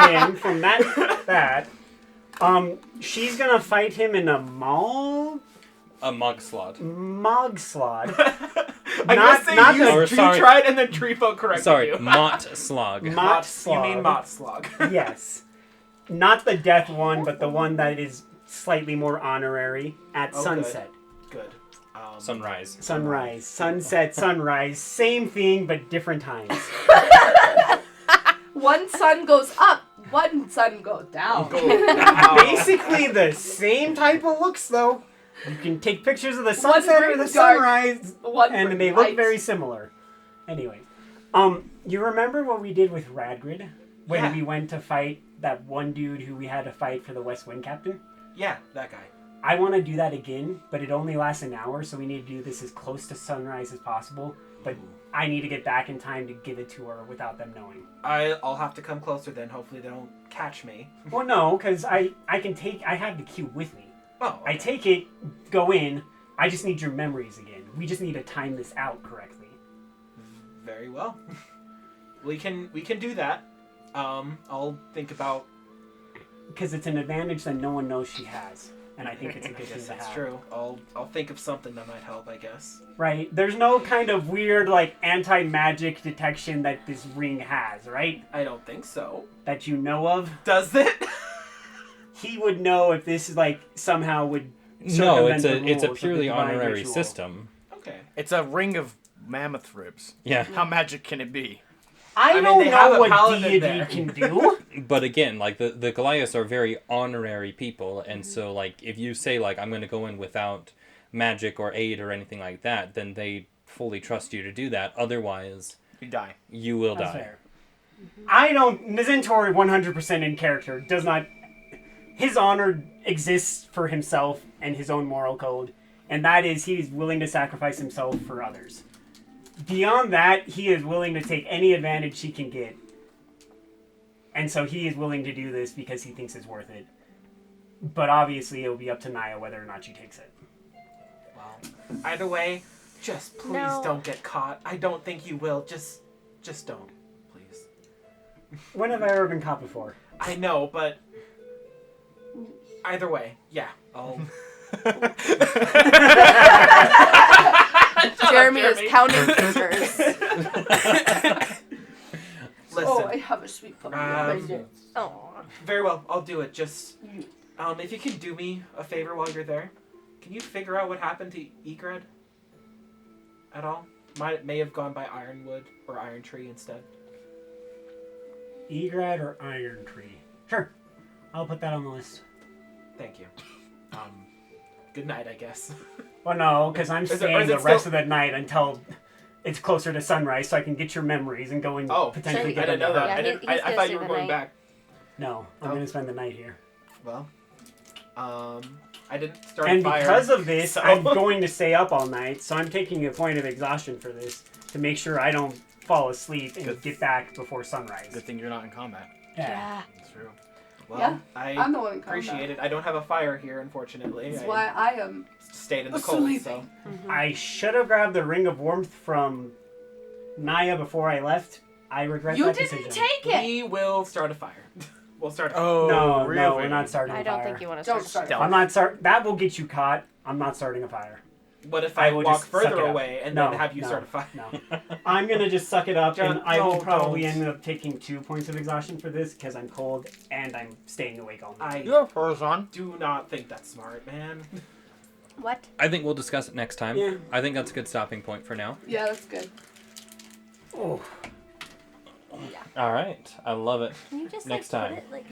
Him from that. She's going to fight him in a A mugslot. mogslot. I'm Not- gonna say not you, the- Or, you sorry. tried and then Treefell corrected Sorry, you. mott slog. Motslog. You mean Motslog. Yes. Not the death one, but the one that is slightly more honorary at Oh, sunset. Good. Sunrise. Sunrise, sunset, sunrise, same thing but different times. One sun goes up, one sun goes down. Basically the same type of looks though. You can take pictures of the sunset or the brings dark, sunrise, one and brings they look light. very similar. Anyway, you remember what we did with Radgrid when Yeah. we went to fight that one dude who we had to fight for the West Wind Captain? Yeah, that guy. I want to do that again, but it only lasts an hour, so we need to do this as close to sunrise as possible. But I need to get back in time to give it to her without them knowing. I'll have to come closer then. Hopefully they don't catch me. Well, no, because I have the cube with me. Oh, I take it, go in. I just need your memories again. We just need to time this out correctly. very well. We can do that. I'll think about. Because it's an advantage that no one knows she has, and I think it's a I good thing guess to that's have. true. I'll think of something that might help. I guess. Right? There's no kind of weird like anti-magic detection that this ring has, right? I don't think so. That you know of. Does it? He would know if this like somehow would. No, circumvent the it's a rules of purely the divine honorary ritual. system. Okay. It's a ring of mammoth ribs. Yeah. How magic can it be? I mean, don't they have know a what paladin deity there. can do. But again, like the Goliaths are very honorary people, and so like if you say like I'm going to go in without magic or aid or anything like that, then they fully trust you to do that. Otherwise, You die. you will That's die. fair. I don't. Nizentori 100% in character does not. His honor exists for himself and his own moral code, and that is he's willing to sacrifice himself for others. Beyond that, he is willing to take any advantage he can get. And so he is willing to do this because he thinks it's worth it. But obviously, it'll be up to Naya whether or not she takes it. Well, either way, just please No. don't get caught. I don't think you will. Just don't, please. When have I ever been caught before? I know, but either way, yeah. I'll. Jeremy is Jeremy. counting fingers. Listen. Oh, I have a sweet puppy. Oh. Very well, I'll do it. Just, if you can do me a favor while you're there, can you figure out what happened to Egred? At all? May have gone by Ironwood or Iron Tree instead. Egrad or Iron Tree? Sure. I'll put that on the list. Thank you. Good night, I guess. Well, no, because I'm Is it- or staying is the it rest still- of the night until it's closer to sunrise, so I can get your memories and go and potentially I get didn't know into that. Yeah, I, didn't, he's I gonna thought stay you were the going night. back. No, I'm Oh. going to spend the night here. Well, I didn't start And a fire. because of this, so- I'm going to stay up all night, so I'm taking a point of exhaustion for this to make sure I don't fall asleep and Good. get back before sunrise. Good thing you're not in combat. Yeah. That's true. Well, Yeah, I I'm the one in appreciate it. I don't have a fire here, unfortunately. That's I why I am. stayed in the cold, sleeping. so. I should have grabbed the Ring of Warmth from Naya before I left. I regret You that didn't decision. take it. We will start a fire. We'll start a fire. Oh, No, really? no, we're not starting I a don't fire. think you want to Don't start. start. I'm not start. That will get you caught. I'm not starting a fire. What if I I will walk just suck further it up. away and No, then have you no, start a fire? No, I'm gonna just suck it up, and Don't- I will no, probably don't. end up taking 2 points of exhaustion for this because I'm cold and I'm staying awake all night. You I have furs on. do not think that's smart, man. What? I think we'll discuss it next time. Yeah. I think that's a good stopping point for now. Yeah, that's good. Oh. All right. I love it. Can you just Next like, time. put it like